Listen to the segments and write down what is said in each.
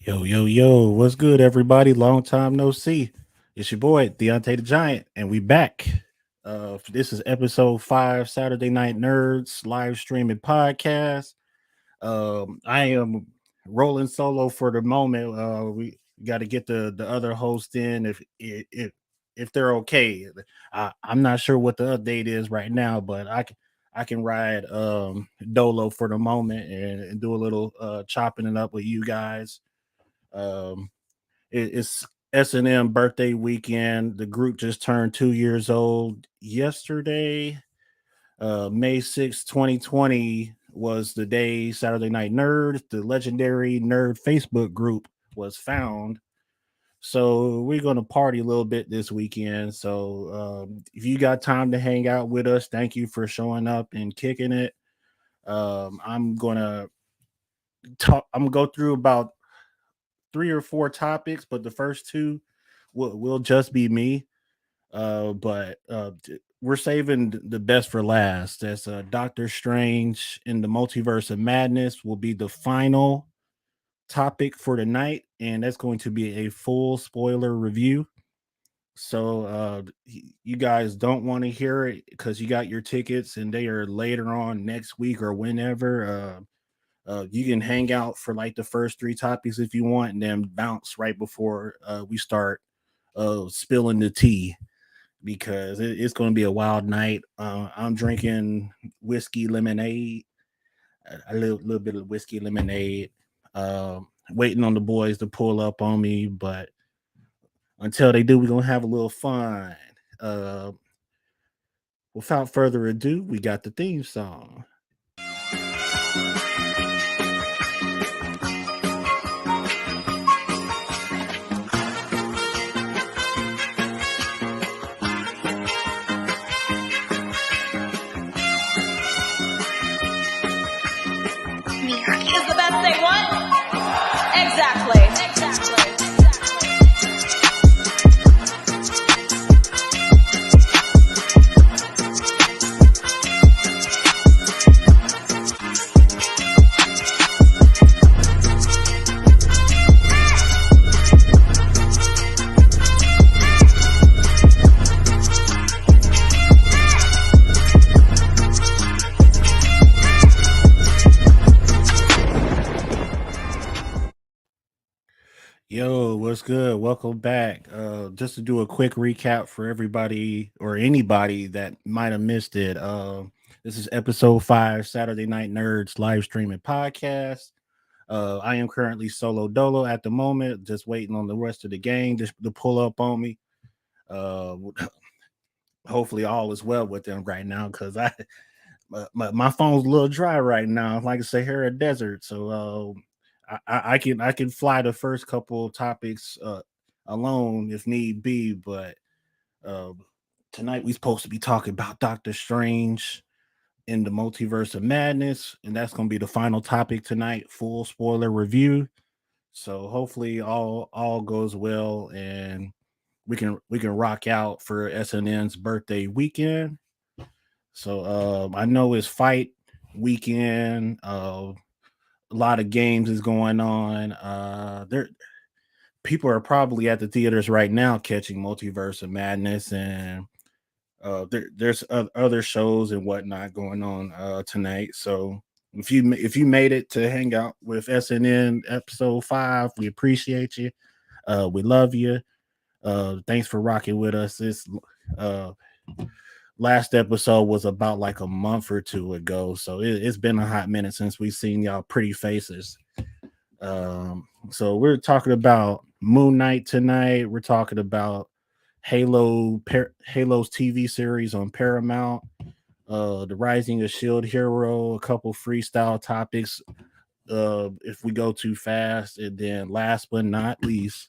Yo, what's good, everybody? Long time no see. It's your boy, Deontay the Giant, and we back. This is episode 5, Saturday Night Nerds live streaming podcast. I am rolling solo for the moment. We got to get the other host in if they're okay. I'm not sure what the update is right now, but I can ride Dolo for the moment and do a little chopping it up with you guys. Um, it's SNN birthday weekend. The group just turned 2 years old yesterday. May 6th, 2020 was the day Saturday Night Nerd, the legendary nerd Facebook group, was found. So we're going to party a little bit this weekend. So if you got time to hang out with us, thank you for showing up and kicking it. I'm going to talk. I'm going to go through about three or four topics, but the first two will just be me. But we're saving the best for last. That's Doctor Strange in the Multiverse of Madness will be the final topic for tonight, and that's going to be a full spoiler review. So you guys don't want to hear it because you got your tickets and they are later on next week or whenever. You can hang out for like the first three topics if you want, and then bounce right before we start spilling the tea because it's going to be a wild night. I'm drinking whiskey lemonade, a little bit of whiskey lemonade, waiting on the boys to pull up on me. But until they do, we're going to have a little fun. Uh, Without further ado, we got the theme song. Is the best thing what? Exactly. Yo, what's good? Welcome back. Just to do a quick recap for everybody or anybody that might have missed it. This is episode 5, Saturday Night Nerds live streaming podcast. I am currently solo dolo at the moment, just waiting on the rest of the gang just to pull up on me. Uh, Hopefully all is well with them right now because my phone's a little dry right now, like a Sahara Desert. So I can fly the first couple topics alone if need be, but uh, tonight we're supposed to be talking about Doctor Strange in the Multiverse of Madness, and that's gonna be the final topic tonight. Full spoiler review. So hopefully all goes well and we can rock out for SNN's birthday weekend. So I know it's fight weekend. A lot of games is going on. There people are probably at the theaters right now catching Multiverse of Madness, and there's other shows and whatnot going on tonight. So if you made it to hang out with SNN episode 5, we appreciate you. We love you. Thanks for rocking with us. This uh, last episode was about like a month or two ago, so it's been a hot minute since we've seen y'all pretty faces. So we're talking about Moon Knight tonight. We're talking about Halo's TV series on Paramount. The Rising of Shield Hero. A couple freestyle topics. If we go too fast, and then last but not least,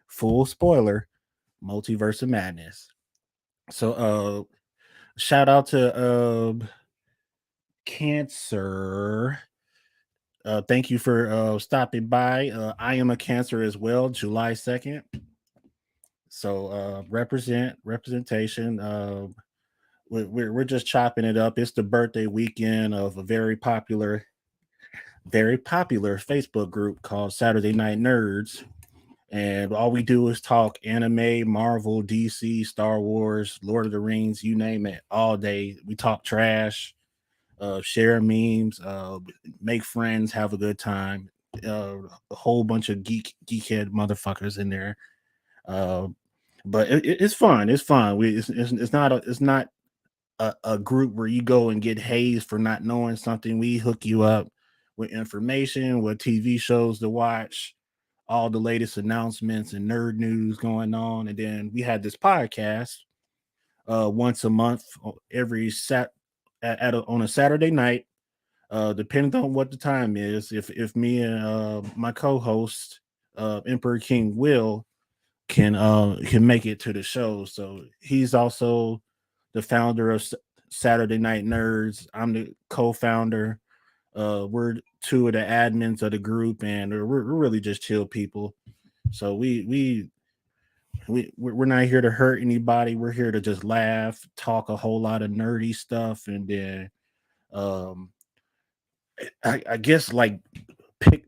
full spoiler, Multiverse of Madness. So shout out to Cancer. Thank you for stopping by. I am a Cancer as well, July 2nd. So representation. We're just chopping it up. It's the birthday weekend of a very popular very popular Facebook group called Saturday Night Nerds. And all we do is talk anime, Marvel, DC, Star Wars, Lord of the Rings, you name it, all day. We talk trash, share memes, make friends, have a good time. A whole bunch of geekhead motherfuckers in there. Uh, but it's fun. It's fun. It's not a group where you go and get hazed for not knowing something. We hook you up with information, with TV shows to watch, all the latest announcements and nerd news going on. And then we had this podcast once a month, every on a Saturday night, depending on what the time is. If me and my co-host, Emperor King Will, can make it to the show. So he's also the founder of Saturday Night Nerds. I'm the co-founder. We're two of the admins of the group, and we're really just chill people. So we're not here to hurt anybody. We're here to just laugh, talk a whole lot of nerdy stuff, and then um, I guess like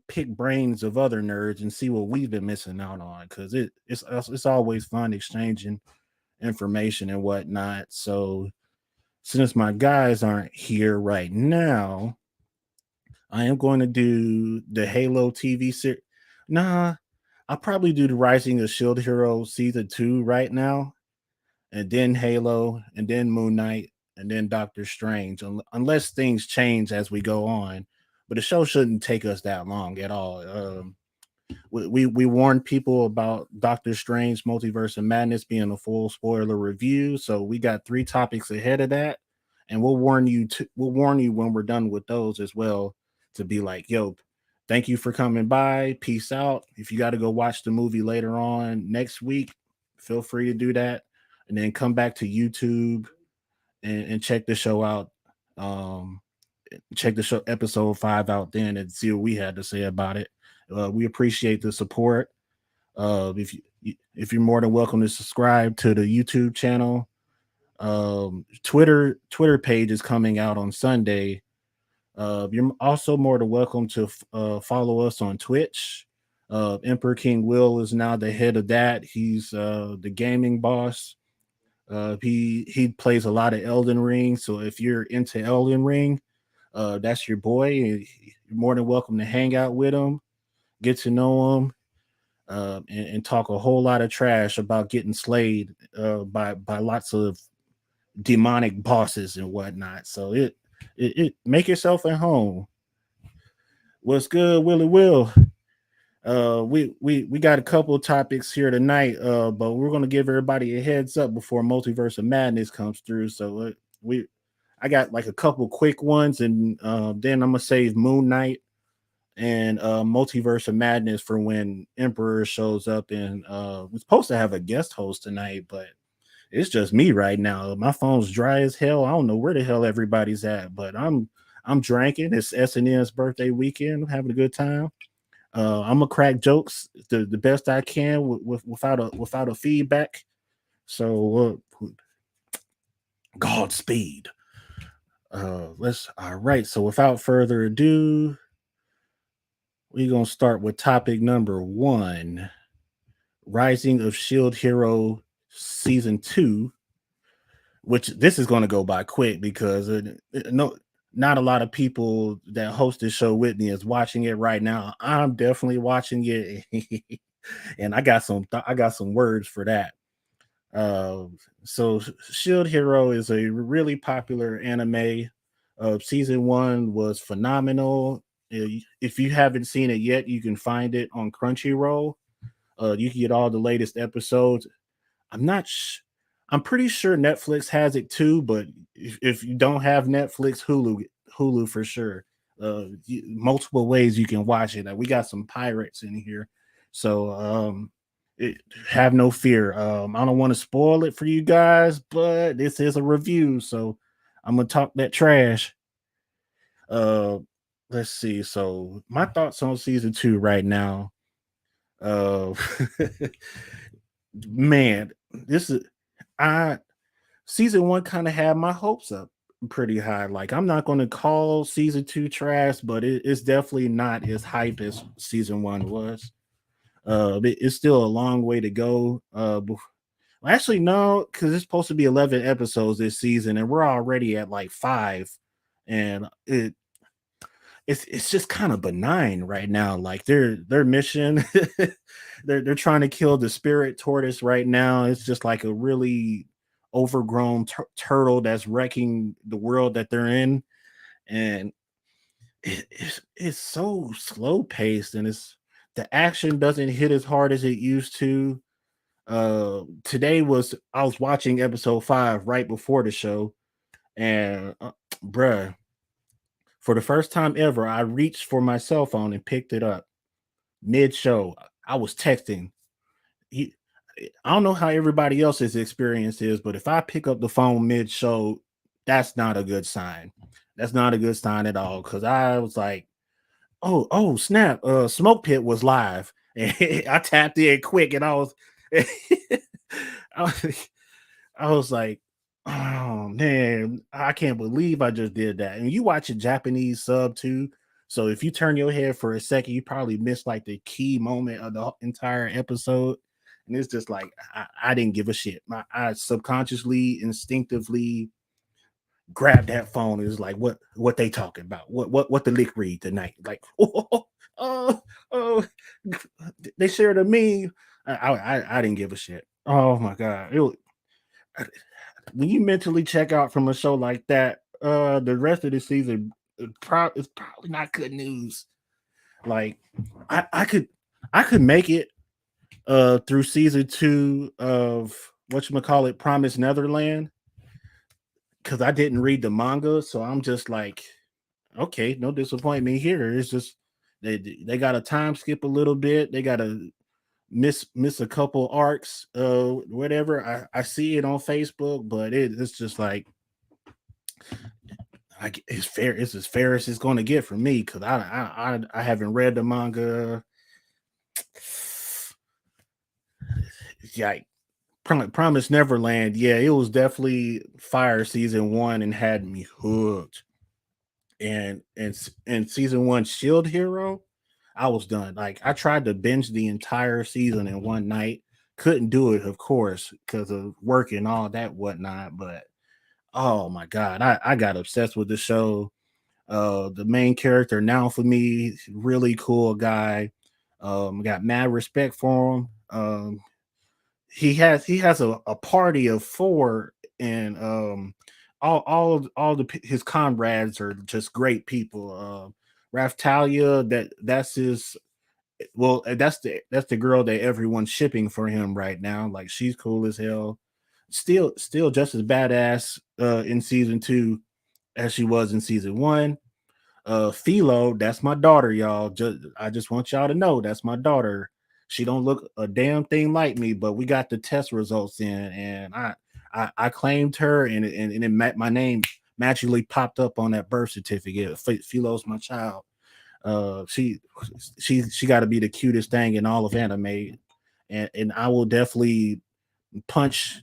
pick brains of other nerds and see what we've been missing out on, because it's always fun exchanging information and whatnot. So since my guys aren't here right now, I am going to do the Halo TV series. Nah, I'll probably do the Rising of Shield Hero season 2 right now, and then Halo, and then Moon Knight, and then Doctor Strange, unless things change as we go on. But the show shouldn't take us that long at all. We warned people about Doctor Strange Multiverse of Madness being a full spoiler review, so we got 3 topics ahead of that, and we'll warn you when we're done with those as well, to be like, yo, thank you for coming by, peace out. If you got to go watch the movie later on next week, feel free to do that, and then come back to YouTube and check the show out. Um, Check the show episode 5 out then and see what we had to say about it. We appreciate the support. If you're more than welcome to subscribe to the YouTube channel. Twitter page is coming out on Sunday. You're also more than welcome to follow us on Twitch. Emperor King Will is now the head of that. He's the gaming boss. He plays a lot of Elden Ring. So if you're into Elden Ring, that's your boy. You're more than welcome to hang out with him, get to know him, and talk a whole lot of trash about getting slayed by lots of demonic bosses and whatnot. So it make yourself at home. What's good, Willie Will? We got a couple of topics here tonight, but we're gonna give everybody a heads up before Multiverse of Madness comes through. So we I got like a couple quick ones, and then I'm gonna save Moon Knight and Multiverse of Madness for when Emperor shows up. And we're supposed to have a guest host tonight, but it's just me right now. My phone's dry as hell. I don't know where the hell everybody's at, but I'm drinking. It's SNN's birthday weekend. I'm having a good time. I'm gonna crack jokes the best I can without a feedback. So Godspeed. Let's all right. So without further ado, we're gonna start with topic number 1: Rising of Shield Hero season 2. Which this is gonna go by quick because no, not a lot of people that host this show with me is watching it right now. I'm definitely watching it, and I got some words for that. Uh, so Shield Hero is a really popular anime. Season 1 was phenomenal. If you haven't seen it yet, you can find it on Crunchyroll. You can get all the latest episodes. I'm not. I'm pretty sure Netflix has it too, but if you don't have Netflix, Hulu for sure. Multiple ways you can watch it. Like we got some pirates in here, so have no fear. I don't want to spoil it for you guys, but this is a review, so I'm gonna talk that trash. Uh, let's see. So my thoughts on season 2 right now. Uh, man, this is I season 1 kind of had my hopes up. pretty high. Like I'm not going to call season two trash, but it's definitely not as hype as season one was. It's still a long way to go. Well, actually, no, because it's supposed to be 11 episodes this season, and we're already at like five, and it's just kind of benign right now. Like their mission, they're trying to kill the spirit tortoise right now. It's just like a really overgrown turtle that's wrecking the world that they're in, and it's so slow paced, and it's the action doesn't hit as hard as it used to. Today was I was watching episode five right before the show, and bruh, for the first time ever, I reached for my cell phone and picked it up mid show. I was texting. He, I don't know how everybody else's experience is, but if I pick up the phone mid show, that's not a good sign. That's not a good sign at all. Cause I was like, oh, snap. Smoke Pit was live. And I tapped in quick and I was, I was like, oh man, I can't believe I just did that. And you watch a Japanese sub too. So if you turn your head for a second, you probably missed like the key moment of the entire episode. And it's just like I didn't give a shit. I subconsciously, instinctively grabbed that phone and was like, what they talking about? What the lick read tonight? Like, oh, oh, they shared a meme. I didn't give a shit. Oh my god, when you mentally check out from a show like that, the rest of the season is probably not good news. Like I could make it through season two of whatchamacallit Promise Netherland because I didn't read the manga, so I'm just like, okay, no disappointment here. It's just they got to time skip a little bit. They got to miss a couple arcs, whatever. I see it on Facebook, but it's just like it's fair. It's as fair as it's going to get for me because I haven't read the manga. Yeah, Promise Neverland. Yeah, it was definitely fire season one and had me hooked. And season one Shield Hero, I was done. Like I tried to binge the entire season in one night. Couldn't do it, of course, because of work and all that whatnot. But oh my god, I got obsessed with the show. The main character now for me, really cool guy. Got mad respect for him. He has a party of four, and all his comrades are just great people. Raftalia, that's his. Well, that's the girl that everyone's shipping for him right now. Like she's cool as hell. Still just as badass in season two as she was in season one. Philo, that's my daughter, y'all. I just want y'all to know that's my daughter. She don't look a damn thing like me, but we got the test results in, and I claimed her, and it my name magically popped up on that birth certificate. Philo's my child. Uh, she she got to be the cutest thing in all of anime, and I will definitely punch.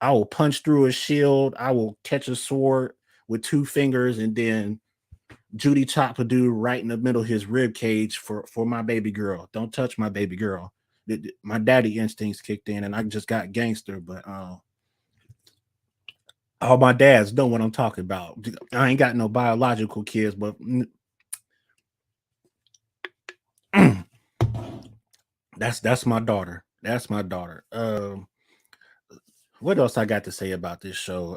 I will punch through a shield. I will catch a sword with two fingers, and then Judy chop a dude right in the middle of his rib cage for my baby girl. Don't touch my baby girl. My daddy instincts kicked in, and I just got gangster. But all my dads know what I'm talking about. I ain't got no biological kids, but that's my daughter. That's my daughter. What else I got to say about this show?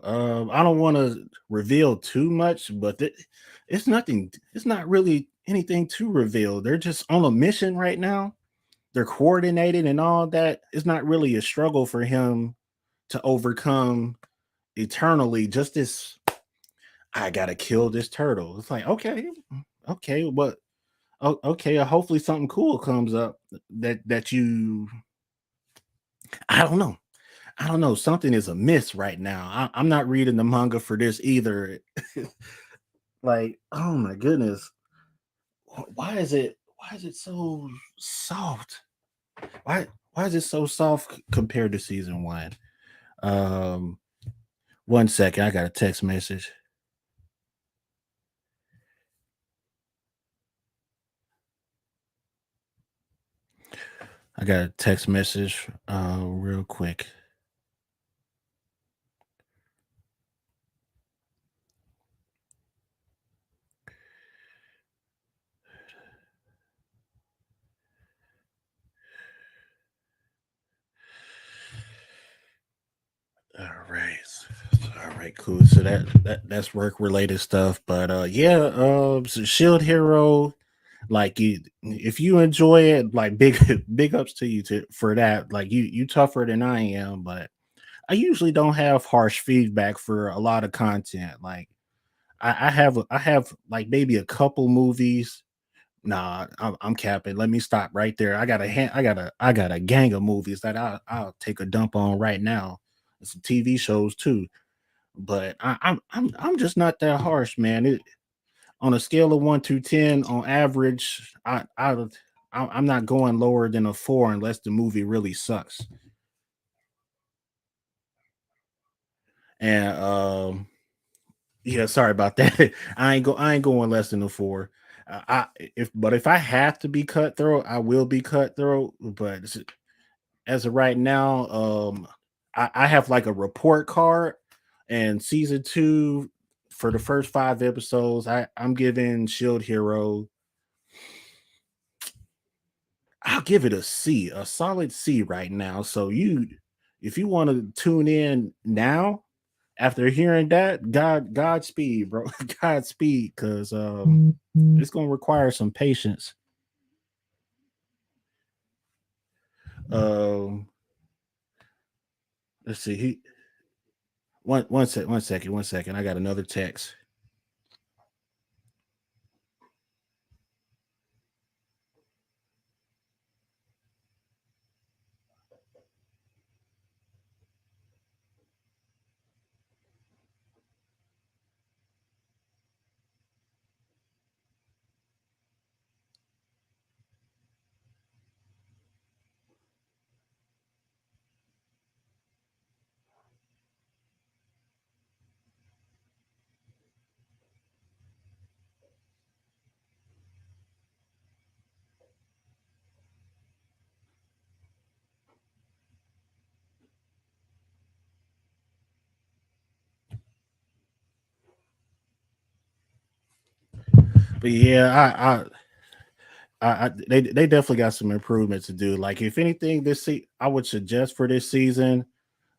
I don't want to reveal too much, but it's nothing. It's not really anything to reveal. They're just on a mission right now. They're coordinated and all that. It's not really a struggle for him to overcome eternally. Just this, I gotta kill this turtle. It's like okay, but okay. Hopefully something cool comes up that you. I don't know. I don't know. Something is amiss right now. I'm not reading the manga for this either. Like, oh my goodness, why is it? Why is it so soft? Why is it so soft compared to season one? Um, 1 second, I got a text message. I got a text message real quick. All right. All right, cool. So that's work related stuff. But yeah, so Shield Hero, like you if you enjoy it, like big big ups to you for that. Like you tougher than I am, but I usually don't have harsh feedback for a lot of content. Like I have like maybe a couple movies. Nah, I'm capping. Let me stop right there. I got a gang of movies that I'll take a dump on right now. Some TV shows too, but I'm just not that harsh, man. On a scale of 1 to 10, on average, I'm not going lower than a 4 unless the movie really sucks. And yeah, sorry about that. I ain't going less than a 4. If I have to be cutthroat, I will be cutthroat. But as of right now, I have like a report card, and season 2 for the first 5 episodes, I'm giving Shield Hero. I'll give it a C, a solid C right now. So if you want to tune in now after hearing that, Godspeed, bro, Godspeed, because it's gonna require some patience. Um, let's see. One second. I got another text. But yeah, they definitely got some improvement to do. Like if anything, I would suggest for this season,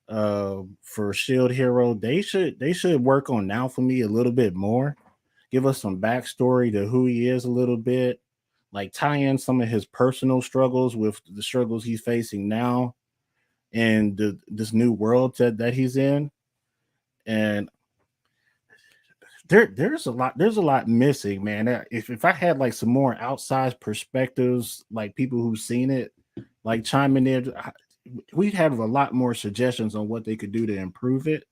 for Shield Hero, they should work on Now for Me a little bit more. Give us some backstory to who he is a little bit, like tie in some of his personal struggles with the struggles he's facing now and this new world that he's in. And there's a lot missing, man. If I had like some more outside perspectives, like people who've seen it, like chiming in, we'd have a lot more suggestions on what they could do to improve it.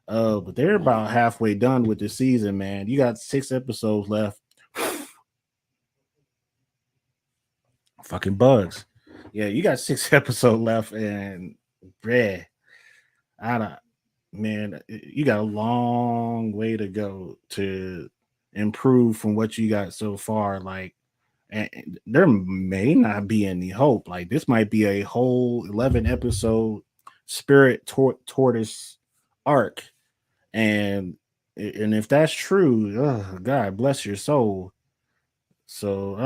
But they're about halfway done with the season, man. You got 6 episodes left. Fucking bugs. Yeah, you got 6 episodes left, and bruh, I don't, man, you got a long way to go to improve from what you got so far. Like, and there may not be any hope. Like, this might be a whole 11 episode tortoise arc, and if that's true, oh, God bless your soul. So,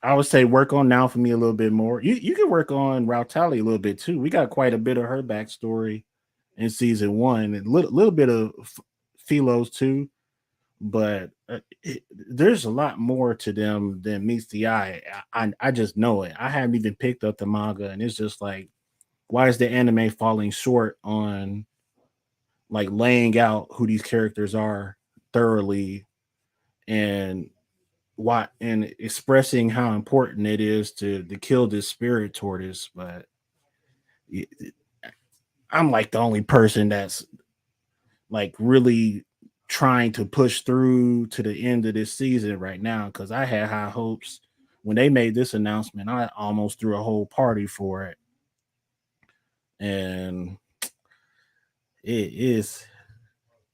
I would say work on Now for Me a little bit more. You can work on Rautali a little bit too. We got quite a bit of her backstory in season 1, and little bit of Philo's too. But there's a lot more to them than meets the eye. I just know it. I haven't even picked up the manga, and it's just like, why is the anime falling short on like laying out who these characters are thoroughly, and why, and expressing how important it is to kill this spirit tortoise. But I'm like the only person that's like really trying to push through to the end of this season right now, because I had high hopes when they made this announcement. I almost threw a whole party for it, and it is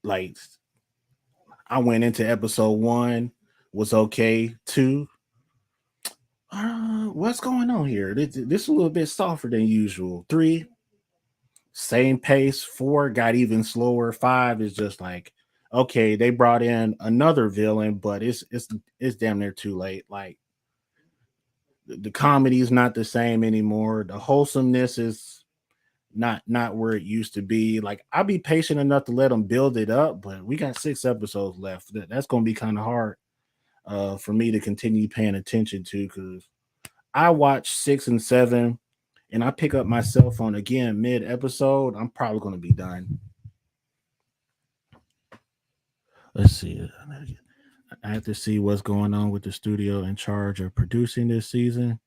like, I went into episode 1 was okay. Two, what's going on here? This is a little bit softer than usual. Three, same pace. Four got even slower. Five is just like, okay, they brought in another villain, but it's damn near too late. Like the comedy is not the same anymore. The wholesomeness is not where it used to be. Like I'll be patient enough to let them build it up, but we got 6 episodes left. That's gonna be kind of hard for me to continue paying attention to because I watch 6 and 7 and I pick up my cell phone again mid episode. I'm probably gonna be done. Let's see. I have to see what's going on with the studio in charge of producing this season.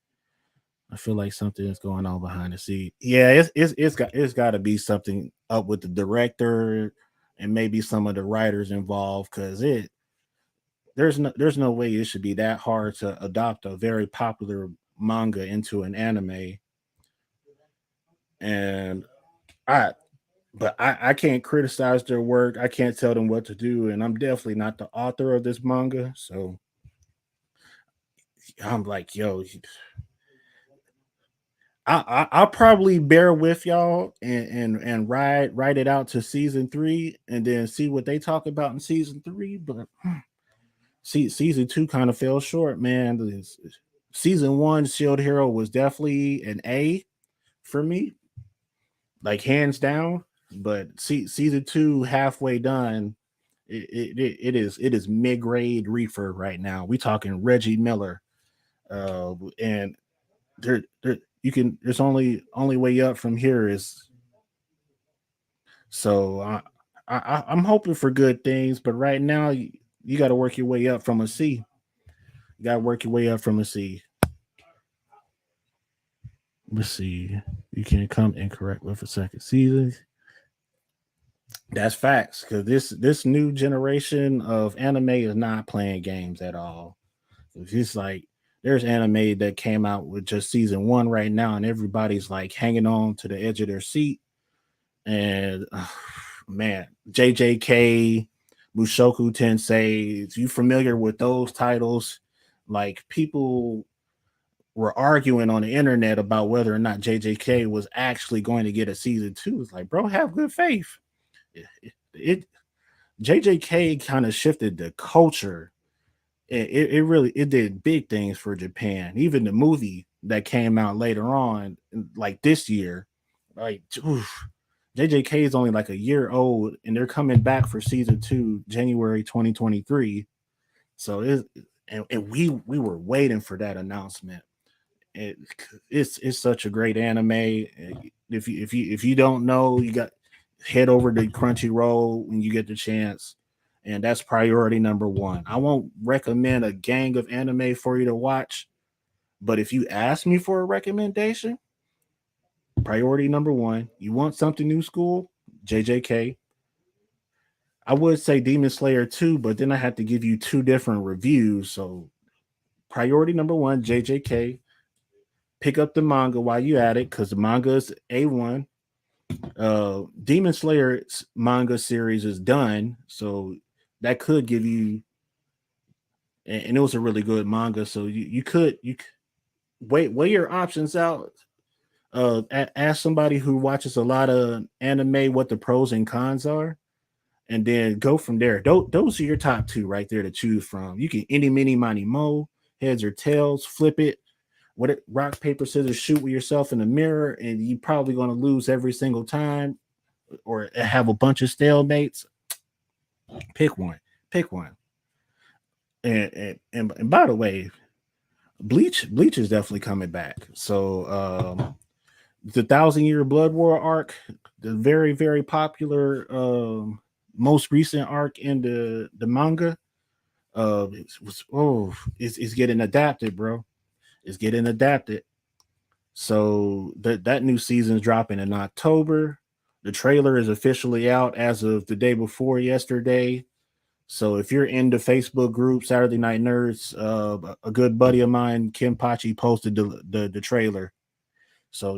I feel like something is going on behind the scene. Yeah, it's got to be something up with the director and maybe some of the writers involved because there's no way it should be that hard to adopt a very popular manga into an anime. And I I can't criticize their work. I can't tell them what to do, and I'm definitely not the author of this manga. So I'm like, yo, I'll probably bear with y'all and ride it out to season 3 and then see what they talk about in season 3. But see, season 2 kind of fell short, man. Season 1 Shield Hero was definitely an A for me, like hands down. But see, season 2 halfway done, it is mid grade reefer right now. We talking Reggie Miller, and there you can there's only way up from here is so I'm hoping for good things, but right now you got to work your way up from a C. You got to work your way up from a C. Let's see. You can come incorrect with a second season. That's facts because this new generation of anime is not playing games at all. It's just like there's anime that came out with just season 1 right now, and everybody's like hanging on to the edge of their seat. And man, JJK, Mushoku Tensei, if you familiar with those titles, like people were arguing on the internet about whether or not JJK was actually going to get a season 2. It's like, bro, have good faith. It JJK kind of shifted the culture. It really it did big things for Japan. Even the movie that came out later on, like this year, like oof, JJK is only like a year old, and they're coming back for season 2, January 2023. So and we were waiting for that announcement. It, it's such a great anime. If you don't know, you got head over to Crunchyroll when you get the chance, and that's priority number 1. I won't recommend a gang of anime for you to watch, but if you ask me for a recommendation, priority number 1. You want something new school? JJK. I would say Demon Slayer too, but then I had to give you 2 different reviews. So priority number 1, JJK. Pick up the manga while you at it, because the manga is A1. Demon Slayer's manga series is done, so that could give you, and it was a really good manga. So you could weigh your options out. Ask somebody who watches a lot of anime what the pros and cons are, and then go from there. Those are your top 2 right there to choose from. You can any mini money mo, heads or tails, flip it. What it, rock paper scissors shoot with yourself in the mirror, and you probably going to lose every single time, or have a bunch of stalemates. Pick one. Pick one. And by the way, Bleach is definitely coming back. So the Thousand Year Blood War arc, the very very popular most recent arc in the manga, it's getting adapted, bro. It's getting adapted. So that new season's dropping in October. The trailer is officially out as of the day before yesterday. So if you're in the Facebook group Saturday Night Nerds, a good buddy of mine, Kim Pachi, posted the trailer. So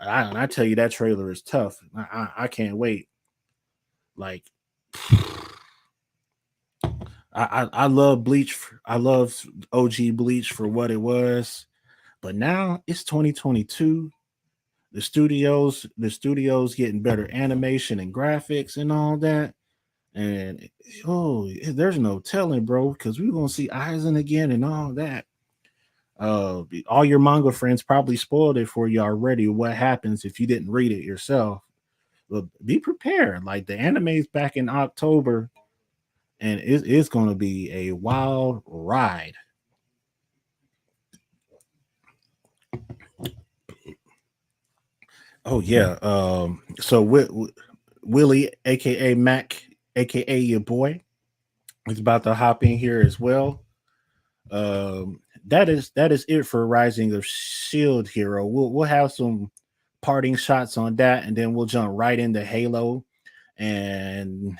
I tell you that trailer is tough. I can't wait. Like I love Bleach. I love OG Bleach for what it was, but now it's 2022. The studios getting better animation and graphics and all that. And oh, there's no telling, bro, because we're gonna see Aizen again and all that. All your manga friends probably spoiled it for you already. What happens if you didn't read it yourself? But be prepared. Like the anime's back in October, and it's gonna be a wild ride. Oh yeah. So Willie, aka Mac, aka your boy, is about to hop in here as well. That is it for Rising of Shield Hero. We'll have some parting shots on that, and then we'll jump right into Halo. And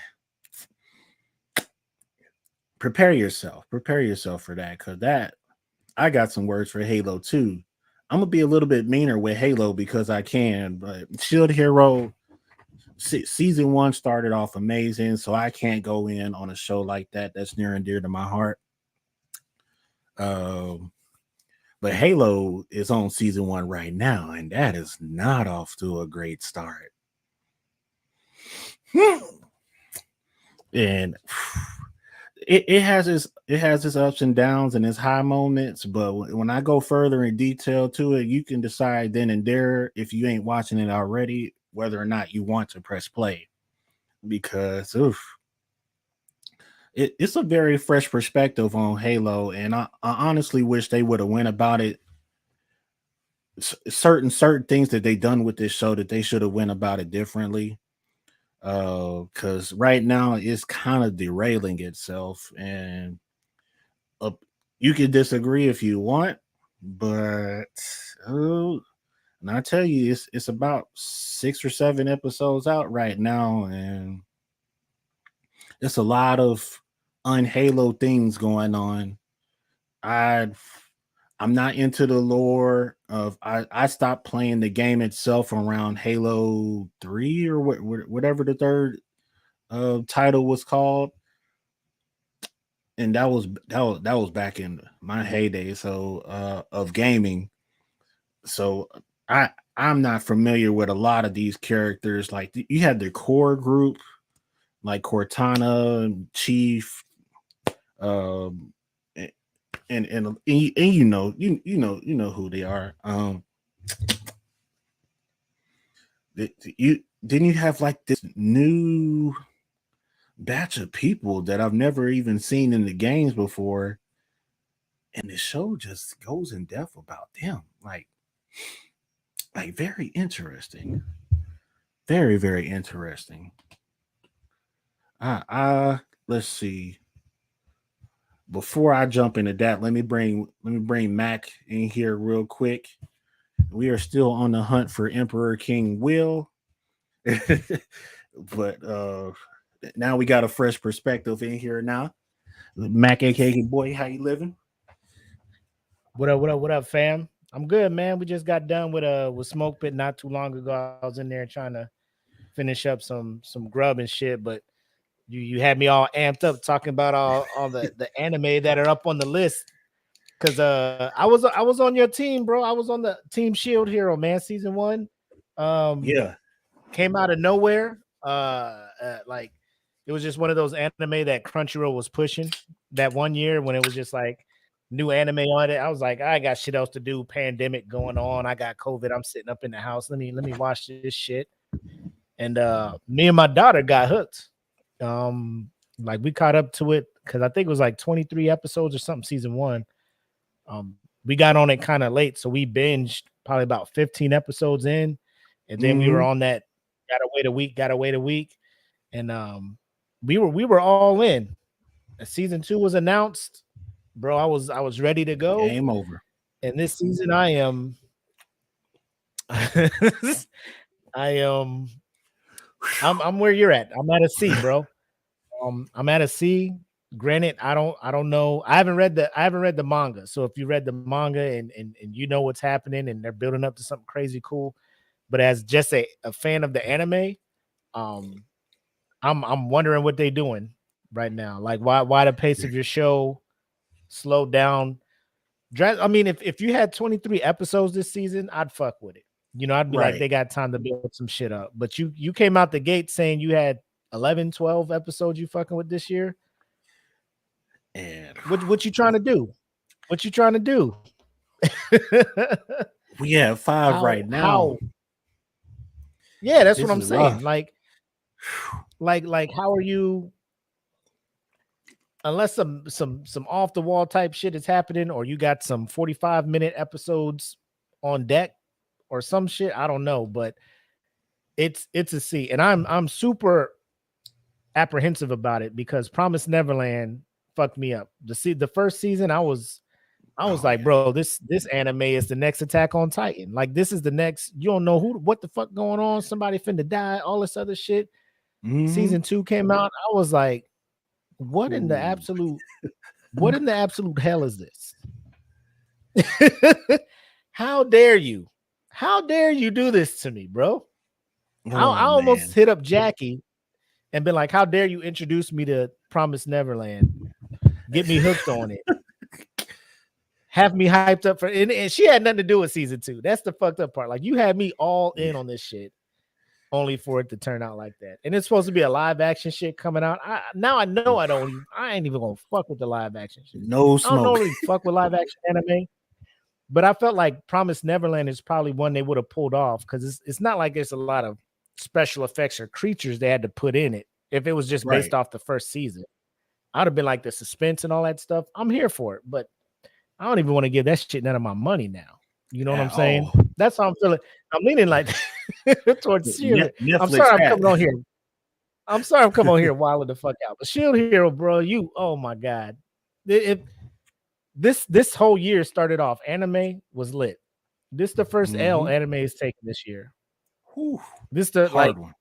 prepare yourself for that, because that I got some words for Halo too. I'm gonna be a little bit meaner with Halo because I can, but Shield Hero season one started off amazing, so I can't go in on a show like that. That's near and dear to my heart. Um, but Halo is on season one right now, and that is not off to a great start. And it has its ups and downs and its high moments, but when I go further in detail to it, you can decide then and there, if you ain't watching it already, whether or not you want to press play, because oof, it's a very fresh perspective on Halo, and I honestly wish they would have went about it, certain things that they done with this show, that they should have went about it differently. Because right now it's kind of derailing itself, and uh, you can disagree if you want, but uh, and I tell you, it's about 6 or 7 episodes out right now, and it's a lot of unhalo things going on. I I'm not into the lore of. I stopped playing the game itself around Halo 3, or whatever the third title was called, and that was back in my heyday, so of gaming. So I I'm not familiar with a lot of these characters. Like you had the core group, like Cortana, Chief, um, and you know who they are. You didn't you have like this new batch of people that I've never even seen in the games before, and the show just goes in depth about them. Like very interesting, very very interesting. Let's see. Before I jump into that, let me bring Mac in here real quick. We are still on the hunt for Emperor King Will, but now we got a fresh perspective in here now. Mac, aka boy, how you living? What up, fam? I'm good, man. We just got done with Smoke Pit not too long ago. I was in there trying to finish up some grub and shit, but you had me all amped up talking about all the anime that are up on the list. Cause I was on your team, bro. I was on the Team Shield Hero, man, season one. Um Yeah. Came out of nowhere. Like it was just one of those anime that Crunchyroll was pushing that one year when it was just like new anime on it. I was like, I got shit else to do. Pandemic going on. I got COVID. I'm sitting up in the house. Let me watch this shit. And me and my daughter got hooked. Like we caught up to it because I think it was like 23 episodes or something, season one. We got on it kind of late, so we binged probably about 15 episodes in, and then we were Hmm. on that. Gotta wait a week, and we were all in. Season two was announced, bro. I was ready to go, Game over. and this season I am, I am, I'm where you're at. I'm at a C, bro. I'm at a C. Granted, I don't know. I haven't read the manga. So if you read the manga and you know what's happening and they're building up to something crazy cool, but as just a fan of the anime, um, I'm wondering what they're doing. right now? Like, why the pace of your show slowed down? I mean, if you had 23 episodes this season, I'd fuck with it. You know, I'd be like, Right. they got time to build some shit up. But you came out the gate saying you had 11, 12 episodes you fucking with this year. And What you trying to do? What you trying to do? we have 5 right now. How? Yeah, that's what This I'm is saying. rough. Like how are you? Unless some off the wall type shit is happening, or you got some 45-minute episodes on deck, or some shit. I don't know, but it's a C, and I'm super apprehensive about it because Promise Neverland fucked me up. The first season, I was like, Yeah. bro, this anime is the next Attack on Titan. Like, this is the next. You don't know what the fuck going on. Somebody finna die. All this other shit. Mm-hmm. Season 2 came out. I was like, Ooh. what in the absolute hell is this? How dare you? How dare you do this to me, bro? I Oh almost man. hit up Jackie and been like, how dare you introduce me to Promise Neverland? Get me hooked on it. Have me hyped up for and she had nothing to do with season 2. That's the fucked up part. Like, you had me all in on this shit, only for it to turn out like that. And it's supposed to be a live action shit coming out. Now I know I ain't even gonna fuck with the live action shit. No I don't smoke. normally fuck with live action anime, but I felt like Promise Neverland is probably one they would have pulled off because it's not like there's a lot of special effects or creatures they had to put in it. If it was just based Right. off the first season, I'd have been like the suspense and all that stuff. I'm here for it, but I don't even want to give that shit none of my money now. You know what I'm At saying? all. That's how I'm feeling. I'm leaning like towards Shield. I'm Netflix sorry I'm hat. coming on here. I'm sorry I'm coming on here wilding the fuck out. But Shield Hero, bro, oh my god. If this whole year started off, anime was lit. This the first L Mm-hmm. anime is taking this year. Whew. This the Hard one.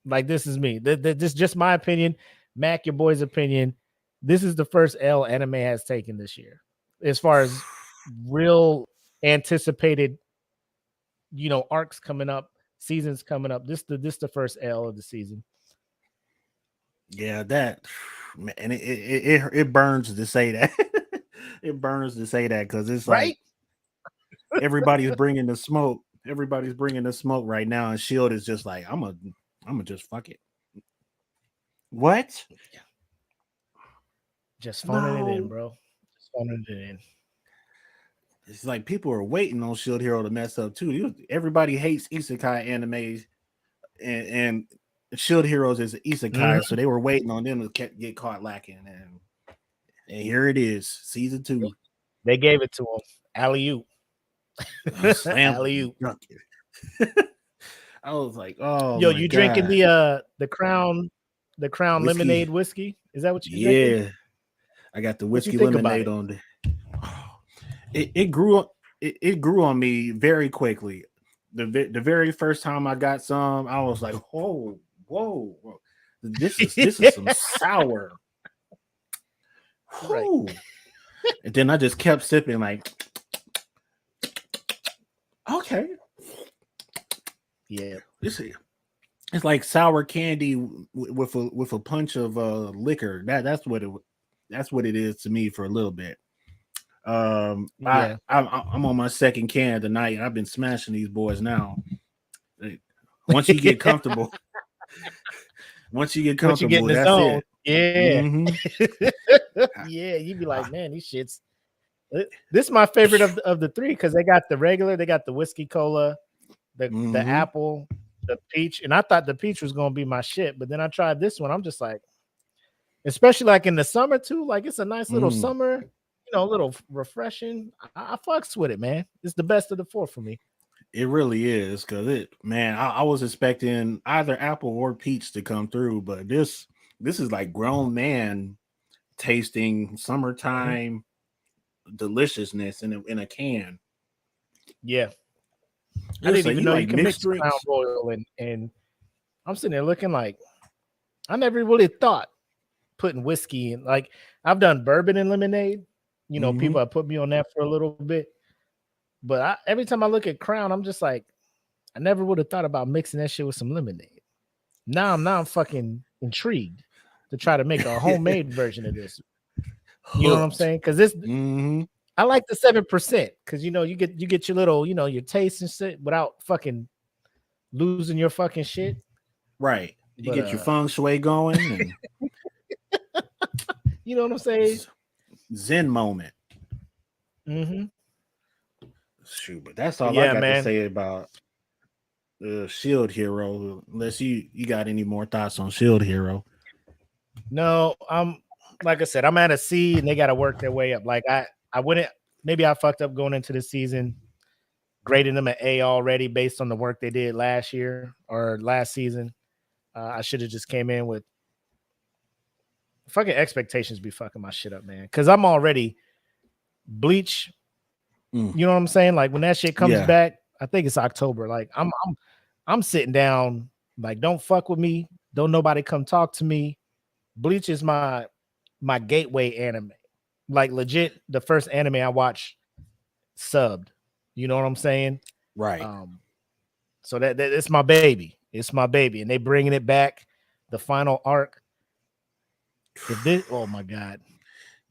like this is me. This is just my opinion. Mac, your boy's opinion. This is the first L anime has taken this year, as far as real anticipated, arcs coming up, seasons coming up. This the first L of the season. Yeah, that man, and it burns to say that. It burns to say that because it's like Right? everybody's bringing the smoke. Everybody's bringing the smoke right now, and Shield is just like, I'm gonna just fuck it. What? Just phoning it in, No. bro. Just phoning it in. It's like people are waiting on Shield Hero to mess up too. Everybody hates isekai animes, and Shield Heroes is isekai, so they were waiting on them to get caught lacking, and here it is, season 2. They gave it to him. Alley oop. Slam Alley oop. I was like, oh Yo, my you drinking god, the Crown whiskey. lemonade whiskey? Is that what you drinking? Yeah, I got the What you whiskey think about lemonade it? on there. It grew it grew on me very quickly. The very first time I got some, I was like, whoa. This is some sour. Right. Whew. And then I just kept sipping, like, okay, Yeah. it's like sour candy with a punch of liquor. That's what it is to me for a little bit. Yeah. I'm on my second can tonight, and I've been smashing these boys now. Once you get comfortable, Once you get in the that's zone, it. yeah. Mm-hmm. Yeah, you'd be like, man, these shits. This is my favorite of the three because they got the regular, they got the whiskey cola, the Mm-hmm. apple, the peach, and I thought the peach was gonna be my shit, but then I tried this one. I'm just like, especially like in the summer too, like it's a nice little Mm. summer, a little refreshing. I fucks with it, man. It's the best of the four for me. It really is because I was expecting either apple or peach to come through, but this is like grown man tasting Mhm. summertime deliciousness in a can. Yeah, I It's didn't like even you know you like can mixed mix Crown drinks. Royal and I'm sitting there looking like I never really thought putting whiskey in. Like I've done bourbon and lemonade. Mm-hmm. People have put me on that for a little bit, but every time I look at Crown, I'm just like, I never would have thought about mixing that shit with some lemonade. Now I'm fucking intrigued. to try to make a homemade version of this. You know what I'm Hooked. saying? Because this, Mm-hmm. I like the 7% because you get your little your taste and shit without fucking losing your fucking shit. Right. You But get your feng shui going and you know what I'm saying? Zen moment. Mm-hmm. Shoot, but that's all I Yeah, got to man. say about Shield Hero. Unless you got any more thoughts on Shield Hero. No, I'm like I said, I'm at a C and they got to work their way up. Like I wouldn't. Maybe I fucked up going into the season, grading them at A already based on the work they did last year or last season. I should have just came in with fucking expectations. Be fucking my shit up, man. Because I'm already Bleach. Mm. You know what I'm saying? Like when that shit comes Yeah. back, I think it's October. Like I'm sitting down. Like don't fuck with me. Don't nobody come talk to me. Bleach is my gateway anime. Like legit, the first anime I watched subbed. You know what I'm saying? Right. So that it's my baby. It's my baby, and they bringing it back. The final arc. If this, oh my god,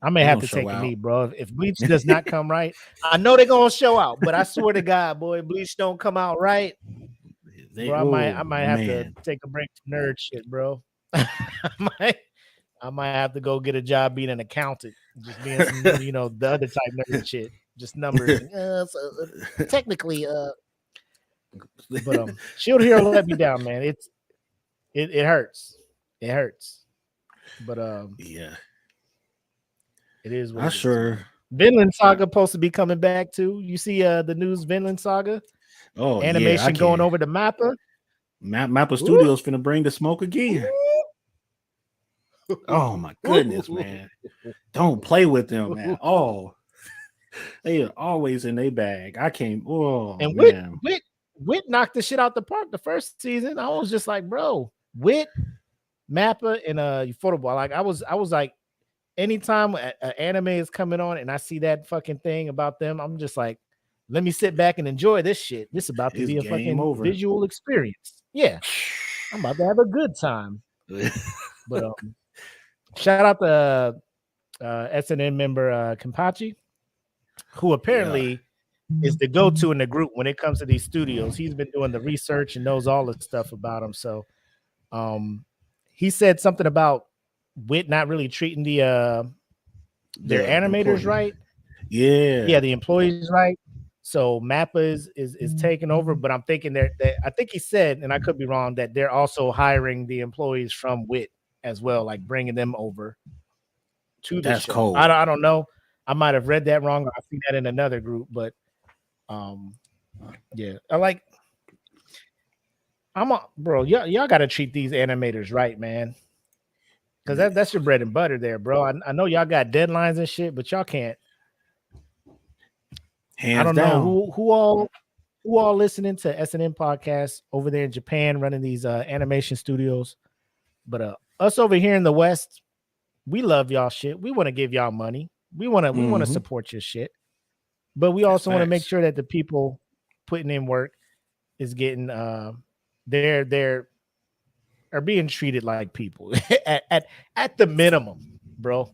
I may They have gonna to show take a out. knee, bro. If Bleach does not come right, I know they're gonna show out. But I swear to God, boy, Bleach don't come out right, bro. I might have to Man. take a break from nerd shit, bro. I might have to go get a job being an accountant, just being some, the other type nerd shit, just numbers. Technically, but Shield Hero let me down, man. It hurts. It hurts. But Yeah. it is what I it is. sure. Vinland Saga supposed to be coming back too. You see the news Vinland Saga Oh animation yeah, I going can. over to Mappa. Mappa Ooh. Studios finna bring the smoke again. Oh my goodness, man. Don't play with them, man. Oh, they are always in their bag. I can't. Oh And man. Wit knocked the shit out the park the first season. I was just like, bro, Wit, Mappa, and Ufotable. Like I was like, anytime an anime is coming on and I see that fucking thing about them, I'm just like, let me sit back and enjoy this shit. This is about to It's be a game fucking over. visual experience. Yeah, I'm about to have a good time. But shout out to SNN member Kenpachi, who apparently is the go-to in the group when it comes to these studios. He's been doing the research and knows all the stuff about them. So he said something about Wit not really treating their animators right. Yeah. The employees right. So Mappa is taking over, but I'm thinking that I think he said, and I could be wrong, that they're also hiring the employees from Wit as well, like bringing them over to the show. Cold. I don't know. I might have read that wrong. I've seen that in another group, but yeah, bro. Y'all got to treat these animators right, man. Because that's your bread and butter there, bro. I know y'all got deadlines and shit, but y'all can't. Hands I don't down. know who all listening to SNN podcasts over there in Japan running these animation studios, but us over here in the West, we love y'all shit. We want to give y'all money. We want to support your shit, but we also want to make sure that the people putting in work is getting they're are being treated like people at the minimum, bro.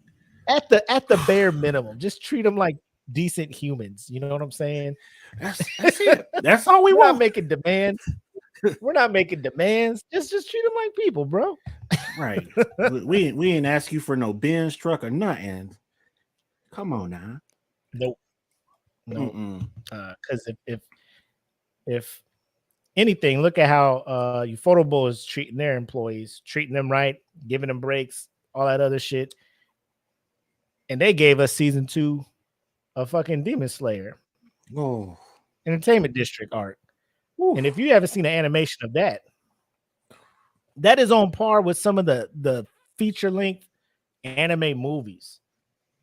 At the bare minimum, just treat them like decent humans. You know what I'm saying? That's it. That's all we We're want. not making demands. We're not making demands. Just treat them like people, bro. Right. we ain't ask you for no Benz truck or nothing. Come on now. Nope. Because if anything, look at how Ufotable is treating their employees, treating them right, giving them breaks, all that other shit. And they gave us season 2 of fucking Demon Slayer. Oh, Entertainment District arc. Oof. And if you haven't seen the animation of that, that is on par with some of the feature-length anime movies.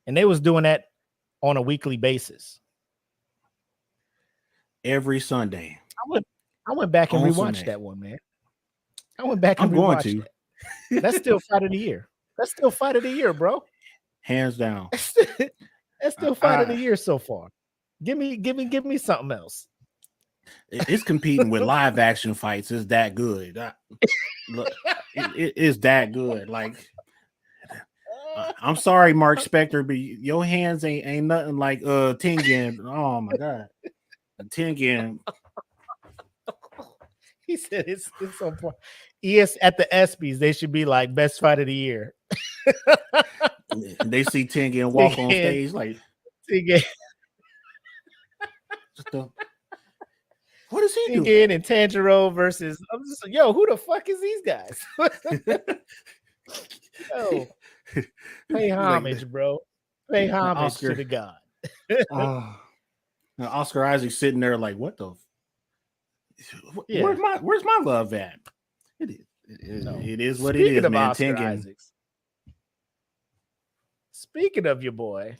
And they was doing that on a weekly basis. Every Sunday. I went back and rewatched that one, man. I went back and rewatched it. That's still fight of the year. That's still fight of the year, bro. Hands down. That's still fight of the year so far. Give me something else. It's competing with live action fights. It's that good. Look, it is that good. Like I'm sorry, Mark Spector, but your hands ain't nothing like Tengen. Oh my god, Tengen. He said it's on point. At the ESPYS, they should be like best fight of the year. They see Tengen walk on stage like, Tengen, what is he doing? Tengen and Tanjiro versus. I'm just like, yo, who the fuck is these guys? Yo, pay homage, bro. Pay homage to the god. Oscar Isaac sitting there like, what the? Where's my love at? It is what Speaking it is, of man. Oscar Isaacs. Speaking of your boy,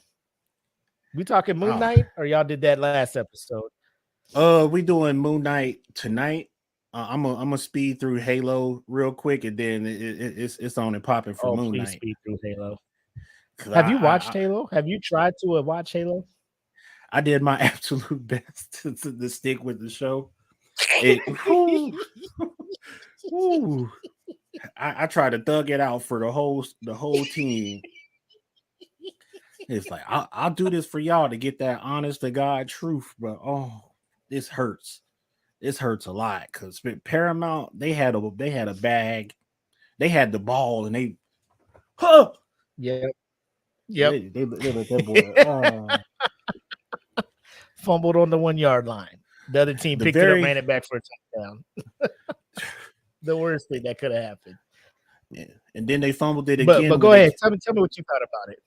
we talking Moon Knight, or y'all did that last episode? We doing Moon Knight tonight. I'm gonna speed through Halo real quick, and then it's on and popping for Moon Knight. Speed through Halo. Have you watched Halo? Have you tried to watch Halo? I did my absolute best to stick with the show. I tried to thug it out for the whole team. It's like I'll do this for y'all to get that honest to God truth, but this hurts. This hurts a lot because Paramount they had a bag, they had the ball, and they Yep. They let that boy fumbled on the 1 yard line. The other team picked it up, ran it back for a touchdown. The worst thing that could have happened. Yeah, and then they fumbled it again. But go ahead, tell me what you thought about it.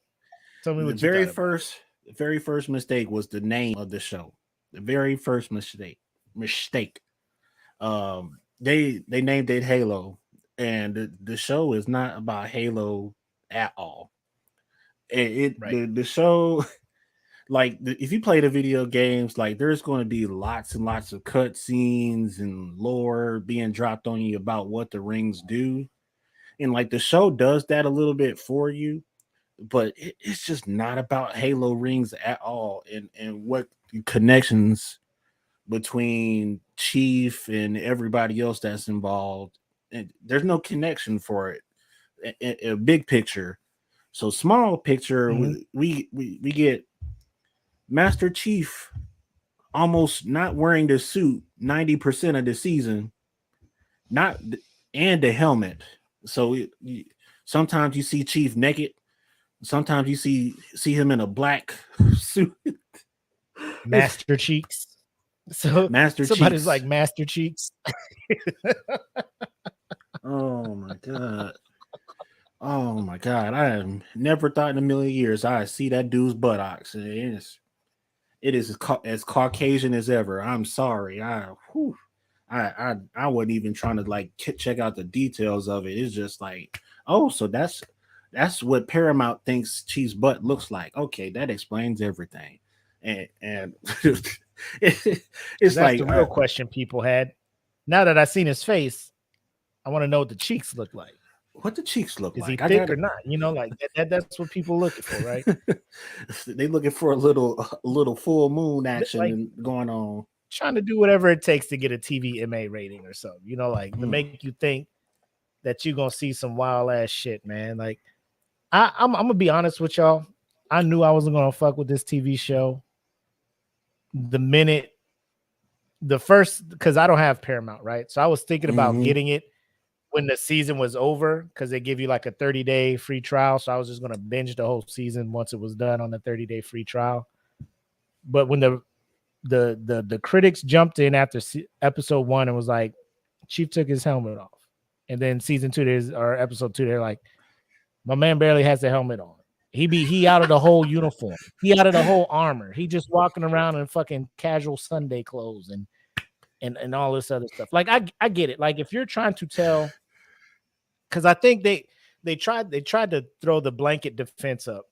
Tell me what the very first mistake was the name of the show. The very first mistake. They named it Halo, and the show is not about Halo at all. The show, like if you play the video games, like there's going to be lots and lots of cut scenes and lore being dropped on you about what the rings do, and like the show does that a little bit for you, but it's just not about Halo rings at all, and what connections between Chief and everybody else that's involved. And there's no connection for it. A big picture. So small picture, we get Master Chief almost not wearing the suit 90% of the season, and the helmet. So sometimes you see Chief naked. Sometimes you see him in a black suit. Master Cheeks. So somebody's Cheeks. Like Master Cheeks. Oh my god. Oh my god. I have never thought in a million years I'd see that dude's buttocks. It is as Caucasian as ever. I'm sorry. I wasn't even trying to like check out the details of it. It's just like, oh, so that's what Paramount thinks Chief's butt looks like. Okay, that explains everything. And it's that's like the real question people had. Now that I've seen his face, I want to know what the cheeks look like. What the cheeks look like? Is he thick or not? You know, like that's what people looking for, right? They looking for a little full moon action like, going on. Trying to do whatever it takes to get a TVMA rating or something. You know, like to make you think that you're gonna see some wild ass shit, man. Like I'm gonna be honest with y'all. I knew I wasn't gonna fuck with this TV show. Because I don't have Paramount, right? So I was thinking about getting it when the season was over, because they give you like a 30-day free trial. So I was just going to binge the whole season once it was done on the 30-day free trial. But when the critics jumped in after episode 1 and was like, Chief took his helmet off. And then episode 2, they're like, my man barely has the helmet on. He out of the whole uniform. He out of the whole armor. He just walking around in fucking casual Sunday clothes and all this other stuff. Like I get it. Like if you're trying to tell, because I think they tried to throw the blanket defense up.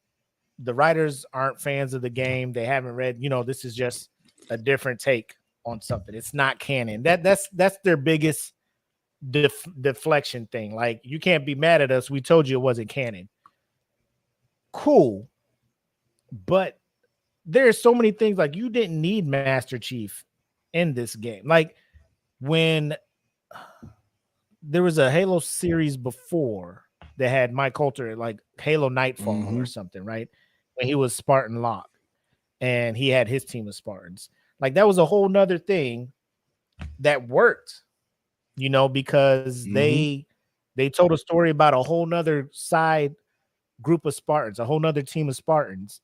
The writers aren't fans of the game. They haven't read. This is just a different take on something. It's not canon. That's their biggest deflection thing. Like you can't be mad at us. We told you it wasn't canon. Cool, but there's so many things like you didn't need Master Chief in this game. Like when there was a Halo series before that had Mike Coulter, like Halo Nightfall or Mm-hmm. something, right? When he was Spartan Locke and he had his team of Spartans. Like that was a whole nother thing that worked, because Mm-hmm. they told a story about a whole nother side group of Spartans, a whole nother team of Spartans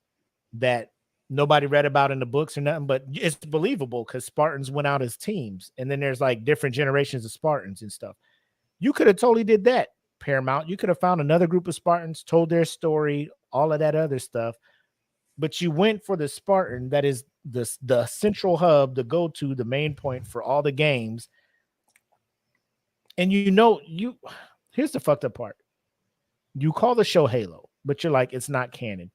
that nobody read about in the books or nothing, but it's believable because Spartans went out as teams, and then there's like different generations of Spartans and stuff. You could have totally did that, Paramount. You could have found another group of Spartans, told their story, all of that other stuff, but you went for the Spartan that is the central hub, the go-to, the main point for all the games. And here's the fucked up part. You call the show Halo, but you're like, it's not canon.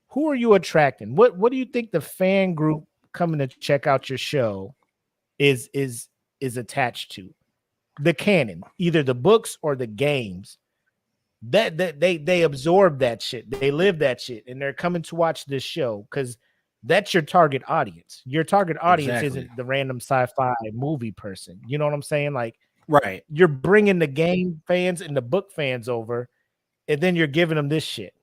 Who are you attracting? What do you think the fan group coming to check out your show is attached to? The canon, either the books or the games. That they absorb that shit. They live that shit, and they're coming to watch this show because that's your target audience. Your target audience Exactly. isn't the random sci-fi movie person. You know what I'm saying? Like Right. you're bringing the game fans and the book fans over, and then you're giving them this shit,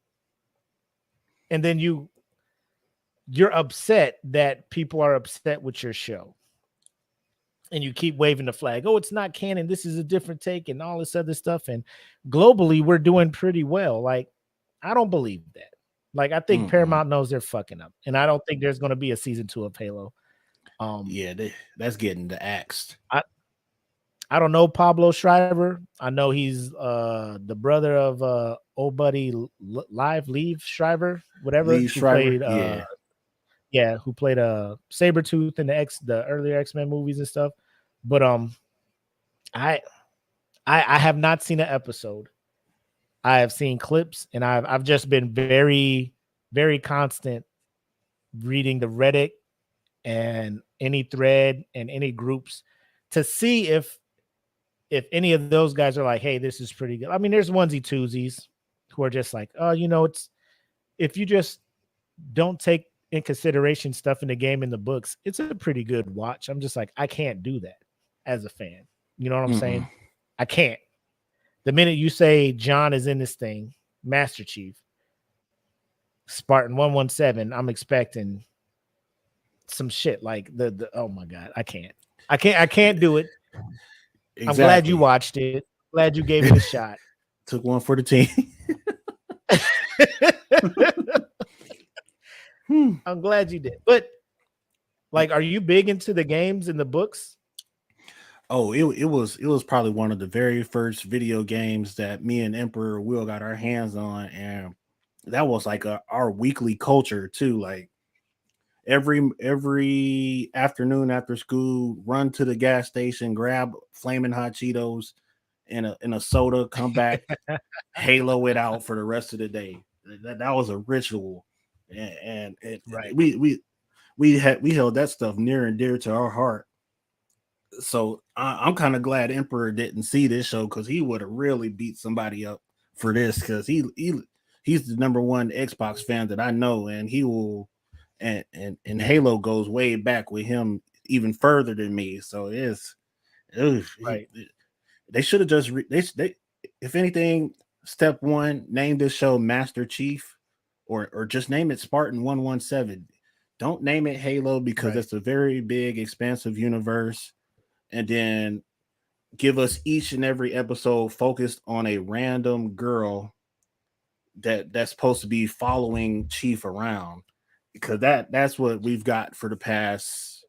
and then you're upset that people are upset with your show. And you keep waving the flag. Oh, it's not canon. This is a different take and all this other stuff. And globally, we're doing pretty well. Like, I don't believe that. Like, I think Mm-mm. Paramount knows they're fucking up. And I don't think there's going to be a season 2 of Halo. Yeah, that's getting the axed. I, I don't know Pablo Schreiber. I know he's the brother of old buddy Leave Schreiber, whatever, Lee who Schreiber. played Yeah. who played Sabretooth in the earlier X-Men movies and stuff. But I I have not seen an episode. I have seen clips, and I've just been very, very constant reading the Reddit and any thread and any groups to see if any of those guys are like, hey, this is pretty good. I mean, there's onesie twosies who are just like, oh, it's if you just don't take in consideration stuff in the game in the books, it's a pretty good watch. I'm just like, I can't do that as a fan. You know what I'm Mm-mm. saying? I can't. The minute you say John is in this thing, Master Chief, Spartan 117, I'm expecting some shit like the oh my god, I can't. I can't do it. I'm glad you Exactly. watched it. Glad you gave it a shot. Took one for the team. Hmm. I'm glad you did. But like, are you big into the games and the books? Oh, it was probably one of the very first video games that me and Emperor Will got our hands on, and that was like our weekly culture too. Like every afternoon after school, run to the gas station, grab flaming hot Cheetos and a soda, come back, halo it out for the rest of the day. That was a ritual, and Right. we held that stuff near and dear to our heart. So I'm kind of glad Emperor didn't see this show because he would have really beat somebody up for this because he's the number one Xbox fan that I know, and he will and Halo goes way back with him even further than me. So ugh, Right. they should have just they if anything, step one, name this show Master Chief, or just name it Spartan 117. Don't name it Halo because Right. it's a very big, expansive universe, and then give us each and every episode focused on a random girl that's supposed to be following Chief around, because that's what we've got for the past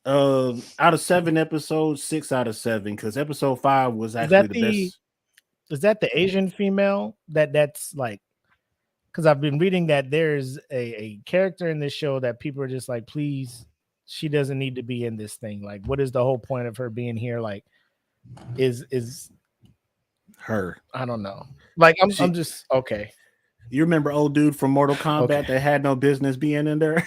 out of 7 episodes, 6 out of 7, because episode 5 was Is actually that the the best. is that the Asian female that's like, because I've been reading that there's a character in this show that people are just like, please, she doesn't need to be in this thing. Like, what is the whole point of her being here? Like, is Her. I don't know. Like, I'm She just okay. You remember old dude from Mortal Okay. Kombat that had no business being in there?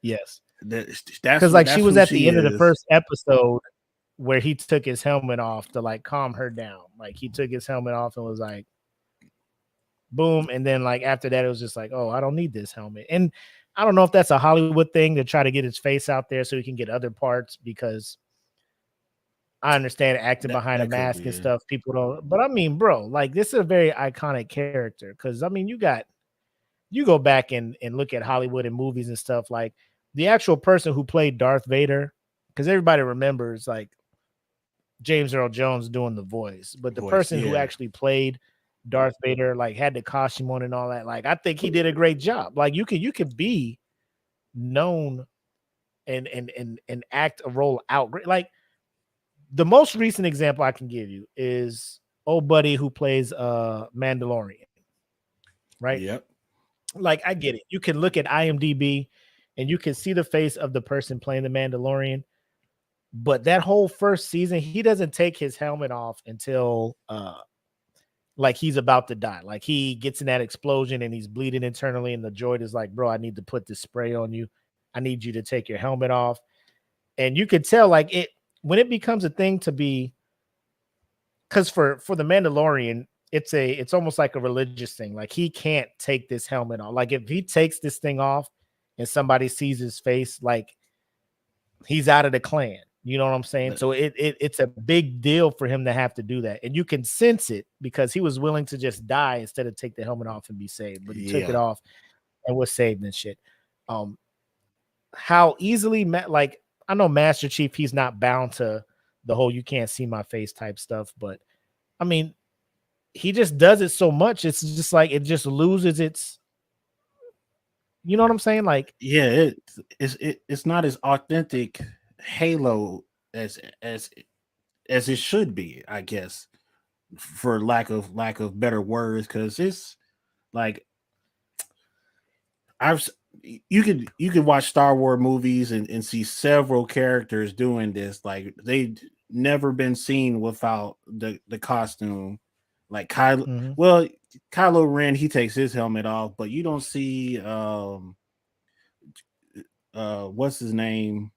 Yes. that, Because like she that's was who at the she end of the is. first episode where he took his helmet off to like calm her down. Like he took his helmet off and was like, boom. And then like after that, it was just like, oh, I don't need this helmet. And I don't know if that's a Hollywood thing to try to get his face out there so he can get other parts, because I understand acting behind a That could mask be and it. stuff. People don't, but I mean, bro, like this is a very iconic character because I mean, you go back and look at Hollywood and movies and stuff like the actual person who played Darth Vader, because everybody remembers like James Earl Jones doing the voice, but the Voice, person who yeah. actually played Darth Vader, like had the costume on and all that, like I think he did a great job. Like you could be known and act a role out great. Like the most recent example I can give you is old buddy who plays Mandalorian, right? Yep. Like I get it. You can look at IMDb and you can see the face of the person playing the Mandalorian, but that whole first season, he doesn't take his helmet off until like he's about to die. Like he gets in that explosion and he's bleeding internally, and the droid is like, "Bro, I need to put this spray on you. I need you to take your helmet off." And you could tell, like it when it becomes a thing to be, because for the Mandalorian, it's almost like a religious thing. Like he can't take this helmet off. Like if he takes this thing off and somebody sees his face, like he's out of the clan. You know what I'm saying? That- So it's a big deal for him to have to do that. And you can sense it because he was willing to just die instead of take the helmet off and be saved. But he took it Yeah. off and was saved and shit. Um, how easily like I know Master Chief, he's not bound to the whole you can't see my face type stuff, but I mean, he just does it so much. It's just like it just loses its, you know what I'm saying? Like, Yeah, it's not as authentic Halo as as it should be, I guess, for lack of better words, because it's like I've s- you could watch Star Wars movies and see several characters doing this. Like they never been seen without the costume. Like Kylo, mhm. well, Kylo Ren, he takes his helmet off, but you don't see what's his name?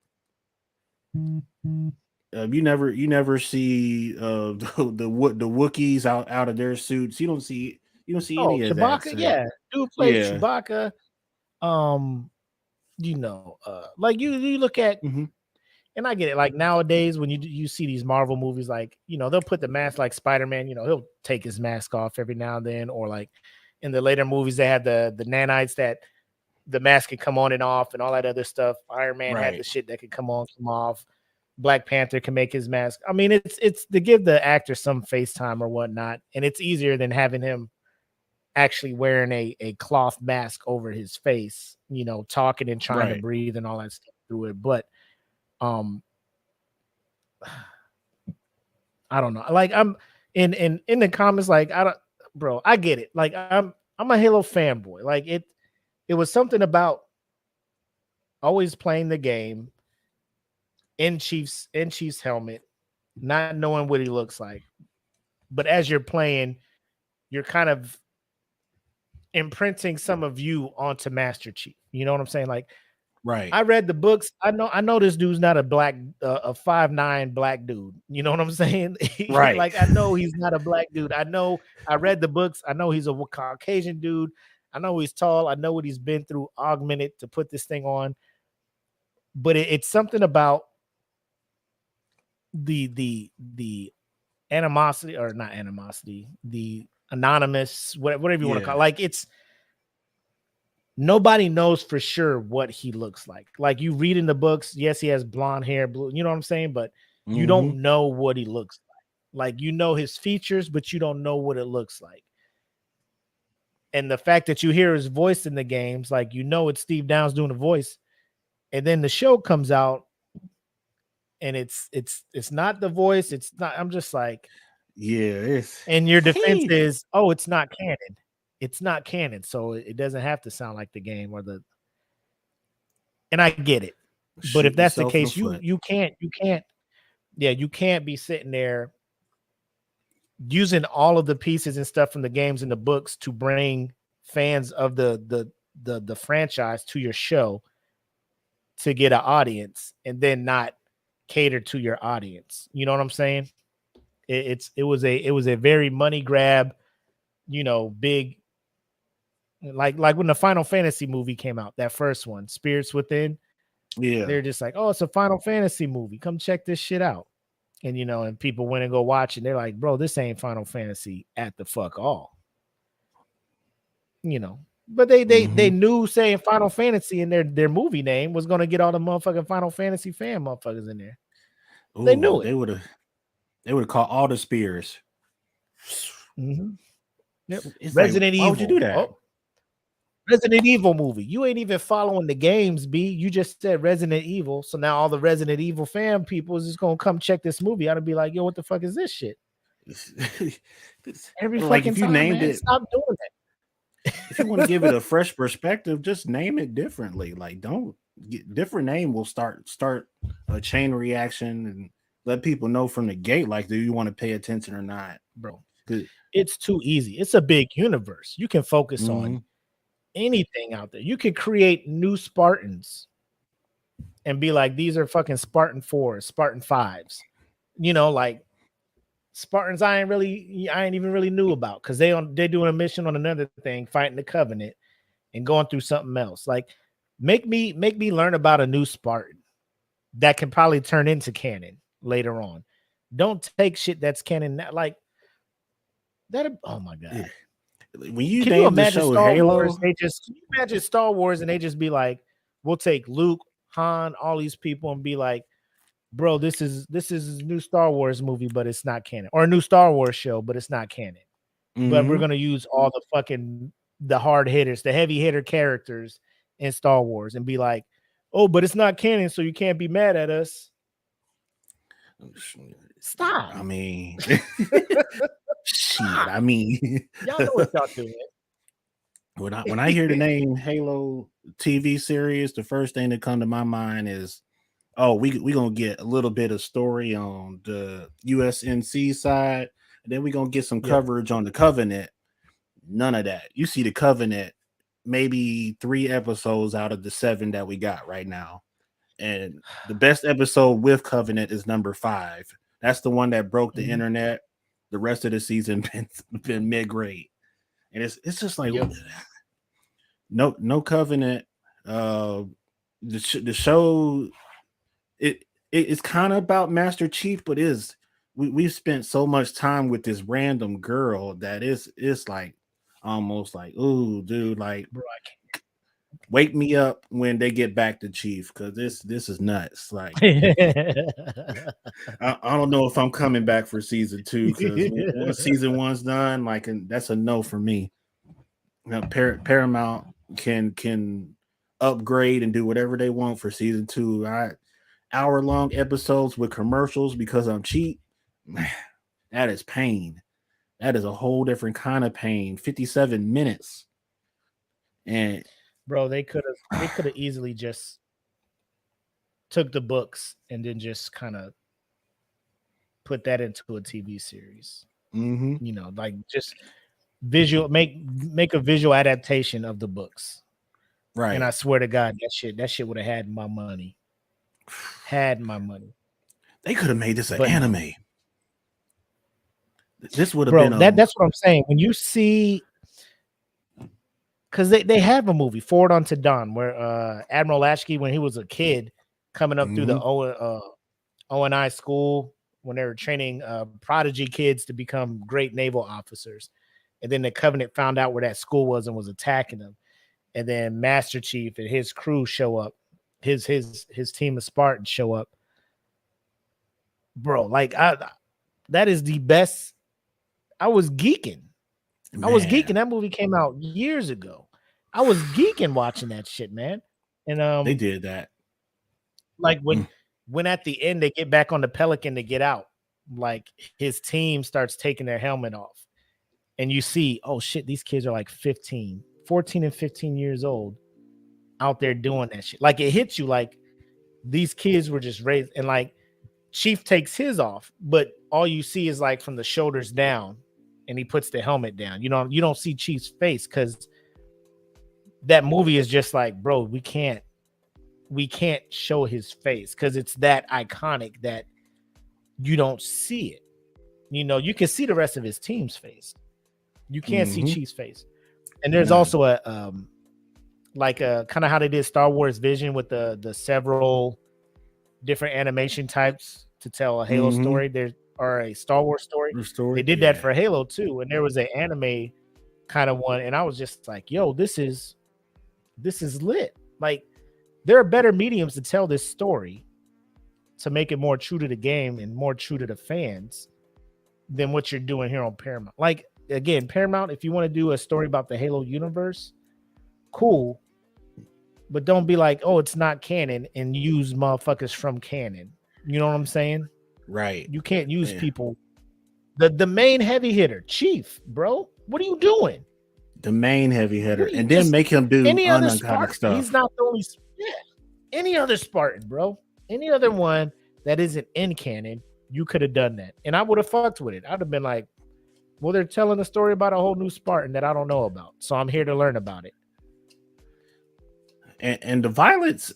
You never see the Wookiees out of their suits. You don't see Oh, any of that. Chewbacca, So yeah, dude played yeah. Chewbacca. Um, like you look at, Hmm. and I get it. Like nowadays, when you see these Marvel movies, like they'll put the mask like Spider-Man. He'll take his mask off every now and then, or like in the later movies, they had the nanites that the mask could come on and off, and all that other stuff. Iron Man had the Right. shit that could come on, come off. Black Panther can make his mask. I mean, it's to give the actor some face time or whatnot, and it's easier than having him actually wearing a cloth mask over his face, talking and trying to Right. breathe and all that stuff through it. But um, I don't know. Like I'm in the comments, like I don't, bro. I get it. Like I'm a Halo fanboy. Like it was something about always playing the game in Chief's helmet, not knowing what he looks like. But as you're playing, you're kind of imprinting some of you onto Master Chief. You know what I'm saying? Like Right. I read the books. I know this dude's not a black a 5'9" black dude. You know what I'm saying? Right. Like I know he's not a black dude. I read the books. I know he's a Caucasian dude. I know he's tall. I know what he's been through, augmented to put this thing on. But it's something about the animosity, or not animosity, the anonymous, whatever you want to call Yeah. it. Like it's nobody knows for sure what he looks like. Like you read in the books, yes, he has blonde hair, blue, you know what I'm saying? But you Hmm. don't know what he looks like. Like you know his features, but you don't know what it looks like. And the fact that you hear his voice in the games, like it's Steve Downs doing the voice, and then the show comes out and it's not the voice, it's not. I'm just like, Yeah. It's and your defense he is, oh, it's not canon. It's not canon, so it doesn't have to sound like the game or the. And I get it, but if shoot that's the yourself in the case, foot. you can't, yeah, you can't be sitting there using all of the pieces and stuff from the games and the books to bring fans of the franchise to your show to get an audience, and then not cater to your audience. You know what I'm saying? It was a very money grab, big, like when the Final Fantasy movie came out, that first one, Spirits Within. Yeah. They're just like, oh, it's a Final Fantasy movie. Come check this shit out. And and people went and go watch it. They're like, bro, this ain't Final Fantasy at the fuck all. But they knew saying Final Fantasy in their movie name was gonna get all the motherfucking Final Fantasy fan motherfuckers in there. They Ooh, knew it. They would have caught all the spears. Mm-hmm. Yep. It's Resident like, why Evil. would you do that? Oh, Resident Evil movie. You ain't even following the games, B. You just said Resident Evil. So now all the Resident Evil fan people is just gonna come check this movie out and be like, yo, what the fuck is this shit? Every like fucking if you time, named man. it, Stop doing that. if you want to give it a fresh perspective, just name it differently. Like, don't get different name will start a chain reaction and let people know from the gate, like, do you want to pay attention or not, bro? It's too easy. It's a big universe. You can focus Mm-hmm. on anything out there. You could create new Spartans and be like, these are fucking Spartan 4s, Spartan 5s. Like Spartans I ain't even really knew about, because they're doing a mission on another thing, fighting the Covenant and going through something else. Like make me learn about a new Spartan that can probably turn into canon later on. Don't take shit that's canon like that. Oh my god. Yeah. When you can name you imagine the show Star Halo, Wars? Can you imagine Star Wars and they just be like, we'll take Luke, Han, all these people and be like, bro, this is a new Star Wars movie, but it's not canon, or a new Star Wars show, but it's not canon. But we're gonna use all the hard hitters, the heavy hitter characters in Star Wars, and be like, oh, but it's not canon, so you can't be mad at us. Stop. I mean, shit. I mean, y'all know what y'all doing. When I hear the name Halo TV series, the first thing that come to my mind is, oh, we gonna get a little bit of story on the USNC side, and then we gonna get some coverage on the Covenant. None of that. You see the Covenant, maybe 3 episodes out of the 7 that we got right now, and the best episode with Covenant is number 5. That's the one that broke the internet. The rest of the season been mid grade, and it's just like no Covenant. The show it's kind of about Master Chief, but we've spent so much time with this random girl that it's like almost like, ooh, dude, like, bro, wake me up when they get back to Chief, because this is nuts. Like, I don't know if I'm coming back for season 2, because once season 1's done, like, and that's a no for me. Now, Paramount can upgrade and do whatever they want for season 2. Hour-long episodes with commercials because I'm cheap. That is pain. That is a whole different kind of pain. 57 minutes. And bro, they could have easily just took the books and then just kind of put that into a TV series. Like just visual, make a visual adaptation of the books. Right. And I swear to God, that shit would have had my money. Had my money. They could have made this an anime. No. This would have been that's what I'm saying. When you see, because they have a movie, Forward Unto Dawn, where Admiral Lashkey, when he was a kid, coming up through the O&I school, when they were training prodigy kids to become great naval officers, and then the Covenant found out where that school was and was attacking them, and then Master Chief and his crew show up, his team of Spartans show up, bro. Like that is the best. I was geeking. Man. I was geeking. That movie came out years ago. I was geeking watching that shit, man. And they did that. Like when at the end they get back on the Pelican to get out, like his team starts taking their helmet off. And you see, oh shit, these kids are like 14 and 15 years old out there doing that shit. Like it hits you like these kids were just raised, and like Chief takes his off, but all you see is like from the shoulders down, and he puts the helmet down. You don't see Chief's face, because that movie is just like, bro, we can't show his face because it's that iconic that you don't see it. You can see the rest of his team's face. You can't see Chief's face. And there's also a like a kind of how they did Star Wars Vision with the several different animation types to tell a Halo story. There or a Star Wars story. They did that for Halo too, and there was an anime kind of one, and I was just like, "Yo, this is lit." Like, there are better mediums to tell this story to make it more true to the game and more true to the fans than what you're doing here on Paramount. Like, again, Paramount, if you want to do a story about the Halo universe, cool. But don't be like, oh, it's not canon, and use motherfuckers from canon. You know what I'm saying? Right. You can't use people. The main heavy hitter, Chief, bro. What are you doing? The main heavy hitter, and then make him do any other Spartan stuff. He's not the only. Yeah, any other Spartan, bro. Any other one that isn't in canon, you could have done that, and I would have fucked with it. I'd have been like, well, they're telling a story about a whole new Spartan that I don't know about, so I'm here to learn about it. And the violence,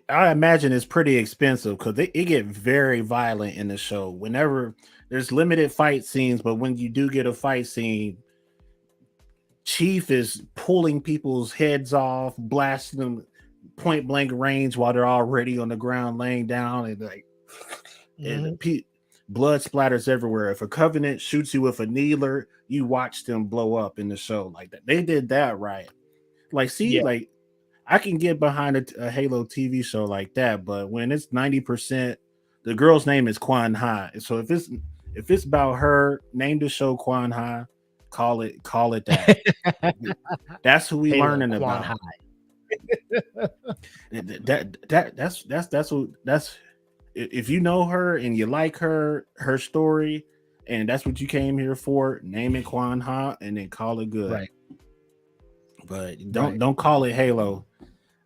I imagine, is pretty expensive because it get very violent in the show. Whenever there's limited fight scenes, but when you do get a fight scene, Chief is pulling people's heads off, blasting them point blank range while they're already on the ground laying down, and like and blood splatters everywhere. If a Covenant shoots you with a needler, you watch them blow up in the show. Like that, they did that right. Like, like I can get behind a Halo TV show like that, but when it's 90%, the girl's name is Quan Hai. So if it's about her, name the show Quan Hai. Call it that. That's who we learning about. That's if you know her and you like her story, and that's what you came here for, name it Quan Ha and then call it good. Right. But don't call it Halo,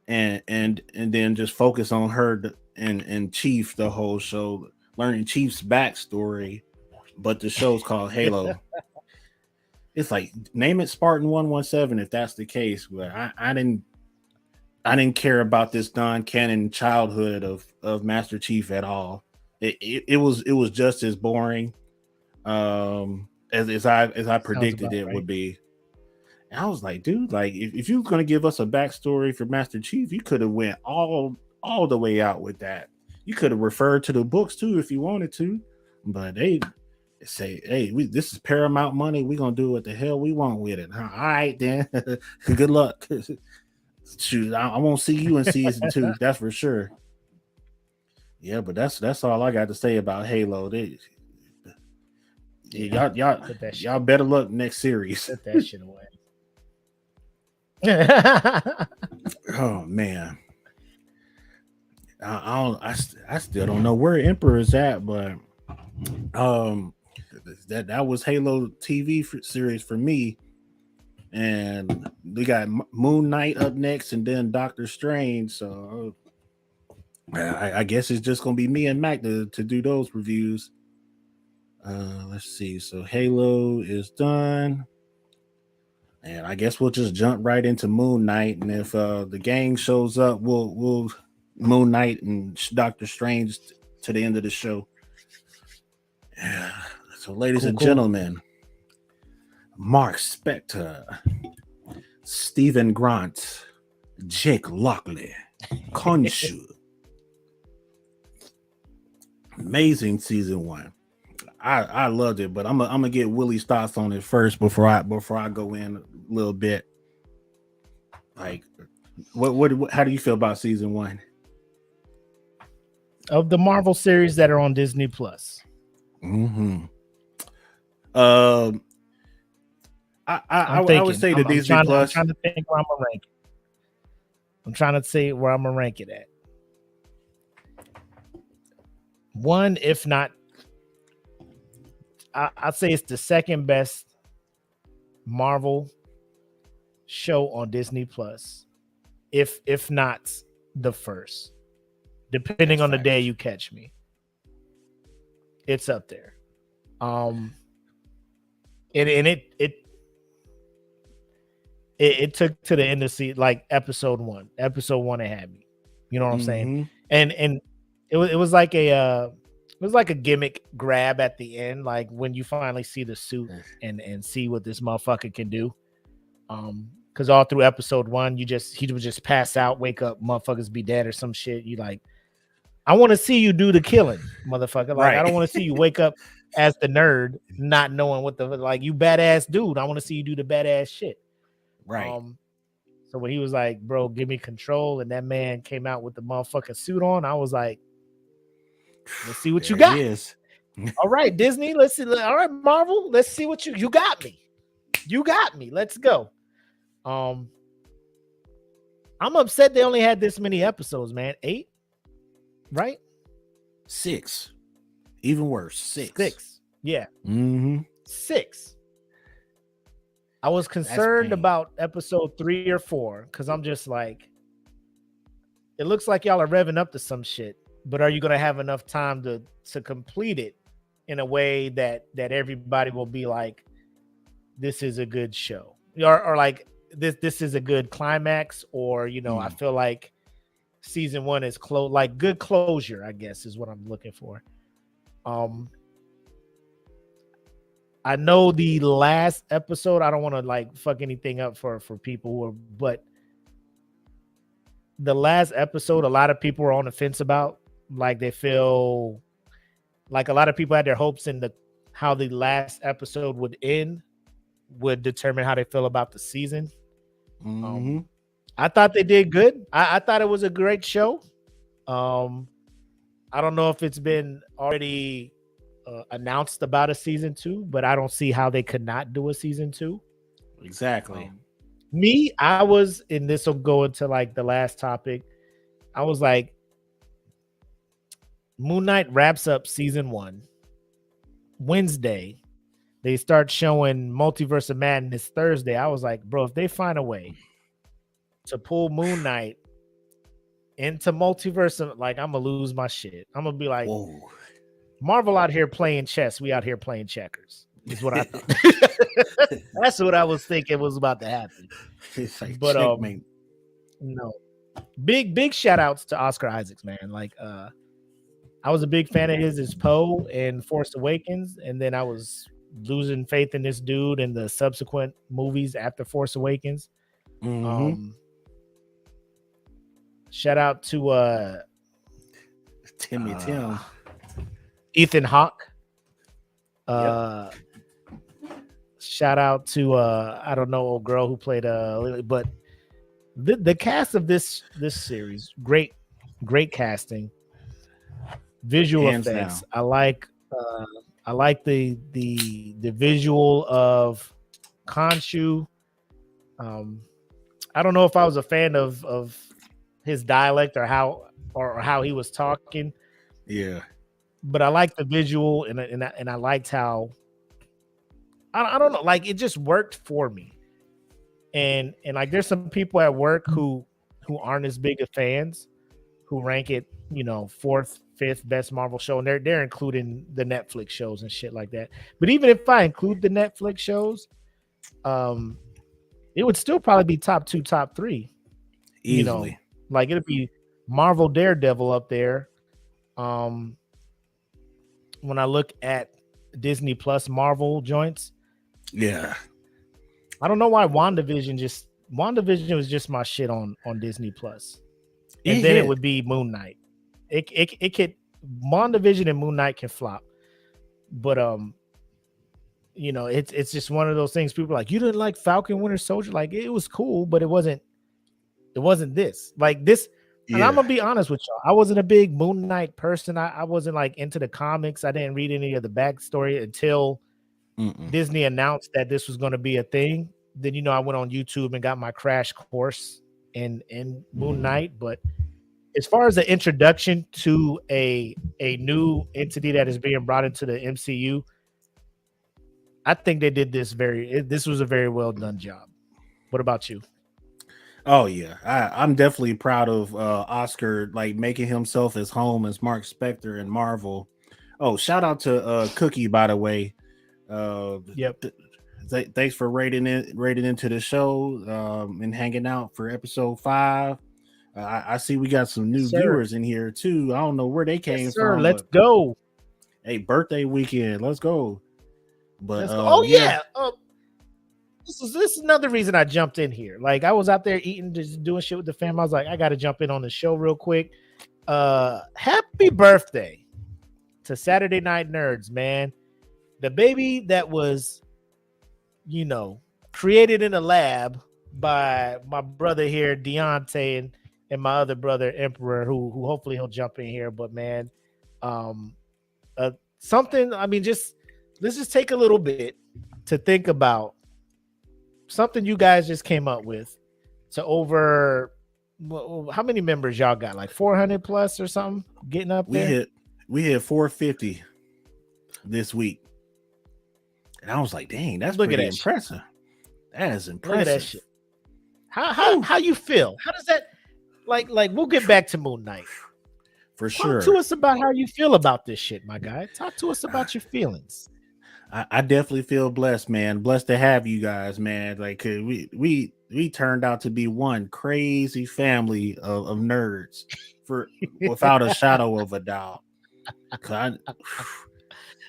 and then just focus on her and Chief the whole show, learning Chief's backstory. But the show's called Halo. It's like, name it Spartan 117 if that's the case. But I didn't care about this non-canon childhood of Master Chief at all. It was just as boring as I predicted it would be. And I was like, dude, like if you were gonna give us a backstory for Master Chief, you could have went all the way out with that. You could have referred to the books too if you wanted to, but they say, hey, this is Paramount money. We're gonna do what the hell we want with it. All right, then. Good luck. Shoot, I won't see you in season 2. That's for sure. Yeah, but that's all I got to say about Halo. Y'all better luck next series. Put that shit away. Oh man, I still don't know where Emperor is at, but that was Halo TV series for me. And we got Moon Knight up next, and then Doctor Strange. So I guess it's just gonna be me and Mac to do those reviews. Let's see. So Halo is done, and I guess we'll just jump right into Moon Knight. And if the gang shows up, we'll Moon Knight and Doctor Strange to the end of the show. Yeah. So, ladies and gentlemen, Mark Spector, Stephen Grant, Jake Lockley, Khonshu. Amazing season 1. I loved it, but I'm gonna get Willie's thoughts on it first before I go in a little bit. Like, what how do you feel about season 1 of the Marvel series that are on Disney Plus? I would say the Disney Plus. I'm trying to think where I'm gonna rank it. I'm trying to say where I'm gonna rank it at. 1, if not, I'd say it's the second best Marvel show on Disney Plus, if not the first, depending on the day you catch me. It's up there. It took to the end of like episode 1. Episode 1 it had me. You know what I'm saying? And it was like a gimmick grab at the end, like when you finally see the suit and see what this motherfucker can do. Because all through episode 1, he would just pass out, wake up, motherfuckers be dead or some shit. You like, I want to see you do the killing, motherfucker. Like, I Right. don't want to see you wake up as the nerd, not knowing what the like. You badass dude. I want to see you do the badass shit. Right. So when he was like, "Bro, give me control," and that man came out with the motherfucking suit on, I was like, "Let's see what you There he got." is. All right, Disney. Let's see. All right, Marvel. Let's see what you got me. You got me. Let's go. I'm upset they only had this many episodes, man. 8, right? 6. Even worse. 6. 6. Yeah. Mm-hmm. 6. I was concerned about episode 3 or 4 because I'm just like, it looks like y'all are revving up to some shit, but are you gonna have enough time to complete it in a way that everybody will be like, this is a good show, or like this is a good climax, or I feel like season 1 is like good closure, I guess is what I'm looking for. I know the last episode, I don't want to like fuck anything up for people but the last episode, a lot of people were on the fence about, like they feel like a lot of people had their hopes in how the last episode would end would determine how they feel about the season. I thought they did good. I thought it was a great show. I don't know if it's been already announced about a season 2, but I don't see how they could not do a season 2. Exactly. I was, and this will go into like the last topic. I was like, Moon Knight wraps up season 1. Wednesday, they start showing Multiverse of Madness Thursday. I was like, bro, if they find a way to pull Moon Knight into Multiverse of, like, I'm gonna lose my shit. I'm gonna be like, whoa. Marvel out here playing chess, we out here playing checkers, is what I thought. That's what I was thinking was about to happen. But checkmate. No, big shout outs to Oscar Isaacs, man. Like, I was a big fan of his as Poe in Force Awakens, and then I was losing faith in this dude in the subsequent movies after Force Awakens. Shout out to Tim. Ethan Hawke. Shout out to I don't know, old girl who played Lily, but the cast of this series, great casting, visual effects. I like the visual of Khonshu. I don't know if I was a fan of his dialect or how he was talking. Yeah. But I like the visual, and I liked how I don't know, like it just worked for me. And like there's some people at work who aren't as big of fans, who rank it, 4th, 5th best Marvel show, and they're including the Netflix shows and shit like that. But even if I include the Netflix shows, it would still probably be top 2, top 3. Easily. Like it'd be Marvel Daredevil up there. When I look at Disney Plus Marvel joints, yeah, I don't know why WandaVision was just my shit on Disney Plus, and then it would be Moon Knight. It could, WandaVision and Moon Knight can flop, but it's just one of those things. People are like, you didn't like Falcon Winter Soldier? Like, it was cool, but it wasn't this. Like this. And I'm gonna be honest with y'all. I wasn't a big Moon Knight person. I wasn't like into the comics. I didn't read any of the backstory until Disney announced that this was going to be a thing. Then I went on YouTube and got my crash course in Moon Knight. But as far as the introduction to a new entity that is being brought into the MCU, I think they did this this was a very well done job. What about you? Oh yeah, I'm definitely proud of Oscar, like making himself as home as Mark Spector and Marvel. Oh, shout out to Cookie, by the way. Yep. Thanks for rating into the show and hanging out for episode 5. I see we got some new viewers in here too. I don't know where they came from. Let's go. Hey, birthday weekend, let's go. But yeah. This is another reason I jumped in here. Like I was out there eating, just doing shit with the fam. I was like, I got to jump in on the show real quick. Happy birthday to Saturday Night Nerds, man. The baby that was, created in a lab by my brother here, Deontay, and my other brother, Emperor, who hopefully he'll jump in here. But man, um, something. I mean, let's just take a little bit to think about something you guys just came up with to over. How many members y'all got? Like 400 plus or something? Getting up there. We hit 450 this week, and I was like, "Dang, that's Look at pretty that impressive. That is Look at impressive." that shit. How you feel? How does that like we'll get back to Moon Knight. For sure. Talk to us about how you feel about this shit, my guy. Talk to us about your feelings. I definitely feel blessed, man. Blessed to have you guys, man. Like 'cause we turned out to be one crazy family of nerds for without a shadow of a doubt. 'Cause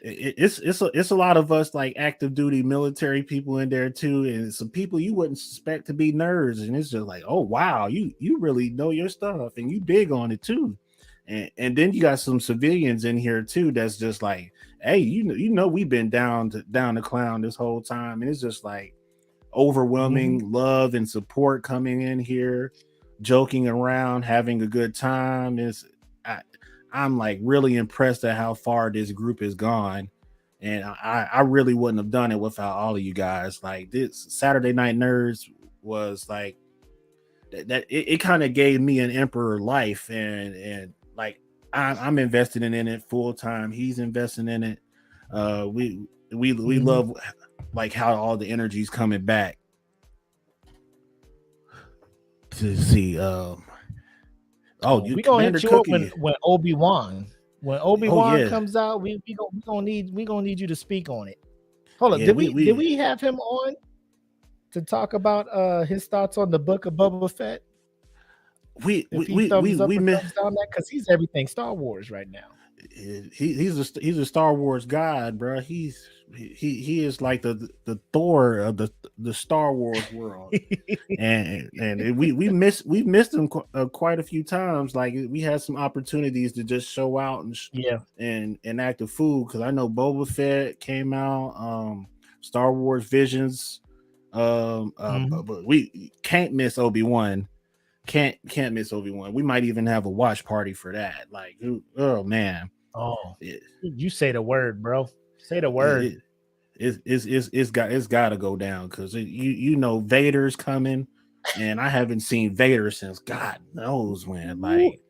it's a lot of us like active duty military people in there too, and some people you wouldn't suspect to be nerds, and it's just like, oh wow, you really know your stuff and you big on it too. And then you got some civilians in here too that's just like, hey, you know we've been down the clown this whole time, and it's just like overwhelming love and support coming in here, joking around, having a good time. I'm like really impressed at how far this group has gone. And I really wouldn't have done it without all of you guys. Like this Saturday Night Nerds was like that it kind of gave me an emperor life, and like I'm invested in it full time. He's investing in it. We love like how all the energy's coming back to see. We gonna hit you up when Obi-Wan. When Obi-Wan comes out, we gonna need you to speak on it. Hold on, did we have him on to talk about his thoughts on the book of Boba Fett? We missed down that because he's everything Star Wars right now. He's a Star Wars god, bro. He is like the Thor of the Star Wars world, and we've missed him quite a few times. Like we had some opportunities to just show out and act a fool, because I know Boba Fett came out, Star Wars Visions, but we can't miss Obi-Wan. Can't miss Obi-Wan. We might even have a watch party for that. Like, oh man. Oh, you say the word, bro. Say the word. It's got to go down, because you know Vader's coming, and I haven't seen Vader since God knows when. Like,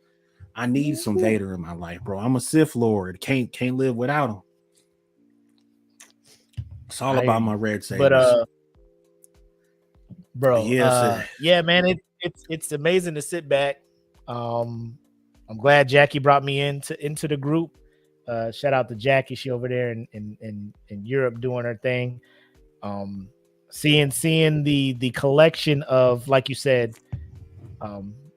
I need some Vader in my life, bro. I'm a Sith Lord. Can't live without him. It's all about my red sabers. Bro, yeah, man, it's amazing to sit back. I'm glad Jackie brought me into the group. Shout out to Jackie. She over there in Europe doing her thing. Seeing the collection of, like you said,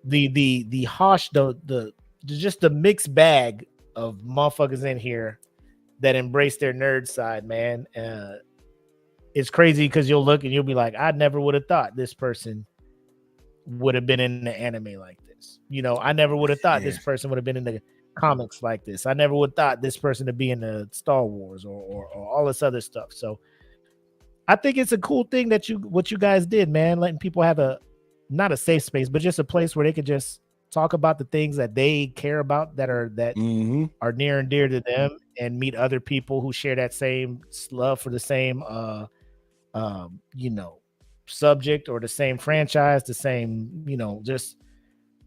the harsh, the just the mixed bag of motherfuckers in here that embrace their nerd side, man. It's crazy because you'll look and you'll be like, I never would have thought this person would have been in the anime like this. You know, I never would have thought this person would have been in the comics like this. I never would have thought this person to be in the Star Wars or all this other stuff. So I think it's a cool thing that what you guys did, man, letting people have not a safe space, but just a place where they could just talk about the things that they care about that are near and dear to them, and meet other people who share that same love for the same subject or the same franchise, the same, just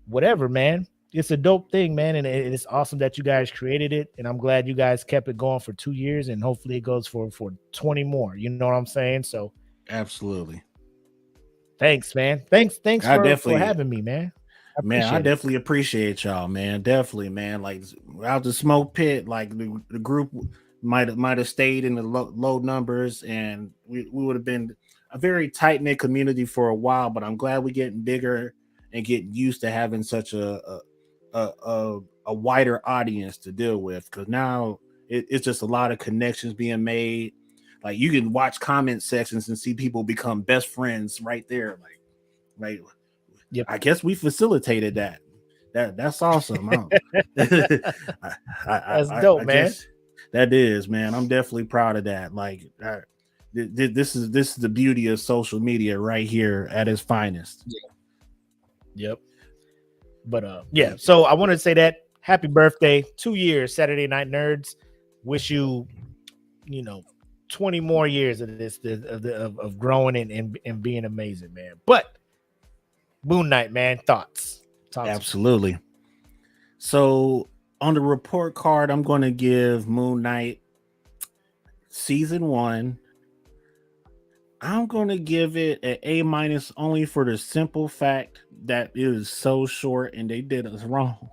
whatever, man. It's a dope thing, man, and it's awesome that you guys created it, and I'm glad you guys kept it going for 2 years, and hopefully it goes for 20 more. You know what I'm saying? So absolutely. Thanks, man. Thanks for having me, man. I definitely appreciate y'all, man. Definitely, man. Like out the smoke pit, like the group might have stayed in the low numbers, and we would have been a very tight knit community for a while. But I'm glad we're getting bigger and getting used to having such a wider audience to deal with, because now it's just a lot of connections being made. Like you can watch comment sections and see people become best friends right there. Like, yep. I guess we facilitated that. That's awesome. That's dope, I man. just that is, man. I'm definitely proud of that. Like, this is the beauty of social media right here at its finest. Yep. But yeah. So I wanted to say that happy birthday, 2 years, Saturday Night Nerds. Wish you, 20 more years of this of growing and being amazing, man. But Moon Knight, man, thoughts. Talk to me. Absolutely. So on the report card, I'm going to give Moon Knight season 1. I'm going to give it an A minus only for the simple fact that it was so short and they did us wrong.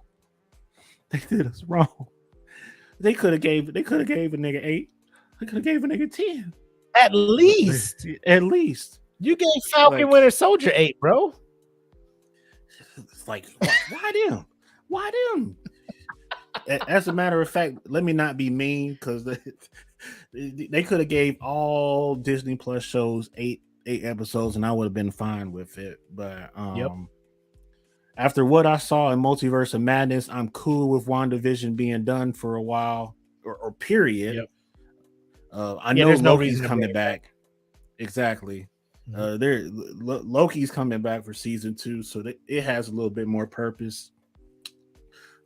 They did us wrong. They could have gave a nigga 8. They could have gave a nigga 10. At least At least. you gave Falcon Like- Winter Soldier 8, bro. It's like, why them? Why them? As a matter of fact, let me not be mean, because they could have gave all Disney Plus shows eight episodes and I would have been fine with it. But after what I saw in Multiverse of Madness, I'm cool with WandaVision being done for a while or period. Yep. I know there's no Loki's reason to coming bring it back. Exactly. Loki's coming back for season 2, so it has a little bit more purpose.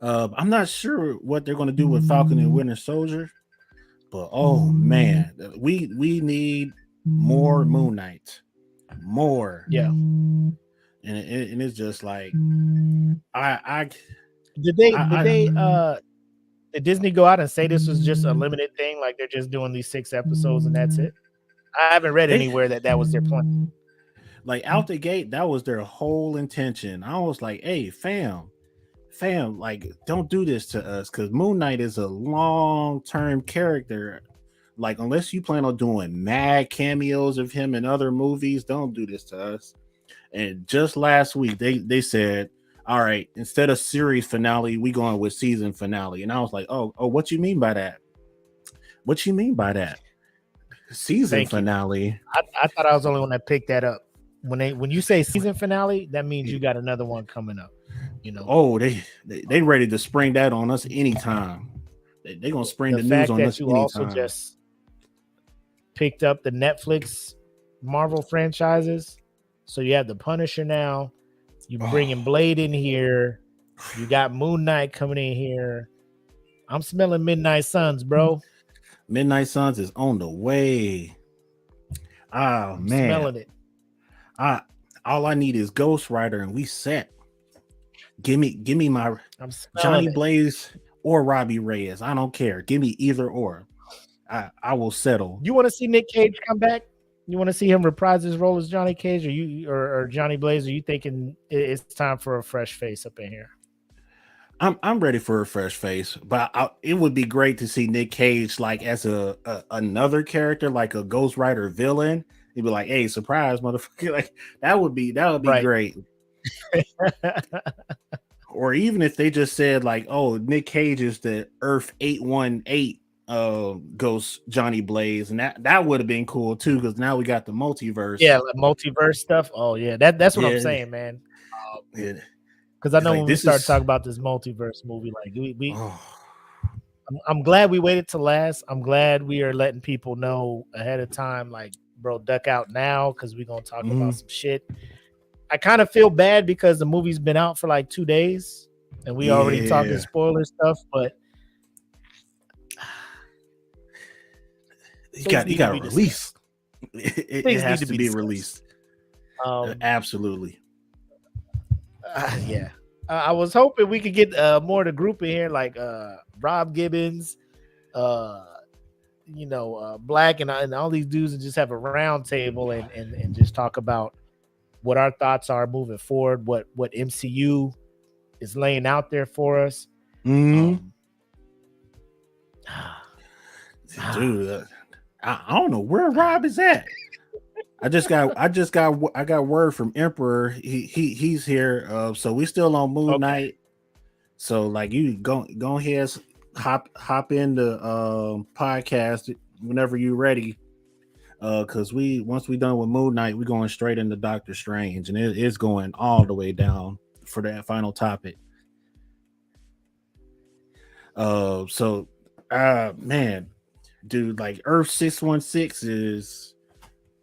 I'm not sure what they're going to do with Falcon and Winter Soldier, but oh man, we need more Moon Knight, more. Yeah. And it's just like did Disney go out and say this was just a limited thing, like they're just doing these 6 episodes and that's it? I haven't read anywhere that was their plan. Like out the gate, that was their whole intention. I was like, hey, fam, like, don't do this to us, because Moon Knight is a long-term character. Like, unless you plan on doing mad cameos of him in other movies, don't do this to us. And just last week, they said, all right, instead of series finale, we going with season finale. And I was like, oh, what you mean by that? What you mean by that? Season finale. I thought I was the only one that picked that up. When you say season finale, that means you got another one coming up. Oh, they ready to spring that on us anytime. They gonna spring the news on us anytime. Also just picked up the Netflix Marvel franchises, so you have the Punisher now. You bringing Blade in here. You got Moon Knight coming in here. I'm smelling Midnight Suns, bro. Midnight Suns is on the way. I'm smelling it. All I need is Ghost Rider, and we set. Give me my Johnny Blaze or Robbie Reyes. I don't care. Give me either or. I will settle. You want to see Nick Cage come back? You want to see him reprise his role as Johnny Cage, or Johnny Blaze? Or you thinking it's time for a fresh face up in here? I'm ready for a fresh face, but it would be great to see Nick Cage like as another character, like a Ghost Rider villain. He'd be like, "Hey, surprise, motherfucker!" Like that would be right. Great. Or even if they just said like, "Oh, Nick Cage is the Earth 818 Ghost Johnny Blaze," and that would have been cool too, because now we got the multiverse. Yeah, like multiverse stuff. Oh yeah, that's what I'm saying, man. Because I know when we start talking about this multiverse movie, like I'm glad we waited to last. I'm glad we are letting people know ahead of time, like, bro, duck out now, because we're gonna talk about some shit. I kind of feel bad because the movie's been out for like 2 days and we already talking spoiler stuff, but you got to release. It has to be released. Absolutely. Yeah. I was hoping we could get more of the group in here, like Rob Gibbons, Black and all these dudes, and just have a round table and just talk about what our thoughts are moving forward, what MCU is laying out there for us. Dude, I don't know where Rob is at. I got word from Emperor. He's here. So we still on Moon Knight. So like you go ahead, hop in the podcast whenever you're ready. Because once we done with Moon Knight, we're going straight into Doctor Strange, and it's going all the way down for that final topic. So man, dude, like Earth 616 is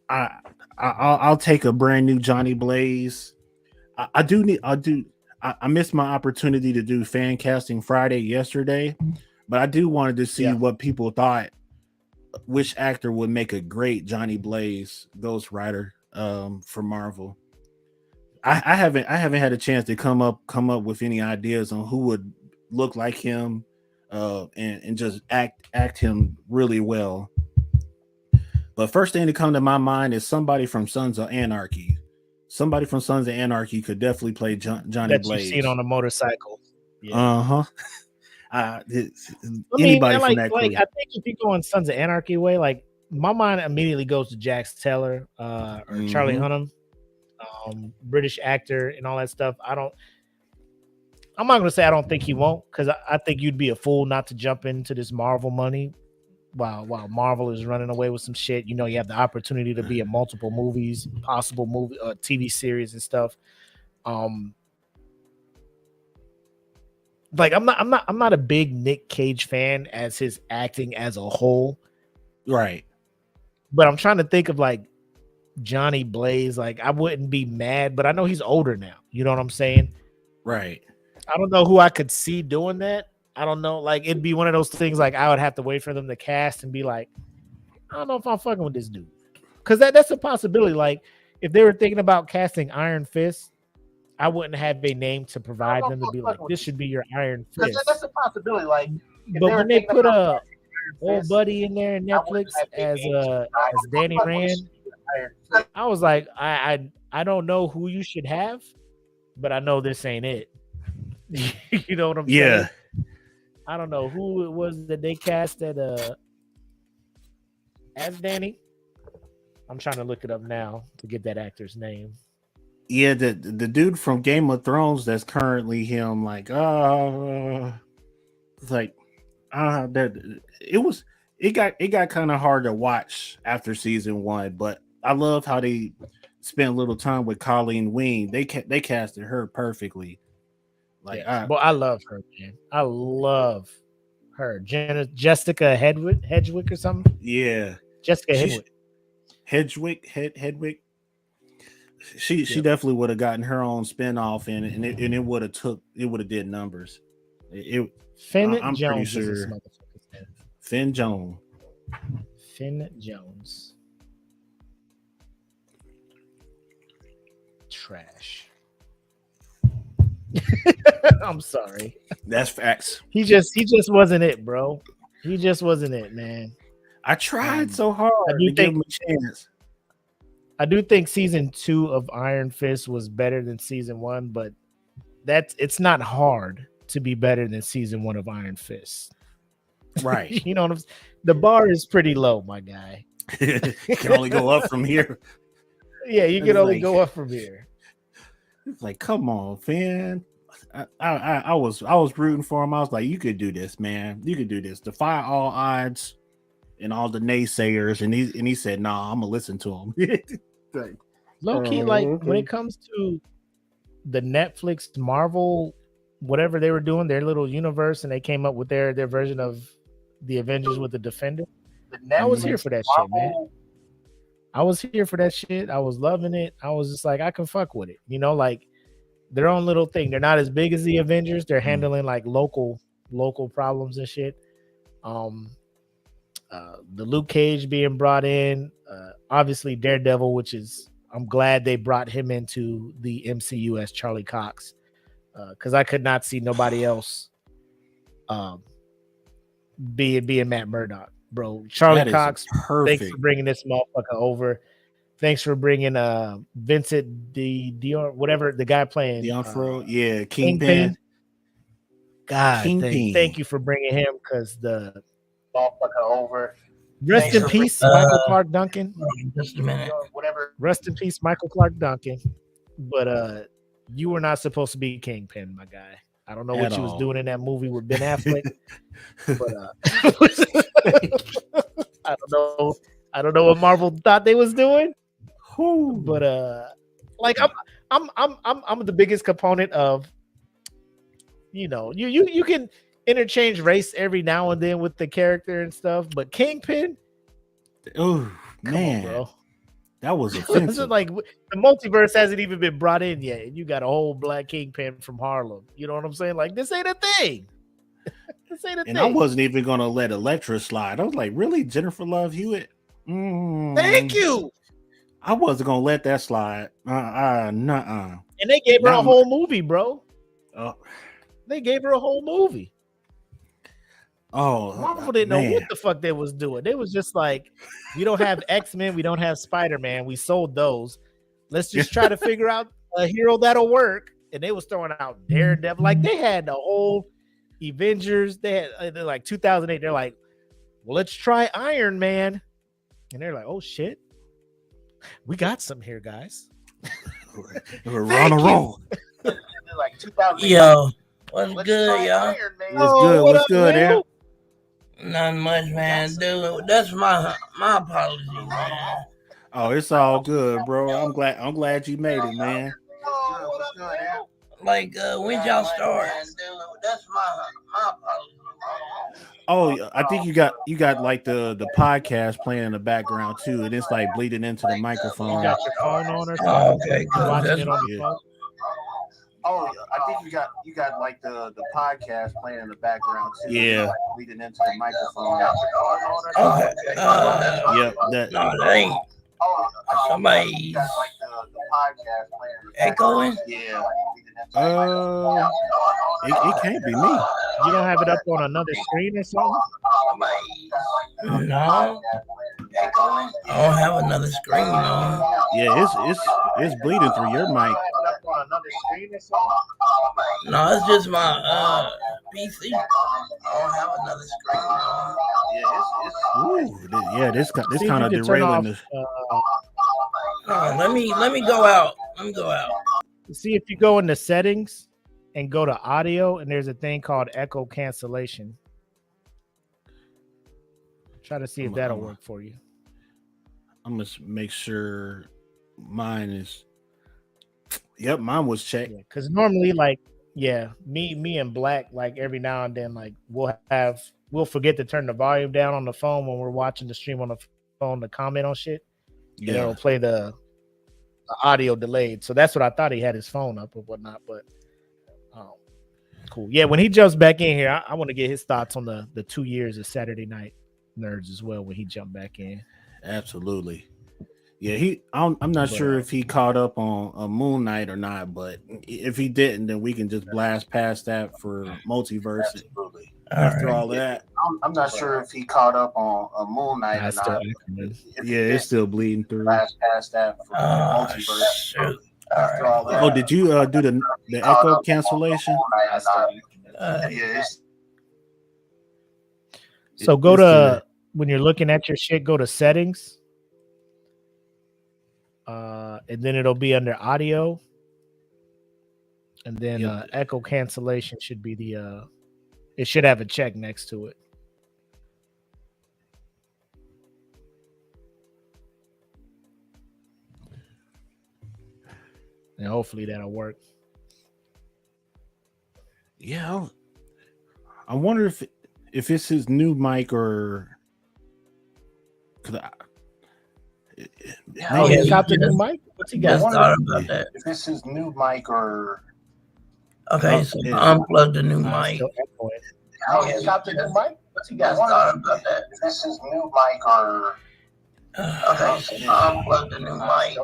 I, I'll take a brand new Johnny Blaze. I do need I missed my opportunity to do fan casting Friday yesterday, but I do wanted to see Yeah. what people thought, which actor would make a great Johnny Blaze Ghost Rider for Marvel. I haven't had a chance to come up with any ideas on who would look like him and just act him really well. But first thing to come to my mind is somebody from Sons of Anarchy. Somebody from Sons of Anarchy could definitely play Johnny That you've seen Blaze. on a motorcycle. Yeah. Uh-huh. I mean, Anybody and from like that like crew. I think if you go on Sons of Anarchy way, like my mind immediately goes to Jax Teller or Charlie Mhm. Hunnam, British actor and all that stuff. I'm not gonna say I don't think he won't, because I think you'd be a fool not to jump into this Marvel money while Marvel is running away with some shit. You know, you have the opportunity to be in multiple movies, possible movie TV series and stuff. Um like I'm not a big Nick Cage fan as his acting as a whole, Right. but I'm trying to think of like Johnny Blaze. Like I wouldn't be mad, but I know he's older now. You know what I'm saying? Right. I don't know who I could see doing that. I don't know. Like it'd be one of those things like I would have to wait for them to cast and be like, I don't know if I'm fucking with this dude. Because that's a possibility. Like if they were thinking about casting Iron Fist, I wouldn't have a name to provide them to be like, this should be your Iron Fist. That's a possibility. Like, But when they put a old buddy in there in Netflix as Danny Rand, I was like, I don't know who you should have, but I know this ain't it. You know what I'm Yeah. saying? I don't know who it was that they cast at as Danny. I'm trying to look it up now to get that actor's name. Yeah, the dude from Game of Thrones that's currently him, like it's like that it got kind of hard to watch after season one, but I love how they spent a little time with Colleen Wing. They casted her perfectly. Like Yes. Well, I love her, man. I love her. Jessica Hedgewick or something. yeah, Jessica she's Hedwick. Hedwig. She definitely would have gotten her own spinoff and it would have did numbers. I'm pretty Jones is this sure motherfucker's name. Finn Jones. Finn Jones. Trash. I'm sorry. That's facts. He just wasn't it, bro. He just wasn't it, man. I tried so hard to give him a chance. I do think season 2 of Iron Fist was better than season 1, but it's not hard to be better than season 1 of Iron Fist. Right. You know what I'm saying? The bar is pretty low, my guy. You can only go up from here. Yeah, you can only go up from here. It's like, come on, Finn. I was rooting for him. I was like, you could do this, man. You could do this. Defy all odds and all the naysayers. And he said, nah, I'm gonna listen to him. Like, low key, like when it comes to the Netflix Marvel, whatever they were doing, their little universe, and they came up with their version of the Avengers with the Defender. I was here for that shit, man. I was here for that shit. I was loving it. I was just like, I can fuck with it. You know, like their own little thing. They're not as big as the Avengers. They're handling like local problems and shit. The Luke Cage being brought in, obviously Daredevil, which is I'm glad they brought him into the MCU as Charlie Cox, because I could not see nobody else being Matt Murdock, bro. Charlie Cox, thanks for bringing this motherfucker over. Thanks for bringing Vincent Dion, whatever the guy playing yeah, Kingpin. God, thank you for bringing him, because the motherfucker over. Rest in peace, Michael Clark Duncan. Just a minute. Whatever. Rest in peace, Michael Clark Duncan. But you were not supposed to be Kingpin, my guy. I don't know what you was doing in that movie with Ben Affleck. But I don't know what Marvel thought they was doing. But like I'm the biggest component of, you know, you can interchange race every now and then with the character and stuff, but Kingpin, Oh come on, man, bro. that was This offensive. is like the multiverse hasn't even been brought in yet, and you got a whole black Kingpin from Harlem. You know what I'm saying? Like, this ain't a thing. This ain't a And thing. I wasn't even gonna let Elektra slide. I was like, really, Jennifer Love Hewitt? Thank you. I wasn't gonna let that slide. Nuh-uh. And they gave her a Not whole movie, bro. Oh, They gave her a whole movie. oh, Marvel didn't know what the fuck they was doing. They was just like, we don't have X-Men, we don't have Spider-Man. We sold those. Let's just try to figure out a hero that'll work. And they was throwing out Daredevil. Like, they had the whole Avengers. They had like 2008. They're like, well, let's try Iron Man. And they're like, oh shit, we got some here, guys. We're on a roll. Like 2008. Yo, what's good, y'all? What's good? What's good, Aaron? Not much, man. Dude, that's my apology, man. Oh, it's all good, bro. I'm glad you made it, man. What's good, Aaron? Like, when y'all start? That's my apology. Oh, I think you got like the podcast playing in the background too, and it's like bleeding into the microphone. You got your phone on or something? Oh, okay, cool. Watching That's it on the phone? Oh, I think you got like the podcast playing in the background too. Yeah. Like bleeding into the microphone. okay. Yep, that No, that ain't. Somebody got like the podcast playing in the echoing. Yeah. Like bleeding into the it can't be me. You don't have it up on another screen or something? No, I don't have another screen on. Yeah, it's bleeding through your mic. No, it's just my PC. I don't have another screen on. Ooh, yeah, this See if kind of you can turn derailing off, the. No, let me go out. Let me go out. see if you go into settings and go to audio, and there's a thing called echo cancellation. Try to see if that'll work for you. I'm gonna make sure mine is. Yep, mine was checked. Because normally, like, me and Black, like every now and then, like we'll forget to turn the volume down on the phone when we're watching the stream on the phone to comment on shit. And it'll play the audio delayed. So that's what I thought. He had his phone up or whatnot, but cool. Yeah, when he jumps back in here, I want to get his thoughts on the 2 years of Saturday Night Nerds as well when he jumped back in. Absolutely. Yeah, I'm not sure if he caught up on Moon Knight or not, but if he didn't, then we can just blast past that for multiverse. Absolutely. After all that, I'm not sure if he caught up on Moon Knight or not. Yeah, it's still bleeding through. Blast past that for multiverse. Shoot. After all that. Oh, did you do the echo cancellation? So go to when you're looking at your shit, go to settings. And then it'll be under audio. And then echo cancellation should be the it should have a check next to it. And hopefully that'll work. Yeah, I wonder if it's his new mic or He got the new mic. What's he got? Just thought about that. If it's his new mic or Okay, so unplug the new mic. he got the new mic. What's he got? Thought about that. If it's his new mic or Okay, so unplug the new mic.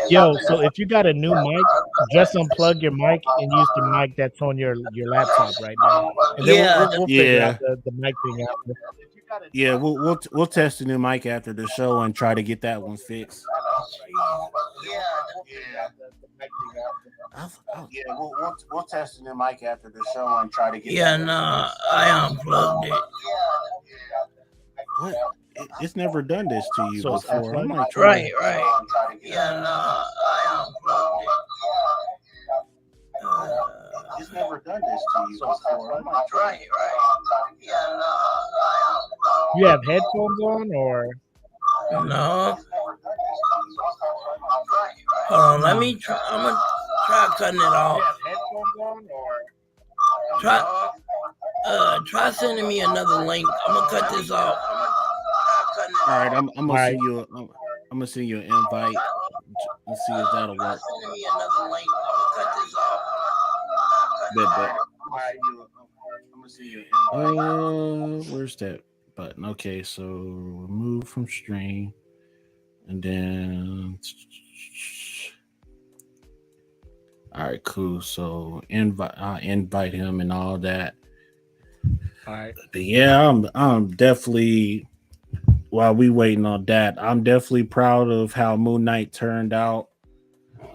Yo, so if you got a new mic, just unplug your mic and use the mic that's on your laptop right now. And then we'll figure out the mic thing out. Yeah, we'll test the new mic after the show and try to get that one fixed. We'll test the new mic after the show and try to get. I unplugged it. What? It's never done this to you So before. I'm like, Right. I unplugged it. It's never done this to you before. I'm like, Right. You have headphones on or No. Hold on, let me try. I'm gonna try cutting it off. headphones on or Try. Try sending me another link. I'm gonna cut this off. All right, I'm All gonna right. send you. I'm gonna send you an invite. Let's see if that'll work. Sending me another link. I'm gonna cut this off. Bet. I'm gonna see you. Where's that button? Okay, so remove from stream, and then. All right, cool. So I invite him and all that. All right. But yeah, I'm definitely while we waiting on that, I'm definitely proud of how Moon Knight turned out.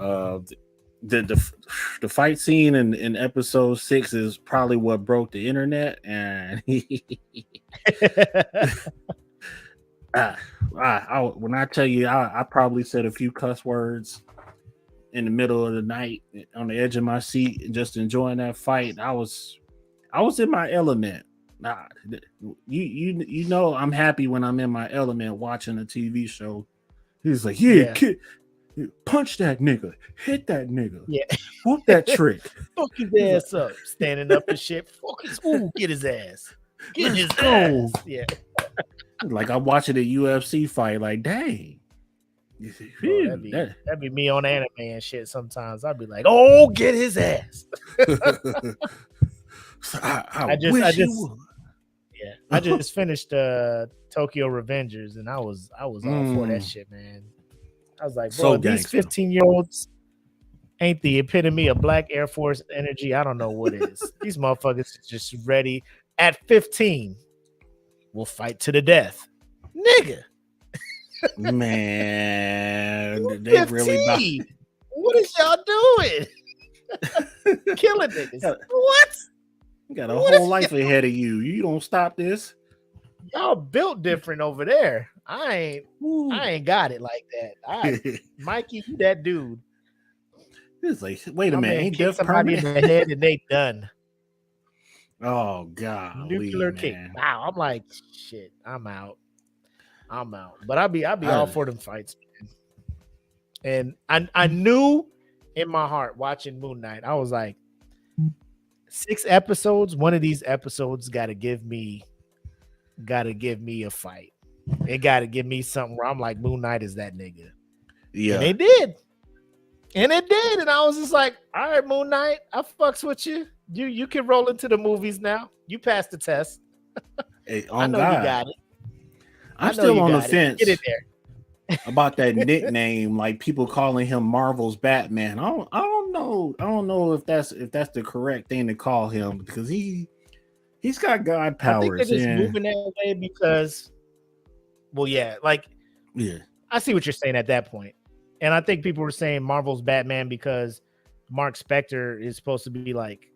The fight scene in episode 6 is probably what broke the internet, and when I tell you, I probably said a few cuss words in the middle of the night on the edge of my seat, and just enjoying that fight. I was in my element. Nah, you know I'm happy when I'm in my element watching a TV show. He's like, yeah. Kid, punch that nigga, hit that nigga, Yeah. whoop that trick, fuck his ass up, standing up and shit. Fuck his, get his ass, get his go. ass. Yeah, like I'm watching a UFC fight. Like, dang, bro, that'd be me on anime and shit. Sometimes I'd be like, oh, get his ass. I just finished Tokyo Revengers, and I was all for that shit, man. I was like, bro, these 15-year-olds ain't the epitome of Black Air Force energy. I don't know what is. These motherfuckers are just ready at 15. We'll fight to the death, nigga. Man, they 15? really What is y'all doing? Killing niggas. What? You got a whole life ahead of you. You don't stop this. Y'all built different over there. I ain't got it like that. Mikey, you that dude. It's like, wait a minute, ain't kick death somebody permanent? in the head and they done. Oh god, nuclear kick. Wow, I'm like, shit. I'm out. But I'll be all for them fights, man. And I knew in my heart watching Moon Knight, I was like, 6 episodes. One of these episodes got to give me a fight. It got to give me something where I'm like, Moon Knight is that nigga. Yeah, and it did. And I was just like, all right, Moon Knight, I fucks with you. You can roll into the movies now. You passed the test. Hey, I know you got it. I'm still on the it. fence. Get in there. About that nickname, like people calling him Marvel's Batman. I don't know if that's the correct thing to call him, because he's got God powers. I think they're just moving that way because, I see what you're saying at that point. And I think people were saying Marvel's Batman because Mark Spector is supposed to be like,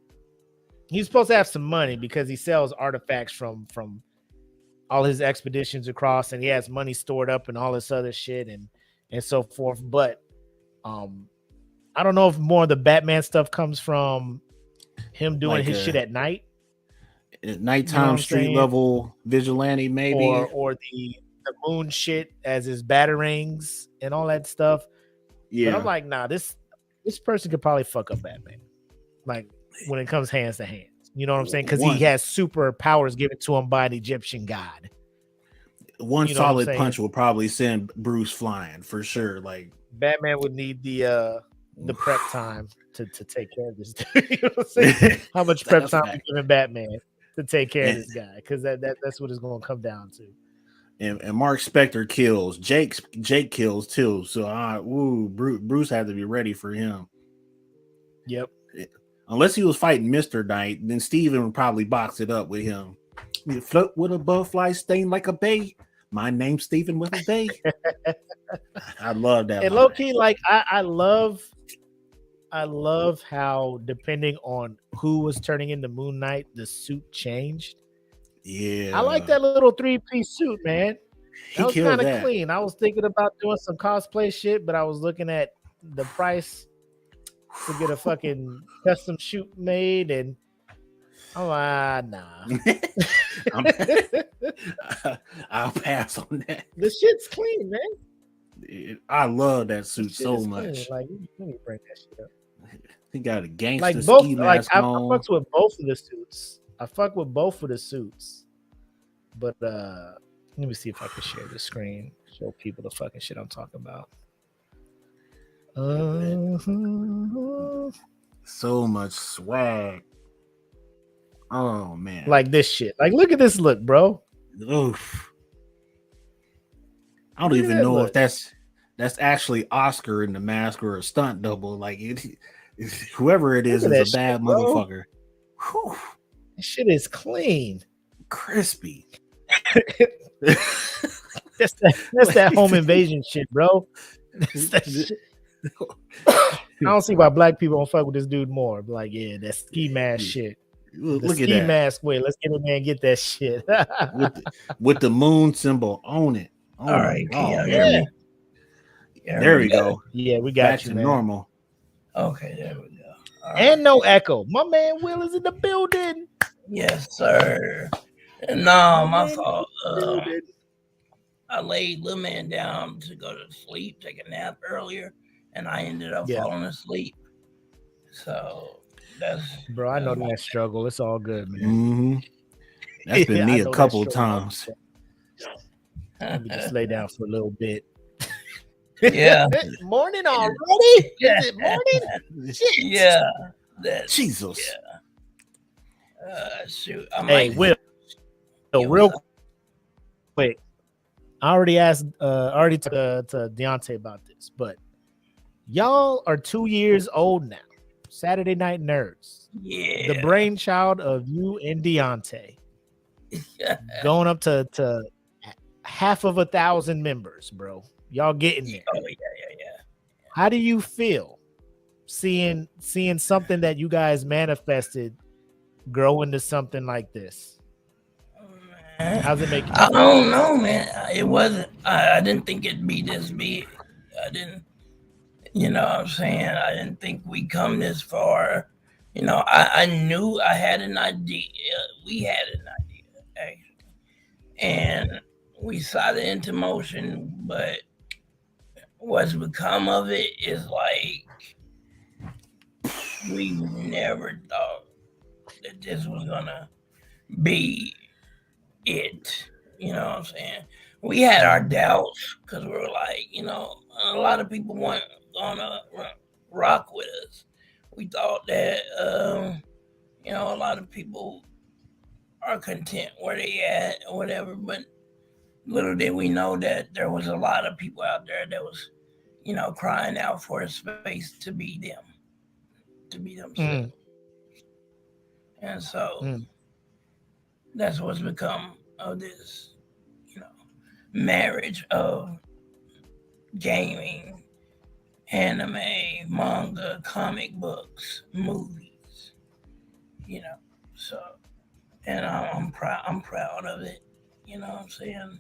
he's supposed to have some money because he sells artifacts from all his expeditions across, and he has money stored up and all this other shit and so forth. But I don't know if more of the Batman stuff comes from him doing like his shit at night, nighttime street level vigilante, maybe, or the moon shit as his batarangs and all that stuff. Yeah, but I'm like, nah, this person could probably fuck up Batman, like when it comes hands to hands. You know what I'm saying? Because he has super powers given to him by an Egyptian god. One solid punch will probably send Bruce flying for sure. Like Batman would need the prep time to take care of this dude. You know what I'm saying? How much prep time are giving Batman to take care of this guy? Because that's what it's going to come down to. And Mark Spector kills. Jake kills too. So Bruce had to be ready for him. Yep. Unless he was fighting Mr. Knight, then Steven would probably box it up with him. You float with a butterfly stain like a bay. My name's Steven with a bay. I love that. And low key, like I love how depending on who was turning into Moon Knight, the suit changed. Yeah, I like that little 3-piece suit, man. That was kind of that. clean. I was thinking about doing some cosplay shit, but I was looking at the price to get a fucking custom suit made, and I'm like, nah. I'll pass on that. The shit's clean, man. I love that suit so much. Clean. Like, let me bring that shit up. He got a gangster like both, ski like mask I on. fucks with both of the suits. I fuck with both of the suits, but let me see if I can share the screen, show people the fucking shit I'm talking about. So much swag. Oh man. Like this shit. Like, look at this look, bro. Oof. I don't Look at even that know look. if that's actually Oscar in the mask or a stunt double. Like whoever it is Look at is a that bad shit, bro. motherfucker. Whew. This shit is clean. Crispy. That's that home invasion shit, bro. That's that shit. I don't see why black people don't fuck with this dude more. But like, yeah, that ski mask shit. Look The at ski that. mask way. Let's get in there and get that shit. with the moon symbol on it. Oh All my right, can y'all God. hear me? You hear There me we better? go. Yeah, we got Back you, to man. normal. Okay, there we go. All And right. no echo. My man Will is in the building. Yes, sir. No, my man fault. in the building. I laid little man down to go to sleep, take a nap earlier, and I ended up Yeah. falling asleep. So that's Bro, I know that struggle. It's all good, man. Mm-hmm. That's been Yeah, me I a know that couple struggle. times. Let me just lay down for a little bit. Yeah. Morning already? Is it morning? Shit. Yeah. That's Jesus. shoot. I Hey, might Will, Yeah, real what's up? quick. I already asked already to Deontay about this, but y'all are 2 years old now. Saturday Night Nerds. Yeah. The brainchild of you and Deontay. Going up to half of 1,000 members, bro. Y'all getting there. Oh yeah. How do you feel seeing something that you guys manifested grow into something like this? How's it make you I feel? don't know, man. It wasn't. I didn't think it'd be this big. I didn't. You know what I'm saying? I didn't think we'd come this far. You know, I knew I had an idea. We had an idea, actually. And we set it into motion, but what's become of it is like we never thought that this was gonna be it. You know what I'm saying? We had our doubts because we were like, you know, a lot of people weren't gonna rock with us. We thought that, you know, a lot of people are content where they at or whatever, but little did we know that there was a lot of people out there that was, you know, crying out for a space to be them, to be themselves. And so that's what's become of this, you know, marriage of gaming, anime, manga, comic books, movies, you know. So, and I'm proud of it. You know what I'm saying?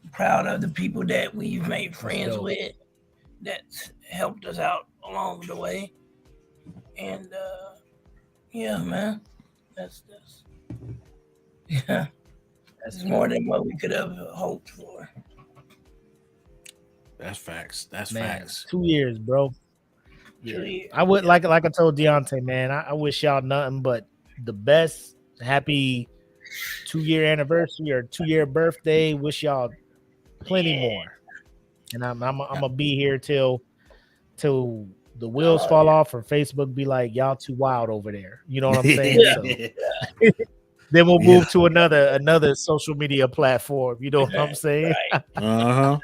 I'm proud of the people that we've made friends with that helped us out along the way. And yeah, man, that's yeah, that's more than what we could have hoped for. That's facts. That's Man, facts. 2 years, bro. Yeah. 2 years. I would like I told Deontay, man. I wish y'all nothing but the best. Happy 2-year anniversary or 2-year birthday. Wish y'all plenty more. And I'm gonna be here till the wheels fall off or Facebook be like, y'all too wild over there. You know what I'm saying? So then we'll move to another social media platform. You know what I'm saying? Right. Uh-huh.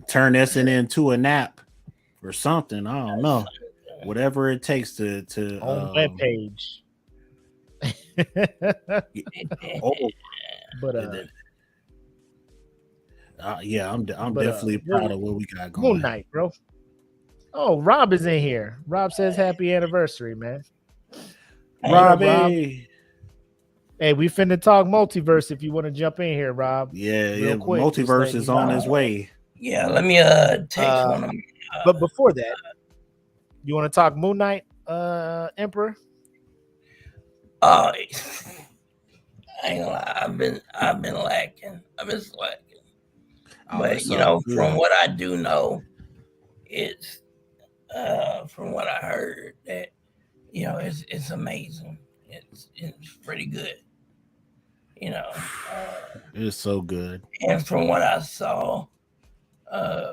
Turn SNN to a nap or something. I don't know. Whatever it takes to On web page. But yeah, I'm definitely proud of what we got going. Moon Knight, bro. Oh, Rob is in here. Rob says happy anniversary, man. Robbie. Rob. Hey, we finna talk multiverse if you want to jump in here, Rob. Yeah, quick, multiverse is on his way. Yeah, let me text one of them. But before that, you want to talk Moon Knight, Emperor? I ain't gonna lie, I've been lacking. I've been slacking. But you know, from what I do know, it's from what I heard that, you know, it's amazing. It's pretty good. You know, It is so good. and from what I saw, uh,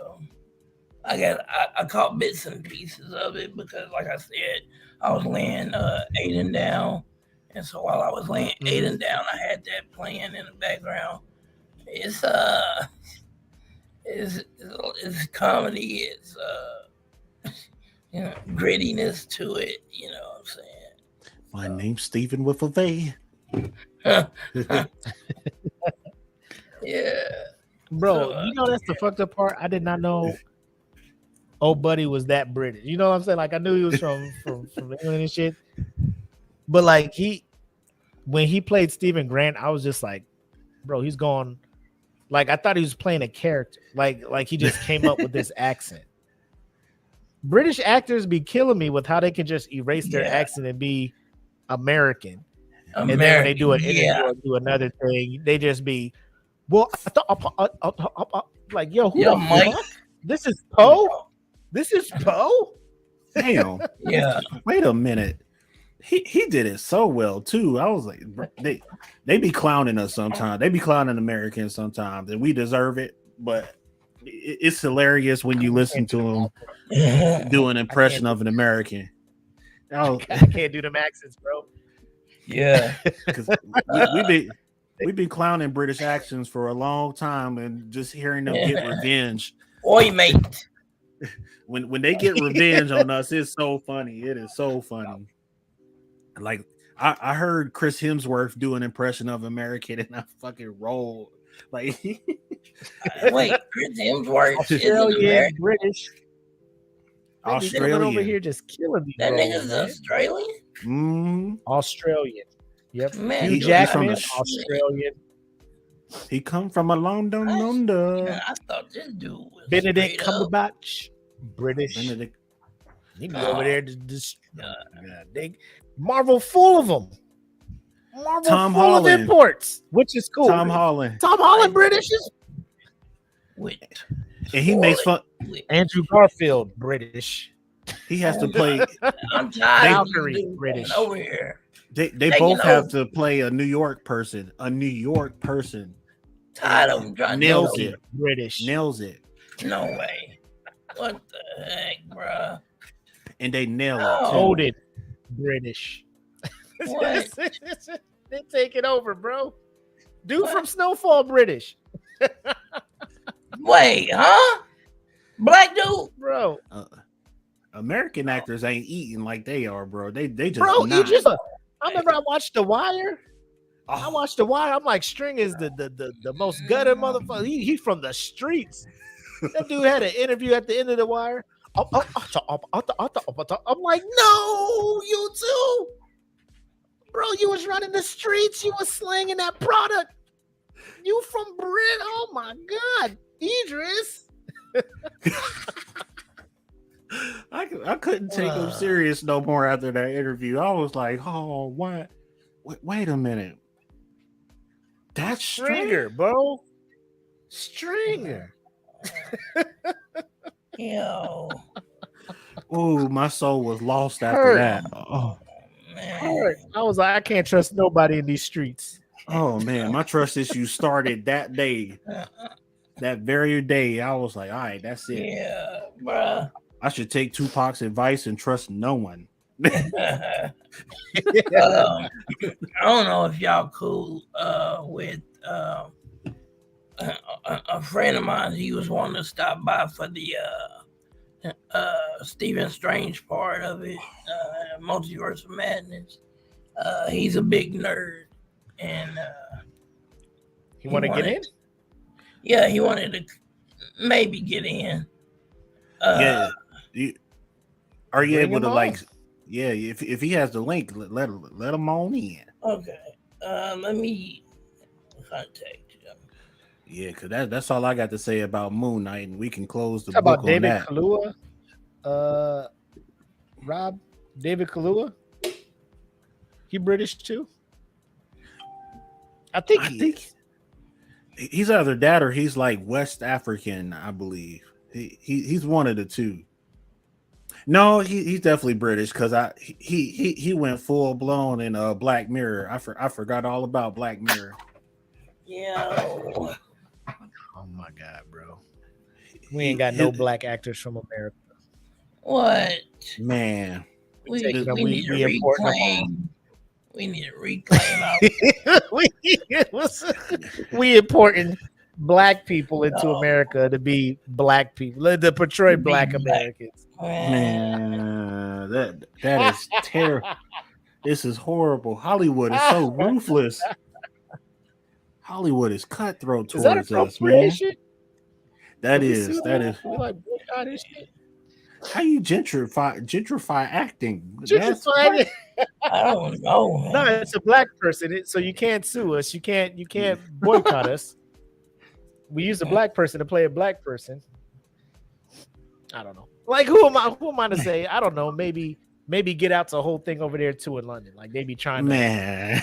I caught bits and pieces of it because, like I said, I was laying Aiden down, and so while I was laying Aiden down, I had that playing in the background. It's it's comedy. It's grittiness to it. You know what I'm saying? My name's Stephen with a V. Yeah, Bro, So, you know that's the fucked up part. I did not know old buddy was that British. You know what I'm saying? Like I knew he was from England and shit. But like when he played Stephen Grant, I was just like, bro, he's going like I thought he was playing a character. Like he just came up with this accent. British actors be killing me with how they can just erase their Yeah. accent and be American. American, And then when they do an interview yeah. or do another thing, they just be, well, like, yo, who Yo, the Mike. fuck? This is Poe? This is Poe? Damn. Yeah. Wait a minute. He did it so well too. I was like, they be clowning us sometimes. They be clowning Americans sometimes, and we deserve it. But it's hilarious when you listen to them do an impression of an American. Oh, I can't do them accents, bro. Yeah. because we've been clowning British accents for a long time, and just hearing them get revenge. Oi, mate. When they get revenge on us, it's so funny. It is so funny. Like I heard Chris Hemsworth do an impression of American, and I fucking rolled. Like, Wait, Chris Hemsworth is Australian, American. British. Over Australian. here just killing me. That bro, nigga's man. Australian. Australian. Yep. Man, Hugh he's Jackman, from the- Australian. He come from a London, Man, London. I thought this dude was Benedict straight up. Cumberbatch, British. Benedict. He be over there just they Marvel full of them. Marvel Tom full Holland. of imports, which is cool. Tom Holland, Tom Holland British is With and he makes fun. Andrew Garfield British. He has to play. I'm tired of Valkyrie, these dudes British. over here. They Taking both have over. to play a New York person. A New York person Tired of them trying nails to it. British. Nails it, No way. What the heck, bruh? and they nail it. Oh. Too. Coded British. What? They take it over, bro. Dude from Snowfall British, Wait, huh? Black dude? bro. American actors ain't eating like they are, bro. They just Bro, not. I remember I watched The Wire. I watched The Wire. I'm like, String is the most gutted motherfucker. He's from the streets. That dude had an interview at the end of The Wire. I'm like, no, you too. Bro, you was running the streets. You was slinging that product. You from Brit. Oh my God. Idris. I couldn't take him serious no more after that interview. I was like, oh, what? Wait a minute. That's Stringer, bro. Stringer. Yo, Oh, my soul was lost after Hurt. that. Oh, man. I was like, I can't trust nobody in these streets. oh man, my trust issue started that day. That very day, I was like, all right, that's it. Yeah, bruh. I should take Tupac's advice and trust no one. I don't know if y'all cool with a friend of mine. He was wanting to stop by for the Stephen Strange part of it, Multiverse of Madness. He's a big nerd, and You want to get in? Yeah, he wanted to maybe get in. Yeah, are you Bring able him to on. like? Yeah, if he has the link, let him on in. Okay, let me contact him. Yeah, because that's all I got to say about Moon Knight, and we can close the How book about on David that. Kaluuya? Rob, David Kaluuya? He British too? I think He's either that or he's like West African, I believe. He's one of the two. No, he's definitely British because he went full blown in Black Mirror. I forgot all about Black Mirror. Yeah. Oh my god, bro. We ain't got no black actors from America. What? Man, We This- need to we import them all. reclaim. We need to reclaim our. we importing black people into America to be black people, to portray To be black black. Americans. man, that is terrible. This is horrible. Hollywood is so ruthless. Hollywood is cutthroat Is that towards us, man. appropriation? That Can we is sue that them? is We like boycott this shit. how you gentrify acting. That's Gentrifying it. I don't know. No, it's a black person, so you can't sue us. You can't boycott us. We use a black person to play a black person. I don't know. Like who am I to say? I don't know. Maybe Get Out's a whole thing over there too in London. Like they be trying to man.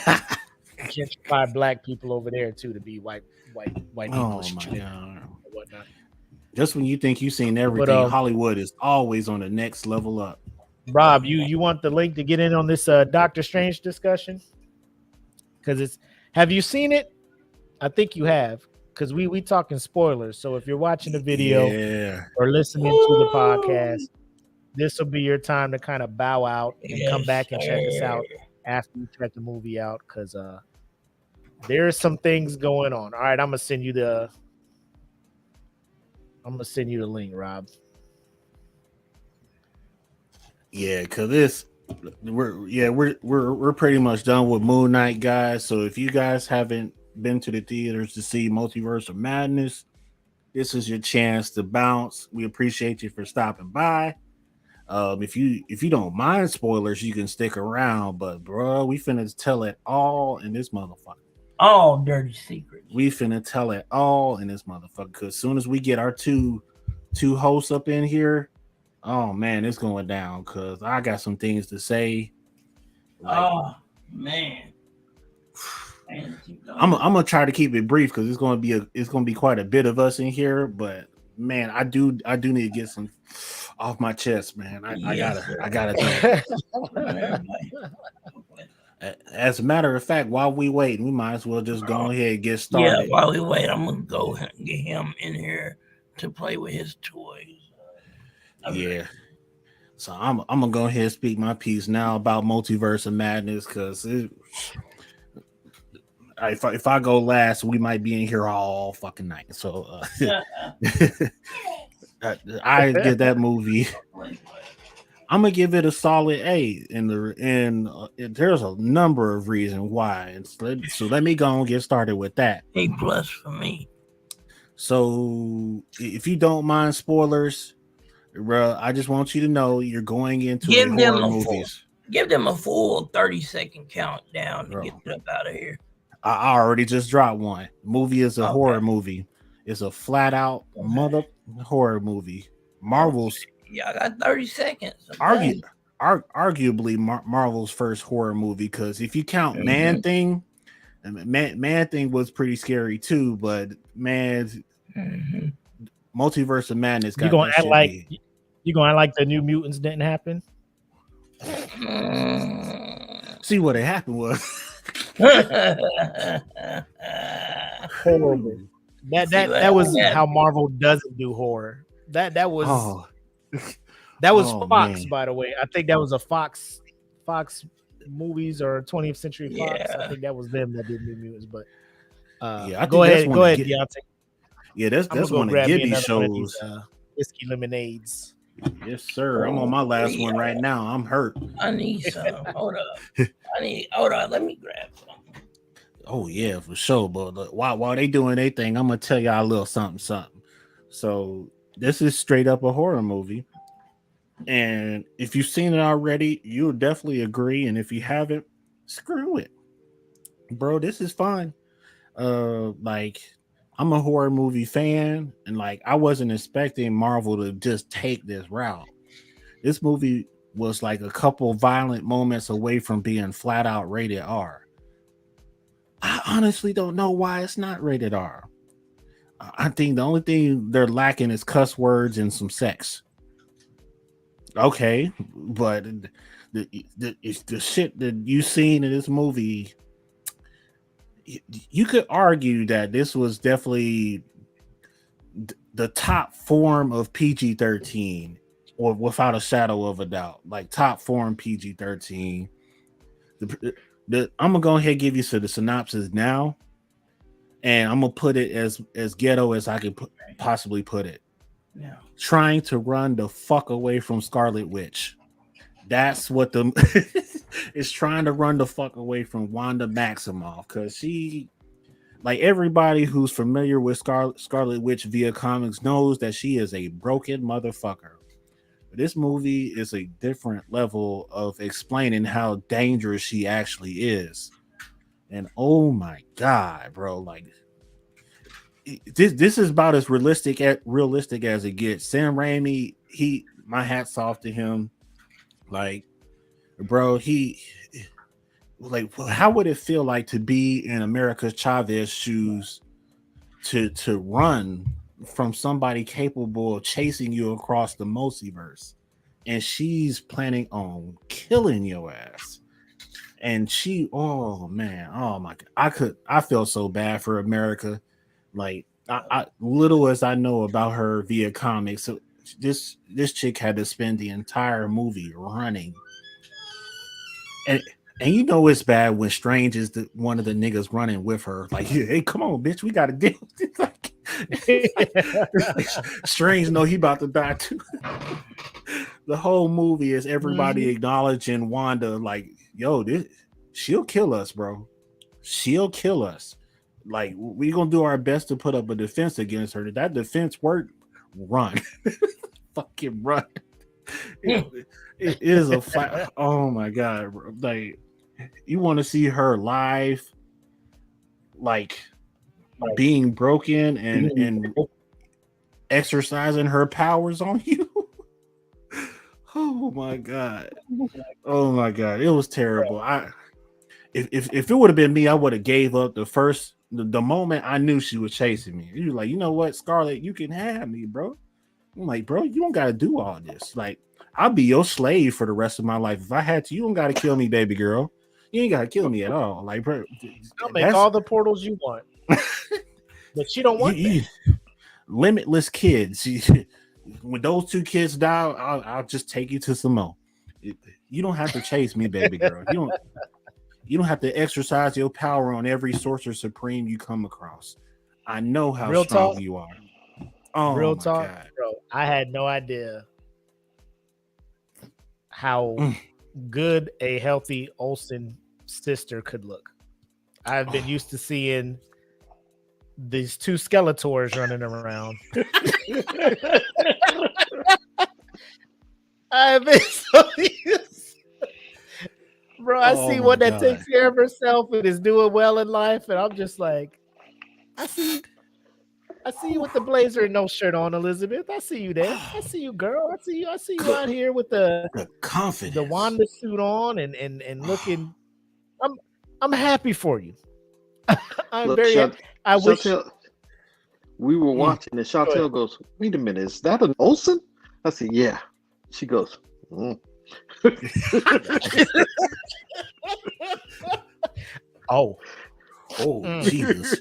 gentrify black people over there too to be white people. Oh and my shit god. and whatnot. Just when you think you've seen everything, But, Hollywood is always on the next level up. Rob, you want the link to get in on this Doctor Strange discussion? Because it's have you seen it? I think you have. Because we talking spoilers. So if you're watching the video Yeah. or listening to the podcast, this will be your time to kind of bow out and come Yes, back and check us out after you check the movie out. Because there's some things going on. All right, I'm gonna send you the link, Rob. Yeah, because we're pretty much done with Moon Knight, guys. So if you guys haven't been to the theaters to see Multiverse of Madness, this is your chance to bounce. We appreciate you for stopping by. If you don't mind spoilers, you can stick around. But bro, we finna tell it all in this motherfucker. All dirty secrets. We finna tell it all in this motherfucker. Cause as soon as we get our two hosts up in here, oh man, it's going down. Cause I got some things to say. Oh man. I'm gonna try to keep it brief because it's gonna be quite a bit of us in here. But man, I do need to get some off my chest, man. I gotta do it. As a matter of fact, while we wait, we might as well just go ahead and get started. Yeah, while we wait, I'm gonna go and get him in here to play with his toys. Yeah. So I'm gonna go ahead and speak my piece now about Multiverse of Madness because if I go last, we might be in here all fucking night. So I give that movie. I'm gonna give it a solid A. There's a number of reasons why. So let me go and get started with that. A+ for me. So if you don't mind spoilers, bro, I just want you to know you're going into horror movies. Give them a full 30-second countdown to get up out of here. I already just dropped one. Movie is a horror movie. It's a flat out mother horror movie. Marvel's. Yeah, I got 30 seconds. Arguably Marvel's first horror movie, because if you count Man Thing was pretty scary too, but man, Multiverse of Madness got you gonna act like the New Mutants didn't happen? See what happened was horrible. That was how Marvel doesn't do horror. That was Fox, man. by the way. I think that was a Fox movies or 20th Century Fox. Yeah. I think that was them that did New Mutants. But go ahead, Deontay. Yeah, that's one of Gibby's shows. Whiskey lemonades. Yes, sir. I'm on my last one right now. I'm hurt. I need some. Hold up. Let me grab some. Oh yeah, for sure. But look, while they doing their thing, I'm gonna tell y'all a little something. So this is straight up a horror movie, and if you've seen it already, you'll definitely agree. And if you haven't, screw it, bro. This is fun. Like I'm a horror movie fan, and like I wasn't expecting Marvel to just take this route. This movie was like a couple violent moments away from being flat out rated R. I honestly don't know why it's not rated R. I think the only thing they're lacking is cuss words and some sex. Okay, but the shit that you seen in this movie, you could argue that this was definitely the top form of PG-13, or without a shadow of a doubt, like top form PG-13. I'm gonna go ahead and give you the synopsis now, and I'm gonna put it as ghetto as I could possibly put it. Yeah. Trying to run the fuck away from Scarlet Witch. That's what the is trying to run the fuck away from Wanda Maximoff, because she, like everybody who's familiar with Scarlet Witch via comics knows that she is a broken motherfucker. But this movie is a different level of explaining how dangerous she actually is. And oh my god, bro, like this is about as realistic as it gets. Sam Raimi, my hat's off to him. Like, bro, how would it feel like to be in America Chavez's shoes, to run from somebody capable of chasing you across the multiverse, and she's planning on killing your ass? And oh man, oh my god, I feel so bad for America. Like, I little as I know about her via comics, so this chick had to spend the entire movie running, and you know it's bad when Strange is one of the niggas running with her. Like, hey, come on, bitch, we gotta deal with it. Like, Strange know he about to die too. The whole movie is everybody acknowledging Wanda, like, yo, she'll kill us, bro. She'll kill us. Like, we gonna do our best to put up a defense against her. That defense work, run. Fucking run. It is a fight. Oh my god, bro. Like, you want to see her live, like being broken and exercising her powers on you. Oh my god. Oh my god. It was terrible. If it would have been me, I would have gave up the moment I knew she was chasing me. You were like, you know what, Scarlet, you can have me, bro. I'm like, bro, you don't gotta do all this. Like, I'll be your slave for the rest of my life. If I had to, you don't gotta kill me, baby girl. You ain't gotta kill me at all. Like, bro, I'll make all the portals you want. But she don't want that. Limitless kids. When those two kids die, I'll just take you to some more. You don't have to chase me, baby girl. You don't have to exercise your power on every sorcerer supreme you come across. I know how Real strong talk. you are. Oh, Real my talk, God. bro. I had no idea how good a healthy Olsen sister could look. I've been used to seeing these two Skeletors running around. I've been so used. Bro, I see one that takes care of herself and is doing well in life, and I'm just like, I see you with the blazer and no shirt on, Elizabeth. I see you there. I see you, girl. I see you out here with the confidence, the Wanda suit on and looking. I'm happy for you. I'm Look, very happy. I wish Chantel, we were watching and Chantel goes, wait a minute, is that an Olsen? I said, yeah. She goes, Oh, Jesus.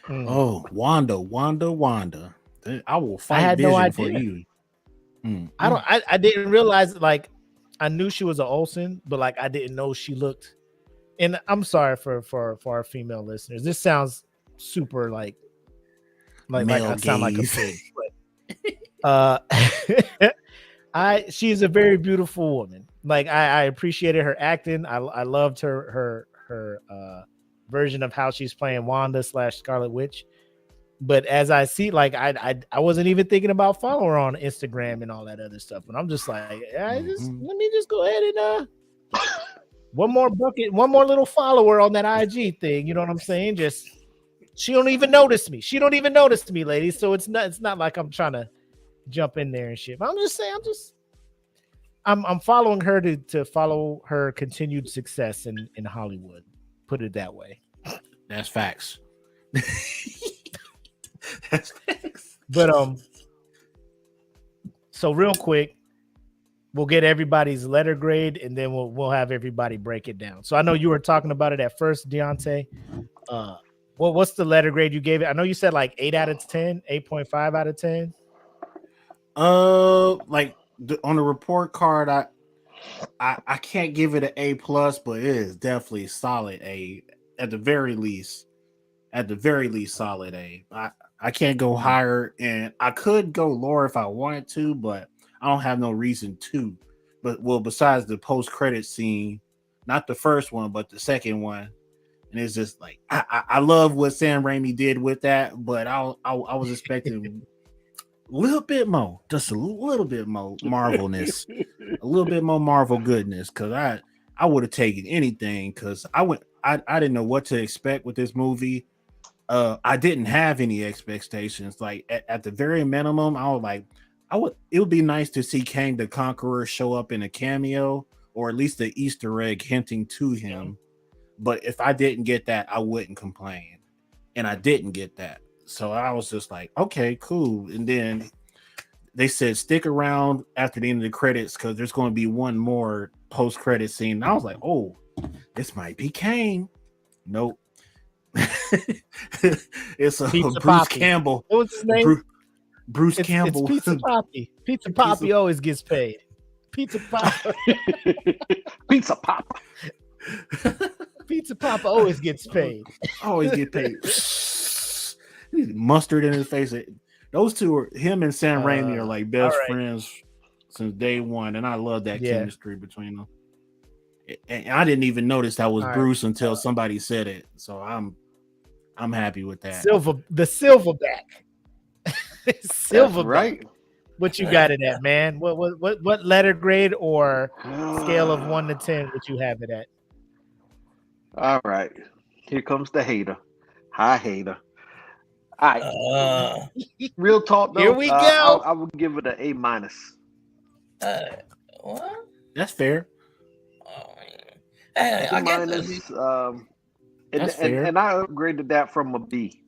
Oh, Wanda. I will fight had Vision no idea. for you. I didn't realize, like, I knew she was an Olsen, but like I didn't know she looked. And I'm sorry for our female listeners. This sounds super like I sound like a pig. But, she's a very beautiful woman. Like, I appreciated her acting. I loved her version of how she's playing Wanda / Scarlet Witch. But as I see, like, I wasn't even thinking about following her on Instagram and all that other stuff. But I'm just like, let me just go ahead and one more little follower on that IG thing. You know what I'm saying? Just, she don't even notice me. She don't even notice me, ladies. So it's not like I'm trying to jump in there and shit. But I'm just saying, I'm following her to follow her continued success in Hollywood. Put it that way. That's facts. But so real quick, we'll get everybody's letter grade, and then we'll have everybody break it down. So I know you were talking about it at first, Deontay. What's the letter grade you gave it? I know you said like 8 out of 10, 8.5 out of 10. Like on the report card, I can't give it an A plus, but it is definitely solid A at the very least. At the very least, solid A. I can't go higher, and I could go lower if I wanted to, but I don't have no reason to. But besides the post credit scene, not the first one, but the second one, and it's just like I love what Sam Raimi did with that, but I was expecting a little bit more, just a little bit more Marvelness, a little bit more Marvel goodness, because I would have taken anything, because I didn't know what to expect with this movie. I didn't have any expectations. Like at the very minimum, I was like, it would be nice to see Kang the Conqueror show up in a cameo, or at least the Easter egg hinting to him. But if I didn't get that, I wouldn't complain. And I didn't get that. So I was just like, okay, cool. And then they said stick around after the end of the credits, because there's going to be one more post-credit scene. And I was like, oh, this might be Kang. Nope. It's a Pizza Bruce Poppy. Campbell. What was his name? Bruce Campbell. It's Pizza Poppy. Pizza Poppy always gets paid. Pizza Papa. Pizza Pop. Pizza Papa always gets paid. Always get paid. Mustard in his face. Those two are, him and Sam Raimi are like best friends since day one, and I love that chemistry between them. And I didn't even notice that was Bruce until somebody said it. So I'm happy with that. The Silverback. Silverback. Right. What you got it at, man? What letter grade or scale of 1 to 10 would you have it at? All right. Here comes the hater. Hi, hater. All right. Real talk though. Here we go. I would give it an A minus. What? That's fair. I guess That's fair. And I upgraded that from a B.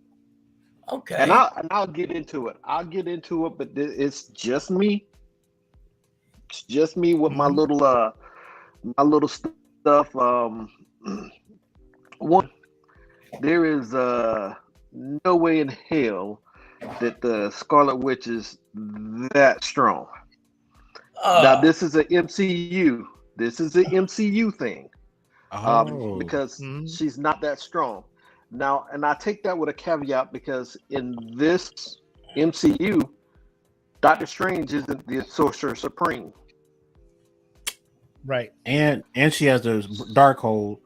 Okay. And I'll get into it. But it's just me. It's just me with my little stuff. One, there is no way in hell that the Scarlet Witch is that strong. Now this is an MCU. This is an MCU thing. Because she's not that strong. Now, and I take that with a caveat, because in this MCU, Doctor Strange isn't the Sorcerer Supreme. Right. And she has the Darkhold.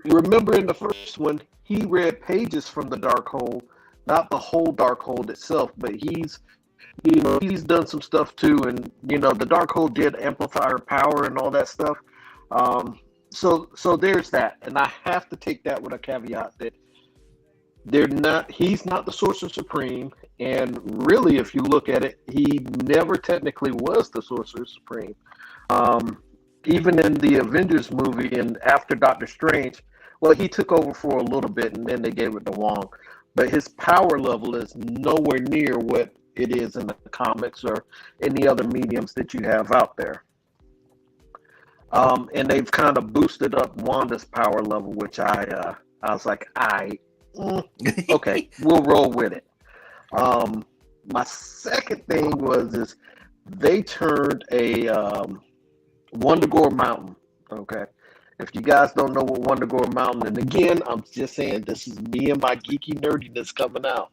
Remember in the first one, he read pages from the Darkhold, not the whole Darkhold itself, but he's done some stuff too, and the Darkhold did amplify her power and all that stuff. So there's that, and I have to take that with a caveat that he's not the Sorcerer Supreme, and really, if you look at it, he never technically was the Sorcerer Supreme. Even in the Avengers movie and after Doctor Strange, well, he took over for a little bit, and then they gave it to Wong, but his power level is nowhere near what it is in the comics or any other mediums that you have out there. And they've kind of boosted up Wanda's power level, which I was like, okay, we'll roll with it. My second thing is they turned a Wundagore Mountain. Okay, if you guys don't know what Wundagore Mountain, and again, I'm just saying this is me and my geeky nerdiness coming out.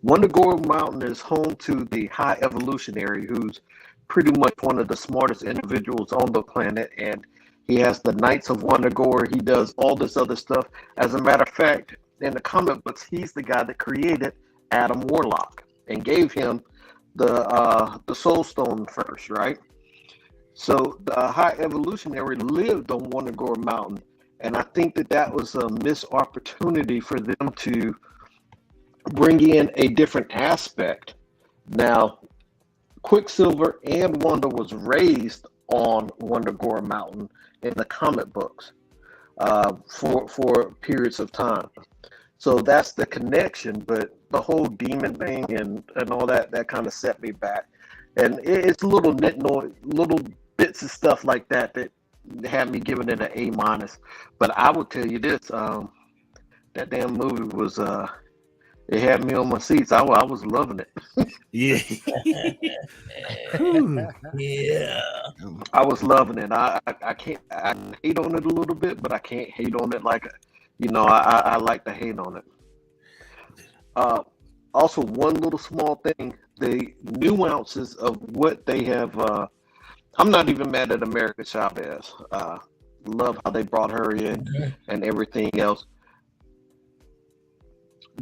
Wundagore Mountain is home to the High Evolutionary, who's pretty much one of the smartest individuals on the planet, and he has the Knights of Wundagore. He does all this other stuff. As a matter of fact, in the comic books, he's the guy that created Adam Warlock and gave him the Soul Stone first, right? So the High Evolutionary lived on Wundagore Mountain, and I think that was a missed opportunity for them to bring in a different aspect. Now, Quicksilver and Wanda was raised on Wundagore Mountain in the comic books for periods of time. So that's the connection, but the whole demon thing and all that kind of set me back. And it's little little bits of stuff like that that had me giving it an A minus. But I will tell you this, that damn movie was it had me on my seats. I was loving it. Yeah. Whew. Yeah. I was loving it. I can't I hate on it a little bit, but I can't hate on it like I like to hate on it. Also, one little small thing, the nuances of what they have. I'm not even mad at America Chavez. Love how they brought her in and everything else.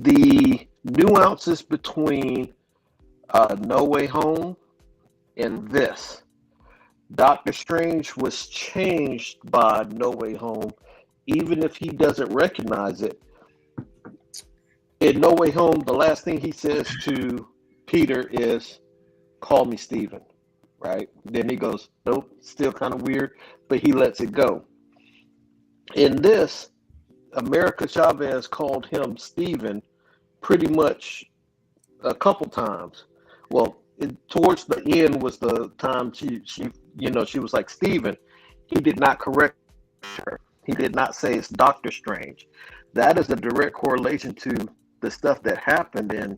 The nuances between No Way Home and this. Doctor Strange was changed by No Way Home, even if he doesn't recognize it. In No Way Home, the last thing he says to Peter is, "Call me Steven," right? Then he goes, "Nope, still kind of weird," but he lets it go. In this, America Chavez called him Steven pretty much a couple times. Well, towards the end was the time she was like, "Steven." He did not correct her. He did not say it's Doctor Strange. That is a direct correlation to the stuff that happened in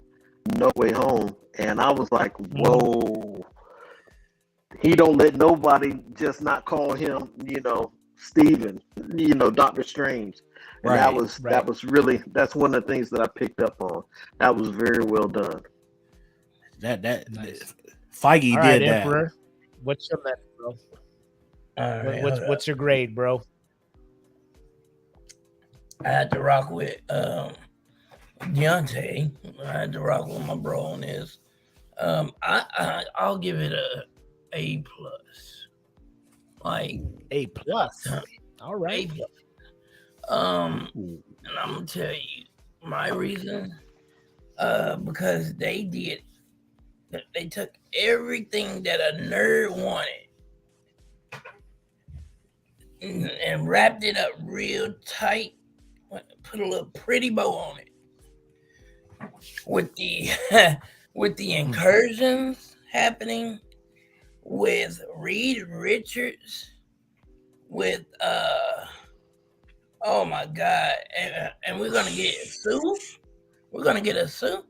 No Way Home. And I was like, whoa. He don't let nobody just not call him, Steven, Doctor Strange. And that was really, that's one of the things that I picked up on. That was very well done. That Nice. Feige All right, did that. Emperor. What's your message, bro? All right, What's your grade, bro? I had to rock with Deontay. I had to rock with my bro on this. I'll give it A plus. Like A plus. All right. A plus. And I'm gonna tell you my reason. Because they took everything that a nerd wanted and wrapped it up real tight, put a little pretty bow on it. With the with the incursions happening, with Reed Richards, with oh my god, and we're gonna get a suit. We're gonna get a suit.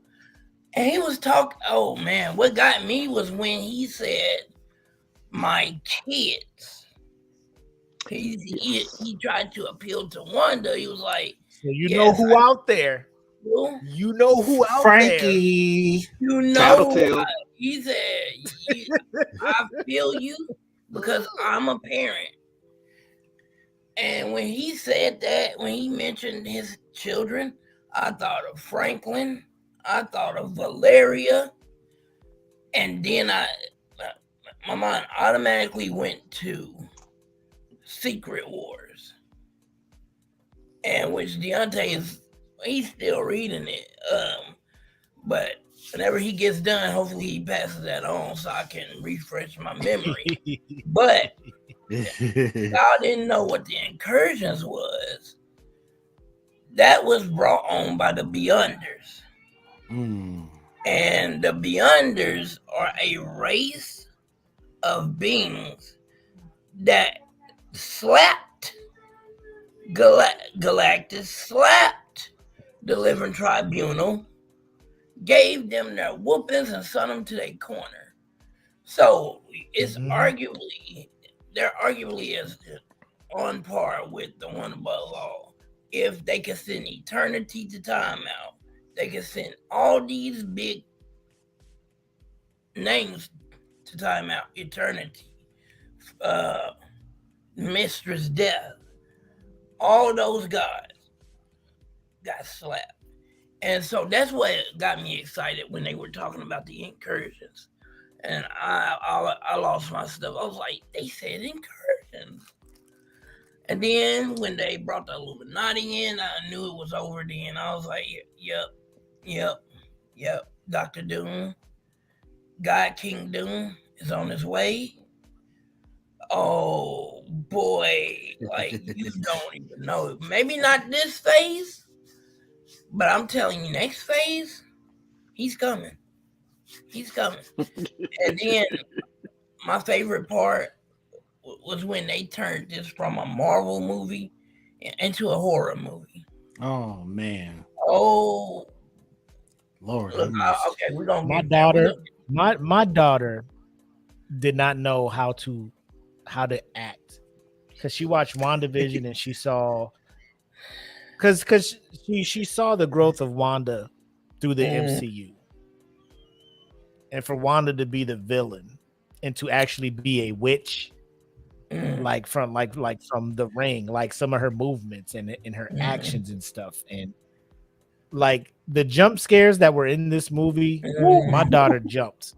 And he was talking. Oh man, what got me was when he said, "My kids." He tried to appeal to Wanda. He was like, So you know who out there. you. You know who out Frankie. You know, Tattletale. he said, "I feel you because I'm a parent." And when he said that, when he mentioned his children, I thought of Franklin, I thought of Valeria, and then my mind automatically went to Secret Wars, and which Deontay he's still reading it. But whenever he gets done, hopefully he passes that on so I can refresh my memory. But y'all didn't know what the incursions was. That was brought on by the Beyonders. And the Beyonders are a race of beings that slapped Galactus, slapped the Living Tribunal, gave them their whoopings and sent them to their corner. So it's they're arguably as on par with the one above all. If they can send eternity to timeout, they can send all these big names to timeout. Eternity, Mistress Death, all those gods got slapped. And so that's what got me excited when they were talking about the incursions. And I lost my stuff. I was like, they said incursions. And then when they brought the Illuminati in, I knew it was over then. I was like, yep. Dr. Doom, God King Doom is on his way. Oh boy, like you don't even know. Maybe not this phase, but I'm telling you, next phase, he's coming. He's coming. And then my favorite part was when they turned this from a Marvel movie into a horror movie. Oh man, Oh, Lord, look, okay, we're gonna My get there. daughter, my daughter did not know how to act because she watched WandaVision and she saw because she saw the growth of Wanda through the MCU, and for Wanda to be the villain and to actually be a witch, like from the Ring, like some of her movements and her actions and stuff, and like the jump scares that were in this movie, my daughter jumped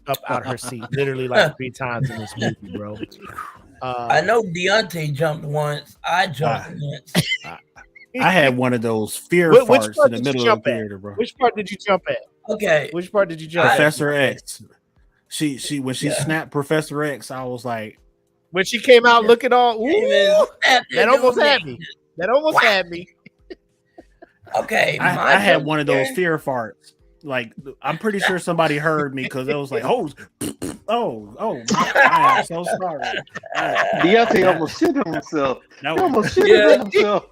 up out her seat literally like 3 times in this movie, bro. I know Deontay jumped once. I jumped once. I had one of those fear Which farts part in the did you middle of jump the at? theater, bro. Which part did you jump at? Okay. Which part did you jump at? Professor X. She when she snapped Professor X, I was like, When she came out looking all, ooh, That that almost had me. That almost had me. Okay, I had one of those fear farts. Like, I'm pretty sure somebody heard me because it was like, oh, I am so sorry. Deontay almost shit on himself. He That was, almost shit on himself.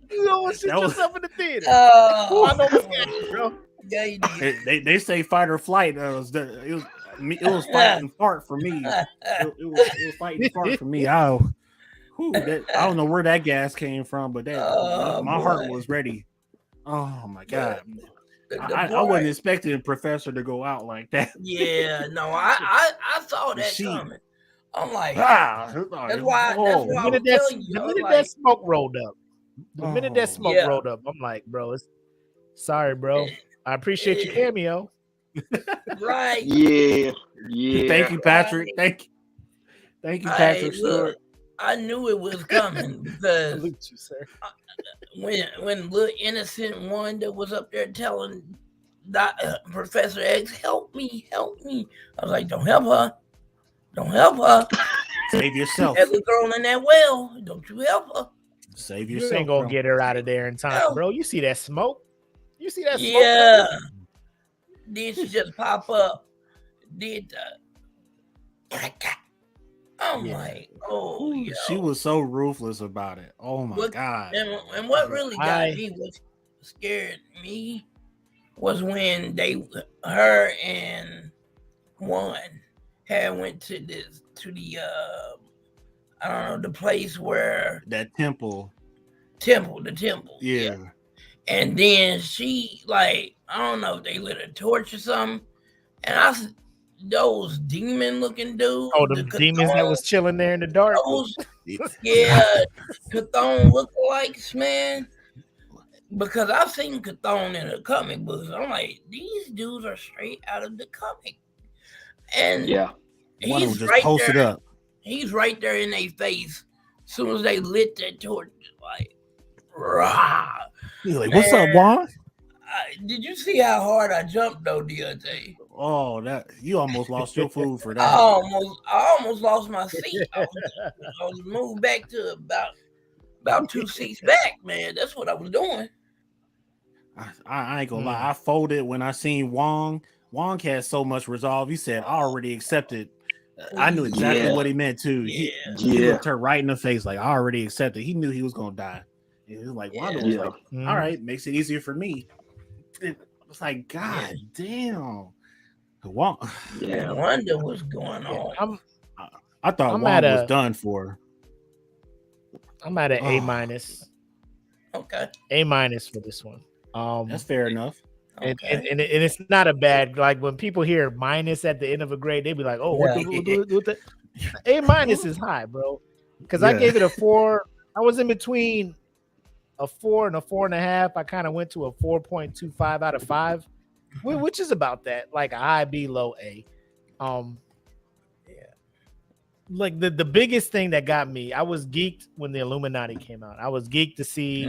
You almost shit That was- yourself in the theater. Oh, I know what's happening, bro. yeah, you did. they say fight or flight. It was fight and fart for me. It was fight and fart for me. I don't know where that gas came from, but my heart was ready. Oh my god. I wasn't expecting Professor to go out like that. Yeah, no, I saw that coming. I'm like, That's that's why I was telling you. The I was minute like, that smoke rolled up, rolled up, I'm like, bro, sorry, bro. I appreciate your cameo. right. Yeah. Thank you, Patrick. Thank you, Patrick Stewart. I knew it was coming because Salute you, sir. when little innocent Wanda was up there telling Professor X, help me. I was like, don't help her. Save yourself. That little girl in that well, don't you help her. Save You yourself. ain't gonna bro. get her out of there in time, No. bro. You see that smoke? You see that smoke? Yeah. Then she just pop up. Did I'm like, oh, Ooh, she was so ruthless about it. Oh my god. And what really got me, what scared me, was when her and one had went to the I don't know, the place where That temple. the temple. Yeah. And then she, like, I don't know if they lit a torch or something. And those demon looking dudes. Oh, the demons that was chilling there in the dark. Yeah, Chthon lookalikes, man. Because I've seen Chthon in the comic books. I'm like, these dudes are straight out of the comic. And yeah, One of them just right posted there. up. He's right there in their face. As soon as they lit that torch, like, rah. He's like, what's up, Juan? Did you see how hard I jumped though, Deontay? Oh, that you almost lost your food for that. I almost lost my seat. I was moved back to about 2 seats back, man. That's what I was doing. I ain't gonna lie. I folded when I seen Wong. Wong had so much resolve. He said, I already accepted. I knew exactly what he meant too. He looked her right in the face, like, I already accepted. He knew he was gonna die. And he was like, Wanda was like, all right, makes it easier for me. It was like, God damn. Yeah, I wonder what's going on. I thought Wong was done for. I'm at an A minus. Okay. A minus for this one. That's fair enough. And it's not a bad, like when people hear minus at the end of a grade, they be like, oh, what the A minus is high, bro. Because I gave it a 4. I was in between a 4 and a 4.5. I kind of went to a 4.25 out of 5, which is about that, like a high B, low A. Like the biggest thing that got me, I was geeked when the Illuminati came out. I was geeked to see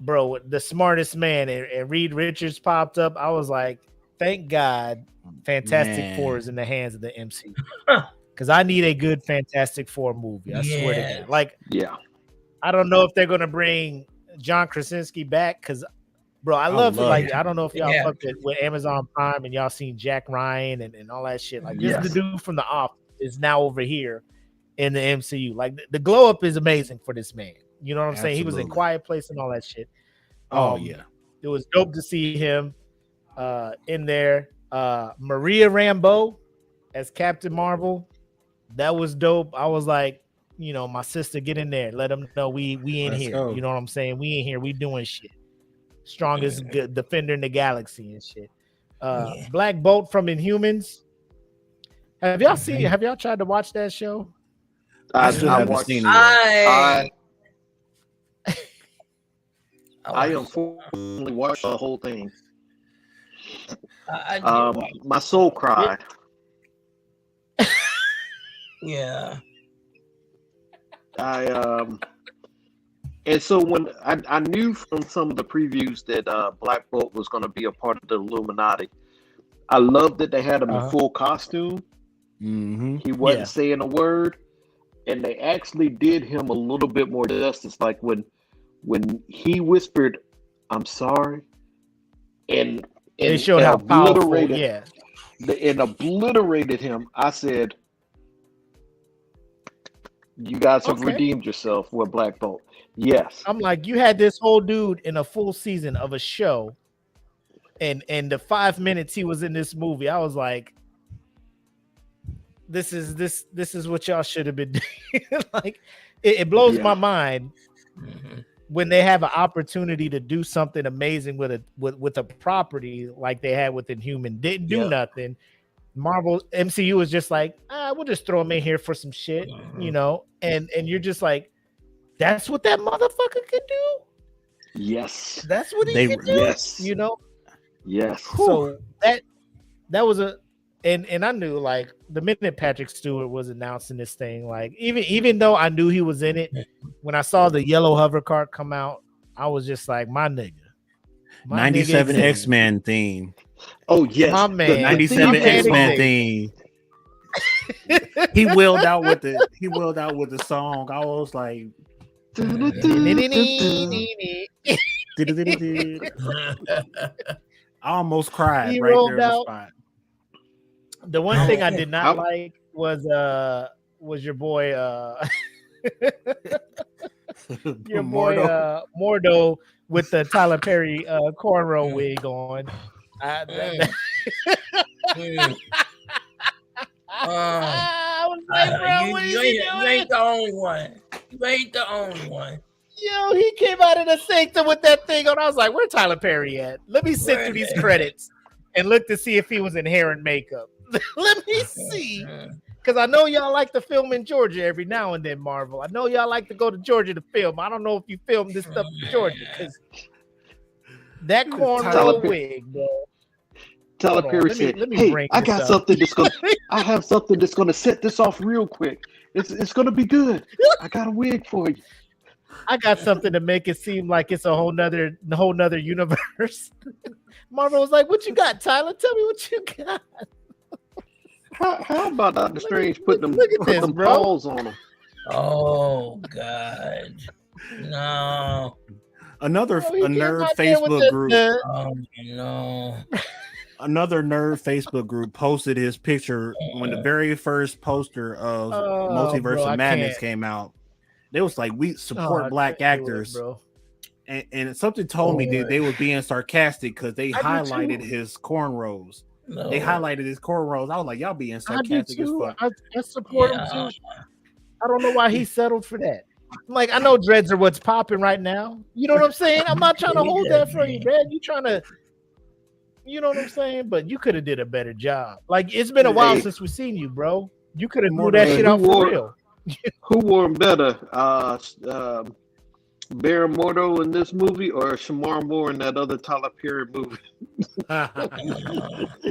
bro, the smartest man, and Reed Richards popped up. I was like, thank God Fantastic Four is in the hands of the MCU. Because I need a good Fantastic Four movie. I swear to God. Like, I don't know if they're gonna bring John Krasinski back, because Bro, I love it. love Like, it. I don't know if y'all Yeah. fucked with Amazon Prime and y'all seen Jack Ryan and all that shit. Like, this Yes. the dude from The Office is now over here in the MCU. Like, the glow up is amazing for this man. You know what I'm saying? He was in Absolutely. Quiet Place and all that shit. Oh yeah. It was dope to see him in there. Maria Rambeau as Captain Marvel. That was dope. I was like, you know, my sister, get in there. Let them know we in Let's here. go. You know what I'm saying? We in here. We doing shit. Strongest defender in the galaxy and shit. Yeah. Black Bolt from Inhumans. Have y'all seen? Have y'all tried to watch that show? I still haven't watched- seen it yet. I unfortunately watched the whole thing. I did watch. My soul cried. Yeah. And so when I knew from some of the previews that Black Bolt was going to be a part of the Illuminati, I loved that they had him in full costume. Mm-hmm. He wasn't Yeah. saying a word, and they actually did him a little bit more justice. Like when he whispered, "I'm sorry," and They showed how powerful. Yeah, and obliterated him. I said, "You guys have Okay. redeemed yourself with Black Bolt." Yes. I'm like, you had this whole dude in a full season of a show, and the 5 minutes he was in this movie, I was like, this is what y'all should have been doing. Like, it blows Yeah. my mind Mhm. when they have an opportunity to do something amazing with a property like they had with Inhuman, didn't do Yeah. nothing. Marvel MCU was just like, we'll just throw him in here for some shit, you know, and you're just like, that's what that motherfucker could do. Yes. That's what he They- could do. Yes. You know, Yes. so that was and I knew, like, the minute Patrick Stewart was announcing this thing, like, even though I knew he was in it, when I saw the yellow hover cart come out, I was just like, my nigga. 97 Xavier. X-Men theme. Oh yes. My The- man. the 97 theme X-Men X-Men Xavier. theme. He willed out with the song. I was like, I almost cried He right rolled there on the out. spot. The one thing I did not How- like was your boy your boy Mordo. Mordo with the Tyler Perry cornrow wig on. Mm. I was like, bro, what is you he ain't doing? the only one. You ain't the only one. Yo, he came out of the sanctum with that thing on. I was like, where Tyler Perry at? Let me sit Where through these they- credits and look to see if he was in hair and makeup. Let me see. Mhm. Because I know y'all like to film in Georgia every now and then, Marvel. I know y'all like to go to Georgia to film. I don't know if you filmed this stuff in Georgia, because that cornrow Tyler Perry- wig, bro. Tyler Hold on, Perry let me- said, let me "Hey, break I this got up." something that's gonna. I have something that's gonna set this off real quick. It's gonna be good. I got a wig for you." I got something to make it seem like it's a whole nother universe. Marvel was like, "What you got, Tyler? Tell me what you got." How about Doctor Strange putting them, look at putting this, them bro. paws on him? Oh God. No. Another Oh, he came nerd out there with Facebook group. Oh no. Another nerd Facebook group posted his picture when the very first poster of Oh, Multiverse bro, I of Madness can't. came out. They was like, we Oh, support I black can't do it, actors, bro. and something told me that they were being sarcastic because they I do highlighted too. his cornrows. No. They highlighted his cornrows. I was like, y'all being I do sarcastic as too. fuck. I support him Yeah. too. I don't know why he settled for that. Like, I know dreads are what's popping right now. You know what I'm saying? I'm not trying to hold that for you, man. You trying to, you know what I'm saying? But you could have did a better job. Like, it's been a while Hey. since we've seen you, bro. You could have More grew that than- shit Who out for wore- real. Who wore him better, Baron Mordo in this movie or Shamar Moore in that other Tyler Perry movie?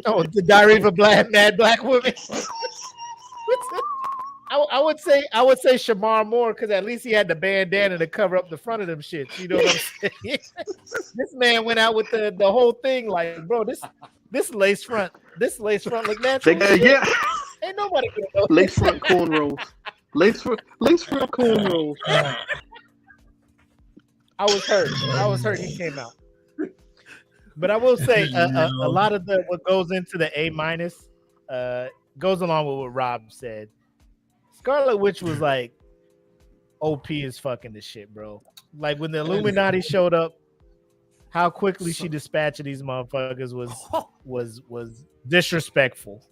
Oh, the Diary of a Mad Black Woman. I would say Shamar Moore, because at least he had the bandana to cover up the front of them shits. You know what I'm saying? This man went out with the whole thing, like, bro, this lace front look natural. Yeah, Ain't nobody gonna know. lace front cornrows. Lace front cornrows. I was hurt he came out. But I will say a No. lot of what goes into the A minus goes along with what Rob said. Scarlet Witch was like OP is fucking the shit, bro. Like when the Illuminati showed up, how quickly she dispatched these motherfuckers was disrespectful.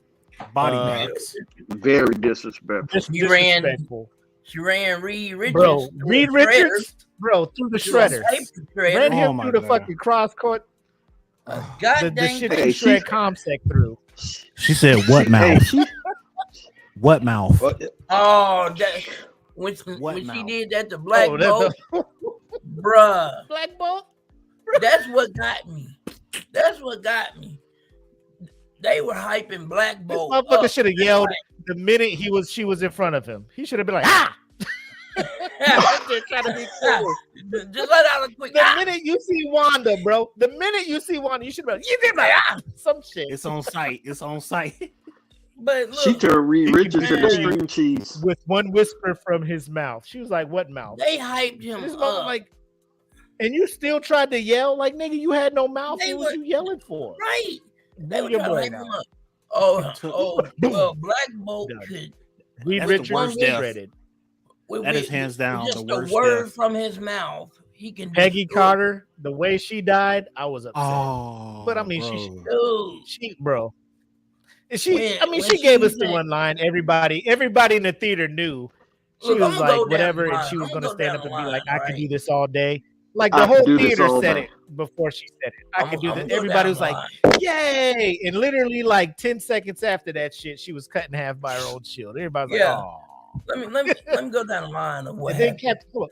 Body bags. Very disrespectful. Disrespectful. She ran Reed Richards. Bro, through Reed the shredder. Richards, bro, through the Through a shredder. paper shredder. Ran him Oh my through the God. fucking cross court. A The goddamn shit Hey, you she- shred Comsec through. She said, "What Hey, mouth? she, What mouth?" Oh, that when What she mouth? did that to Black Oh, Bolt, the bruh. Black Bolt. That's what got me. That's what got me. They were hyping Black This Bolt. motherfucker up. should have yelled the minute she was in front of him. He should have been like, ah! Right there trying to be cool. Just let out a quick. The minute you see Wanda, bro, the minute you see Wanda, you should be like, you did like, ah! Some shit. It's on site. It's on site. But look, she turned Reed You can Richards into barely- string cheese. With one whisper from his mouth. She was like, what mouth? they hyped him This up. mother like, and you still tried to yell? Like, nigga, you had no mouth. They What was were- you yelling for? Right. They Blow were your trying to brain hype him out. up. Oh, Boom. well, Black Bolt Done. could Reed That's the Richards worst death. shredded. That is hands down just the worst a word death. from his mouth. He can Peggy destroy- Carter, the way she died, I was upset. Oh, But I mean, bro. she bro. And she, When- I mean, when she gave she us the said- one line. Everybody in the theater knew. She Look, was I'ma go like, down whatever, the and line. she was I'ma going to go stand down up and the be line, like, I can right? do this all day. Like I the can whole do this theater all said day. it before she said it. I can do I'ma this. go Everybody down was the like, line. yay! And literally, like 10 seconds after that shit, she was cut in half by her own shield. Everybody was Yeah. like, oh. Let me go down the line of what And then happened.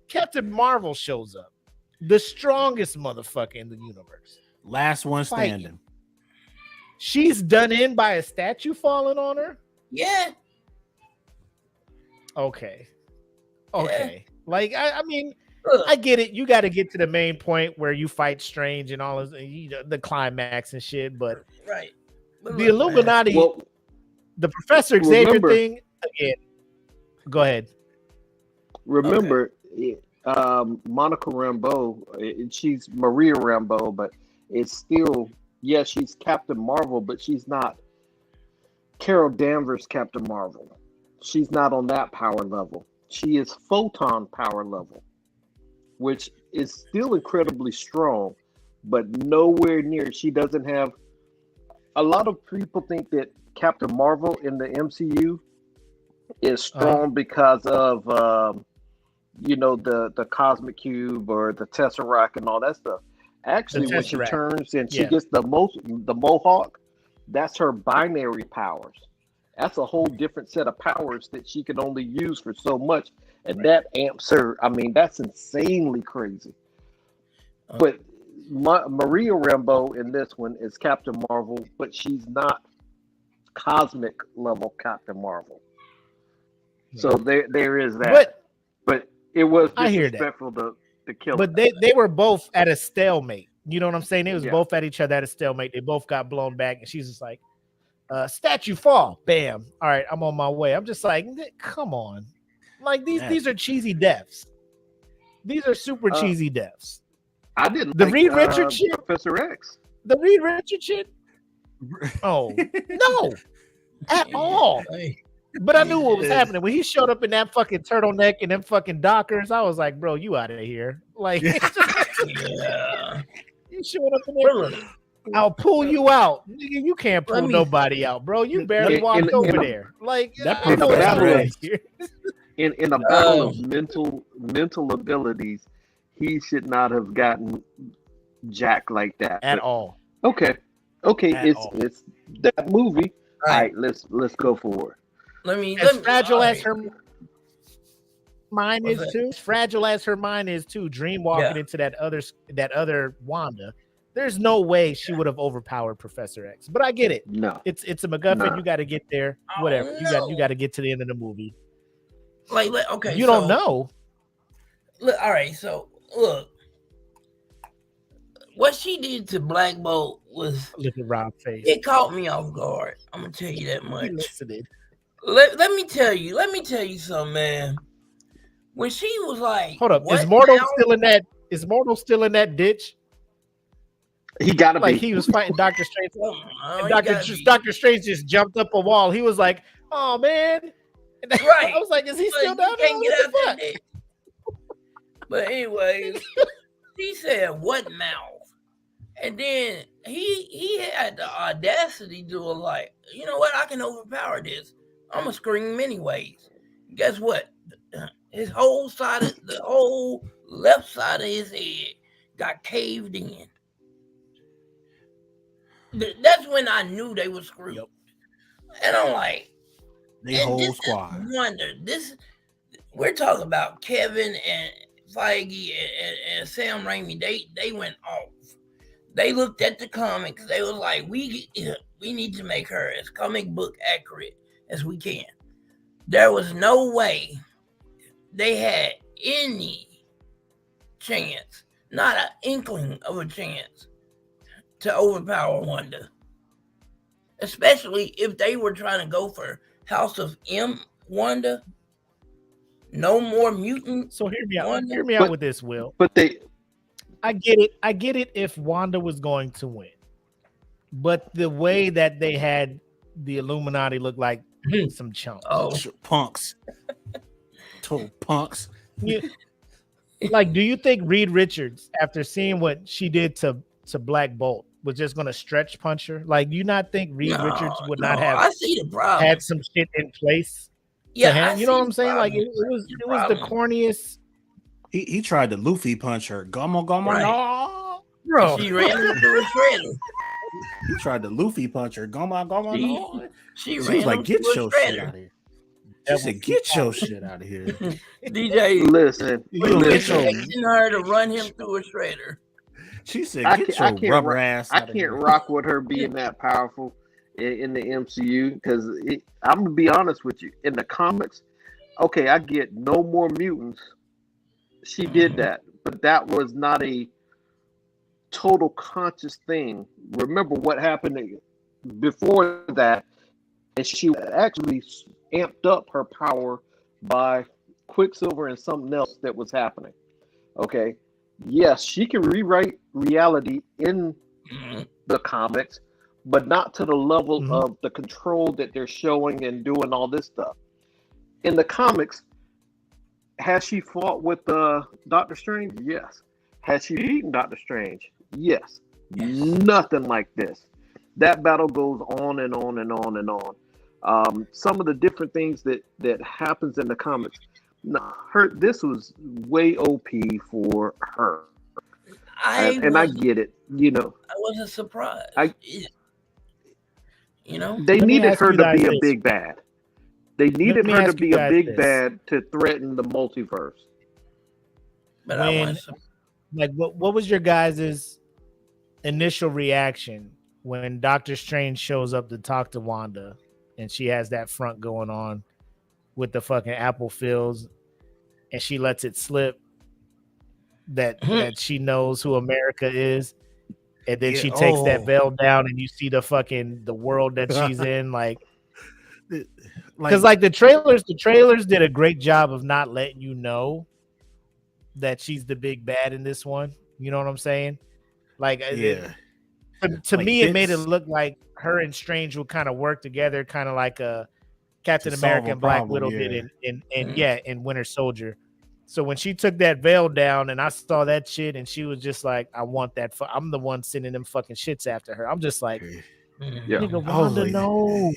Captain Marvel shows up, the strongest motherfucker in the universe. Last one Fighting. standing. She's done in by a statue falling on her. Yeah. Okay. Like I mean, Look, I get it. You got to get to the main point where you fight Strange and all this, the climax and shit. But right. But the look, man, Illuminati, Well, the Professor Xavier remember- thing again. Go ahead. remember, Monica Rambeau, she's Maria Rambeau, but it's still, yes, she's Captain Marvel, but she's not Carol Danvers Captain Marvel. She's not on that power level. She is photon power level, which is still incredibly strong, but nowhere near. She doesn't have. A lot of people think that Captain Marvel in the MCU is strong because of the cosmic cube or the tesseract and all that stuff. Actually, when she Tesseract. turns and she Yeah. gets the Mohawk, that's her binary powers. That's a whole different set of powers that she can only use for so much, and that amps her. I mean, that's insanely crazy. But Maria Rambeau in this one is Captain Marvel, but she's not cosmic level Captain Marvel. So there is that. But it was I hear that. disrespectful to kill But her. they were both at a stalemate. You know what I'm saying? They was Yeah. both at each other at a stalemate. They both got blown back, and she's just like, statue fall, bam. All right, I'm on my way. I'm just like, come on. Like these are cheesy deaths. These are super cheesy deaths. I didn't the like, Reed Richards shit? Professor X. The Reed Richards shit? Oh, no. At all. hey, But I knew what was happening. When he showed up in that fucking turtleneck and them fucking Dockers, I was like, bro, you out of here. Like, yeah. you showing up in there. I'll pull you out. Nigga, you can't pull nobody out, bro. You barely walked over there. Like, That I know Professor it's not X. here. In a battle of mental abilities, he should not have gotten Jack like that. At But, all. okay, At it's all. it's that movie. All All right. right, let's go for it. As fragile all as right. her mind What's is that? too, as fragile as her mind is too, Dream walking Yeah. into that other Wanda, there's no way she would have overpowered Professor X. But I get it. No, It's a MacGuffin. Nah. You got to get there. Oh, Whatever. no. You got to get to the end of the movie. Okay, You don't know. Look, all right, so look, what she did to Black Bolt was Look at Rob's face. it caught me off guard. I'm gonna tell you that He much. listened. Let me tell you something, man. When she was like, Hold up. "What Is Mortal now?" still in that? Is Mortal still in that ditch? He gotta Like be. he was fighting Doctor Strange, and You gotta be. Doctor Strange just jumped up a wall. He was like, "Oh man!" And Right. I was like, "Is he But still you down there? can't get What out the that fuck?" dick. But anyway, he said, "What mouth?" And then he had the audacity to like, you know what? I can overpower this. I'm gonna scream anyways. Guess what? His whole side of the whole left side of his head got caved in. That's when I knew they were screwed. Yep. And I'm like, They and whole this squad. is wonder. This we're talking about Kevin and Feige and Sam Raimi. They went off. They looked at the comics. They was like, we need to make her as comic book accurate as we can. There was no way they had any chance, not an inkling of a chance, to overpower Wanda. Especially if they were trying to go for House of M Wanda. No more mutant. So hear me out. Wanda. Hear me out with this, Will. But they I get it. I get it if Wanda was going to win, but the way that they had the Illuminati look like some chumps. Oh, Punks. Total punks. Like, do you think Reed Richards, after seeing what she did to Black Bolt, was just going to stretch punch her? Like, do you not think Reed Richards would not have I see the problem. had some shit in place? Yeah, to him? I You know see what I'm the saying? Like, problem. it was the corniest. He tried to Luffy punch her. Gummo, Right. no. Bro, She ran him through a shredder. He tried to Luffy punch her. Gummo, no. She She ran was like, him get through a your shit shredder. out of here. She said, get your shit out of here. DJ listen. You was don't get listen. your- expecting her to run him through a shredder. She said, I get can't- your rubber I ass I out of can't here. rock with her being that powerful in the MCU because I'm gonna be honest with you. In the comics, okay, I get no more mutants. She did that, but that was not a total conscious thing. Remember what happened before that, and she actually amped up her power by Quicksilver and something else that was happening. Okay, yes, she can rewrite reality in the comics, but not to the level of the control that they're showing and doing all this stuff. In the comics, has she fought with Doctor Strange? Yes. Has she beaten Doctor Strange? Yes. Nothing like this. That battle goes on and on and on and on. Some of the different things that happens in the comics. No, this was way OP for her. I get it. You know, I wasn't surprised. You know, they Let me needed ask her you to guys be a this. big bad. They needed me her to ask you be a guys big this. bad to threaten the multiverse. but I When- wasn't surprised. Like, what was your guys' initial reaction when Doctor Strange shows up to talk to Wanda and she has that front going on with the fucking apple fields and she lets it slip that she knows who America is, and then she takes that veil down and you see the world that she's in, like because like the trailers did a great job of not letting you know that she's the big bad in this one. You know what I'm saying? Like, to Like me, it made it bits. look like her and Strange would kind of work together, kind of like a Captain To solve America a and Black problem, Widow yeah. did in Winter Soldier. So when she took that veil down and I saw that shit and she was just like, I want that. I'm the one sending them fucking shits after her. I'm just like, Yeah. nigga, Wanda, no.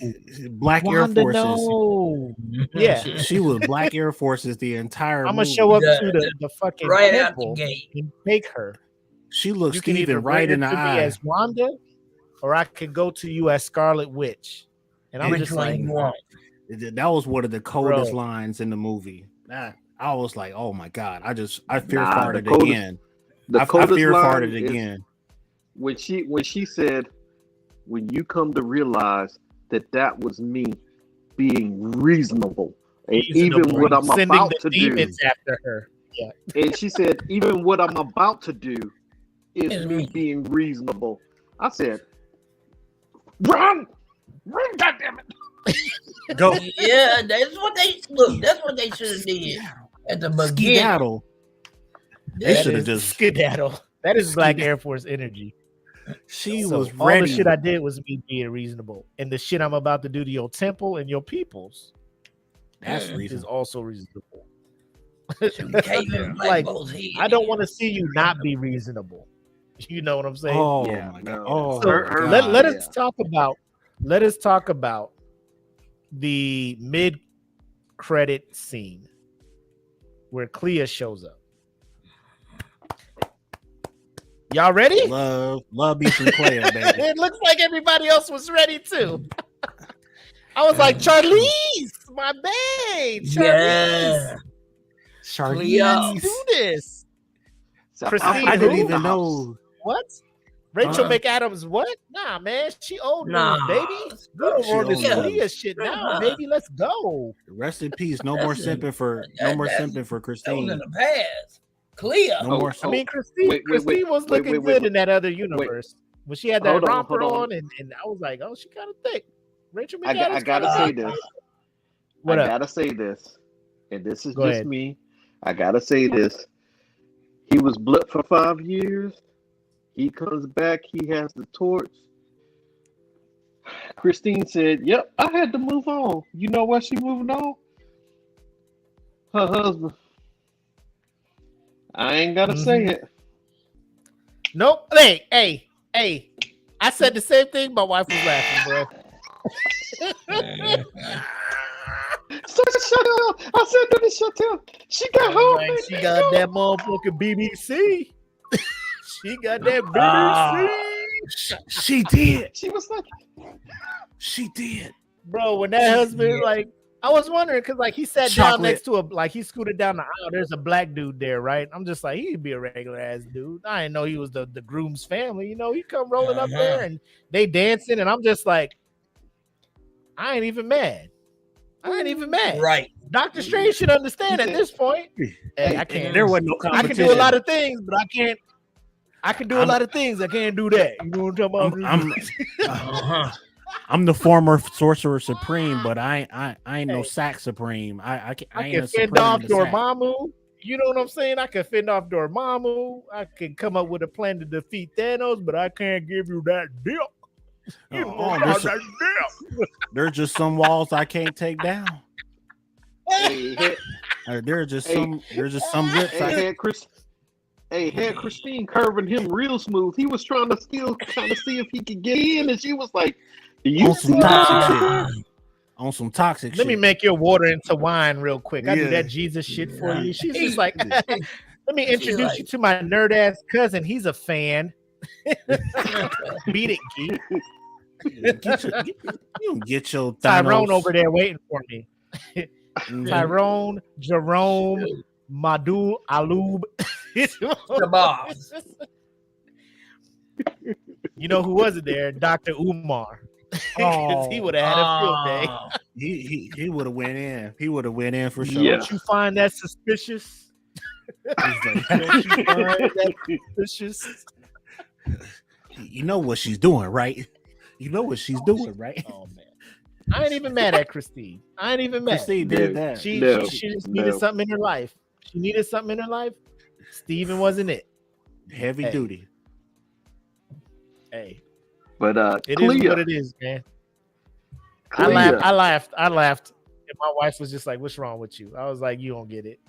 Black Air Wanda, Forces. no. Yeah. She was Black Air Forces the entire I'm gonna movie. show up to the fucking Right out the temple gate. and take her. She looks You can either Steven right in the bring her to eye. me as Wanda, or I can go to you as Scarlet Witch. And I'm Which just one like, you want? That was one of the coldest Bro. lines in the movie. I was like, oh my god! I fear Nah, farted the coldest- again. The I coldest fear line farted is again. when she said, "When you come to realize that was me being reasonable, and even what I'm sending about the to do," demons after her. Yeah. and she said, "Even what I'm about to do is Is me me. being reasonable." I said, "Run, goddammit!" Go Yeah, that's what they look. That's what they should have did at the beginning. skedaddle. They That should have is just skedaddle. That is Black Air Force energy. She So was all ready. the shit I did was me being reasonable, and the shit I'm about to do to your temple and your peoples That's is reasonable. also reasonable. So we can't even play Like, both heads. I don't want to see you not be reasonable. You know what I'm saying? Oh Yeah, my god. no. Oh So my god. let yeah. us talk about the mid credit scene where Clea shows up. Y'all ready? Love me some Clea, baby. It looks like everybody else was ready too. I was like, Charlize, my babe, Charlize, Yeah. Charlize. let's do this. So Christine, I didn't who? even know. What? Rachel Uh-huh. McAdams? What? Nah, man, she old Nah, news, baby. We don't She want this old Clea news. shit now, Uh-huh. baby. Let's go. Rest in peace. No more That's in- simping for That was in Christine. the past. Clea. No more. I mean, Christine, wait, Christine was looking good in that other universe. When she had that Hold on, romper hold on. on, and I was like, oh, she kind of thick. Rachel I McAdams gotta kinda say thick. this. What I up? gotta say this, and this is Go just ahead. me. I gotta say this. He was blipped for 5 years. He comes back. He has the torch. Christine said, "Yep, I had to move on. You know why she moving on? Her husband. I ain't gotta say it. Nope. Hey. I said the same thing. My wife was laughing, bro. So shut up. I said to the shut up. She got home. Like, she got that motherfucking BBC. She got that BBC. She did. She was like, She did. Bro, when that husband, like, I was wondering because, like, he sat down Chocolate. next to he scooted down the aisle. There's a black dude there, right? I'm just like, he'd be a regular ass dude. I didn't know he was the groom's family. You know, he come rolling up there and they dancing, and I'm just like, I ain't even mad. Right. Doctor Strange should understand at this point. Hey, I can't. There wasn't no I can competition. do a lot of things, but I can't. I can do a lot of things. I can't do that. You know what I'm talking about? I'm the former sorcerer supreme, but I ain't no sack supreme. I I ain't can a fend supreme off in the sack. Dormammu. You know what I'm saying? I can fend off Dormammu. I can come up with a plan to defeat Thanos, but I can't give you that dick. You know about that dick. There's just some walls I can't take down. hey, There's just Hey. some lips I had Christine curving him real smooth. He was trying to see if he could get in, and she was like, "Do you on some see toxic that?" shit. On some toxic Let shit. me make your water into wine real quick. I do Yeah. that Jesus shit for you. She's just like, Yeah. let me introduce you to my nerd ass cousin. He's a fan. Beat it, geek. You get your Tyrone Thanos. over there waiting for me. Mhm. Tyrone, Jerome, Madul, Alub. The boss. You know who wasn't there? Dr. Umar. 'Cause he would have had a field day. Oh. He would have went in. He would have went in for sure. Yeah. Don't you find that suspicious? He's like, Don't you find that suspicious? you know what she's doing, right? You know what she's doing, right? Oh man, I ain't even mad at Christine. I ain't even mad. Christine did that. She No, just no. needed something in her life. She needed something in her life. Steven wasn't it. Heavy Hey. duty. Hey, But it is Clea, what it is, man. Clea, I laughed. And my wife was just like, "What's wrong with you?" I was like, "You don't get it."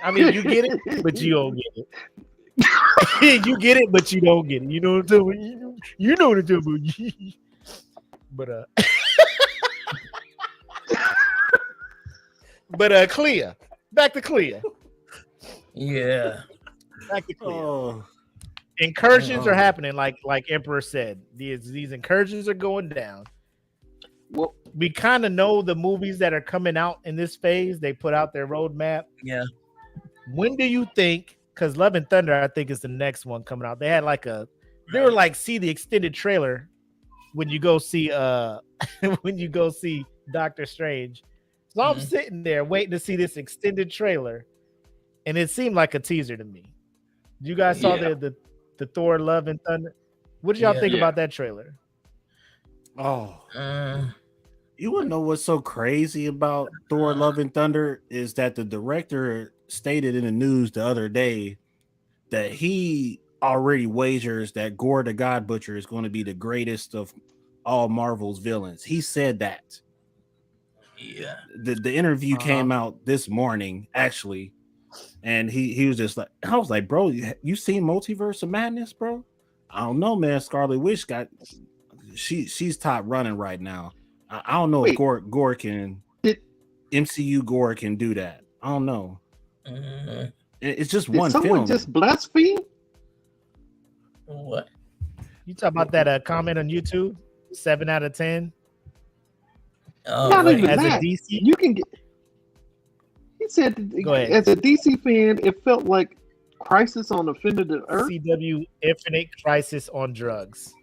I mean, you get it, but you don't get it. You get it, but you don't get it. You know what I'm talking about? You know what I'm talking about. But Clea, back to Clea. Yeah. Back to Clea. Oh, Incursions Oh. are happening, like Emperor said. These incursions are going down. well, We kind of know the movies that are coming out in this phase. They put out their roadmap. Yeah. When do you think? Because Love and Thunder, I think, is the next one coming out. They had they were like, see the extended trailer when you go see Doctor Strange. So I'm sitting there waiting to see this extended trailer, and it seemed like a teaser to me. You guys saw Yeah. the Thor Love and Thunder. What did y'all Yeah. think Yeah. about that trailer? oh. Mm. You wouldn't know what's so crazy about Thor Love and Thunder is that the director stated in the news the other day that he already wagers that Gore the God Butcher is going to be the greatest of all Marvel's villains. He said that. Yeah. The interview came out this morning, actually, and he was just like, I was like, bro, you seen Multiverse of Madness, bro? I don't know, man. Scarlet Witch she's top running right now. I don't know if Wait. Gore can MCU Gore can do that. I don't know. It's just Did one someone film. just blaspheme? What? You talk about that comment on YouTube? 7 out of 10. Not wait. even As a that. DC? You can get. He said, Go ahead. as a DC fan, it felt like Crisis on Infinite Earth. CW Infinite Crisis on Drugs.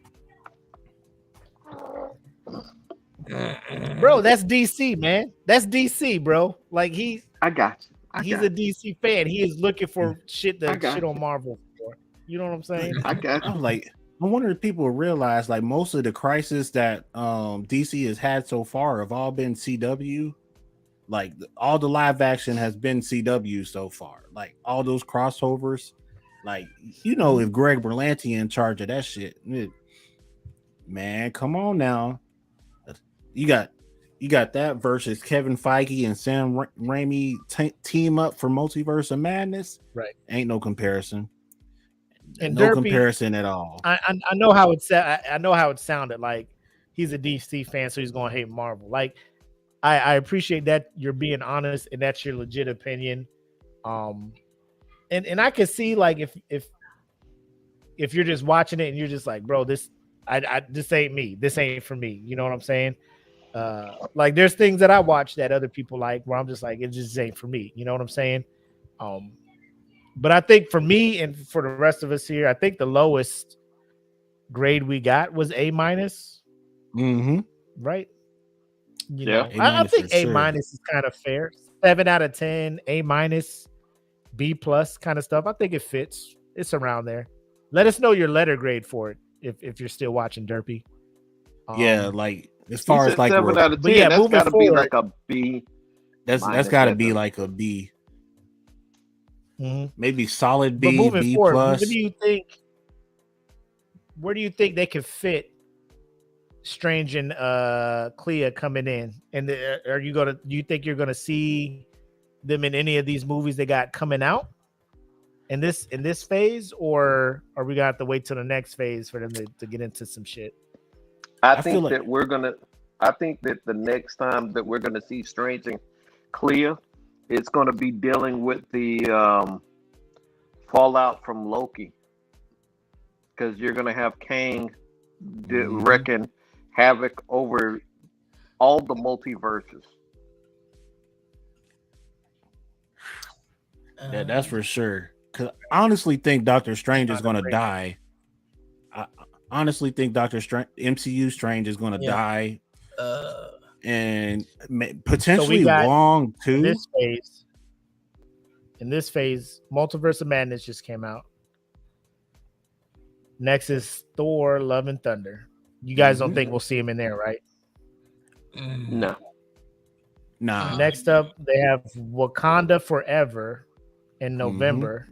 Bro, that's DC, man. That's DC, bro. Like I got you. he's a DC fan. He is looking for shit I to got shit on you. Marvel for. You know what I'm saying? I got I you. was like, I wonder if people realize like most of the crises that DC has had so far have all been CW. Like all the live action has been CW so far. Like all those crossovers. Like if Greg Berlanti in charge of that shit, man, come on now. You got that versus Kevin Feige and Sam Raimi team up for Multiverse of Madness. Right. Ain't no comparison. And No Derpy, comparison at all. I know how it said. I know how it sounded. Like he's a DC fan, so he's gonna hate Marvel. Like I appreciate that you're being honest and that's your legit opinion. And I can see like if you're just watching it and you're just like, bro, this ain't me. This ain't for me. You know what I'm saying? Like there's things that I watch that other people like where I'm just like, it just ain't for me. You know what I'm saying? But I think for me and for the rest of us here, I think the lowest grade we got was A-. Mm-hmm. Right? Yeah. I think A- sure. is kind of fair. 7 out of 10, A-, B+ kind of stuff. I think it fits. It's around there. Let us know your letter grade for it if you're still watching Derpy. Yeah, like as He far said as like 7 out of 10. But yeah, That's moving got to be forward- like a B. that's minus got to at be the- like a B, Mhm. maybe solid But B, moving B forward, plus. where do you think they could fit Strange and Clea coming in? And do you think you're gonna see them in any of these movies they got coming out in this phase, or are we gonna have to wait till the next phase for them to get into some shit? I feel think like- that I think that the next time that we're gonna see Strange and Clea, it's gonna be dealing with the fallout from Loki, because you're gonna have Kang wrecking havoc over all the multiverses. Yeah, that's for sure. Because I honestly think Doctor Strange is going to die. I honestly think MCU Strange is going to die, and potentially got Wong too. In this phase, Multiverse of Madness just came out. Next is Thor: Love and Thunder. You guys don't think we'll see him in there, right? No. Nah. Next up, they have Wakanda Forever in November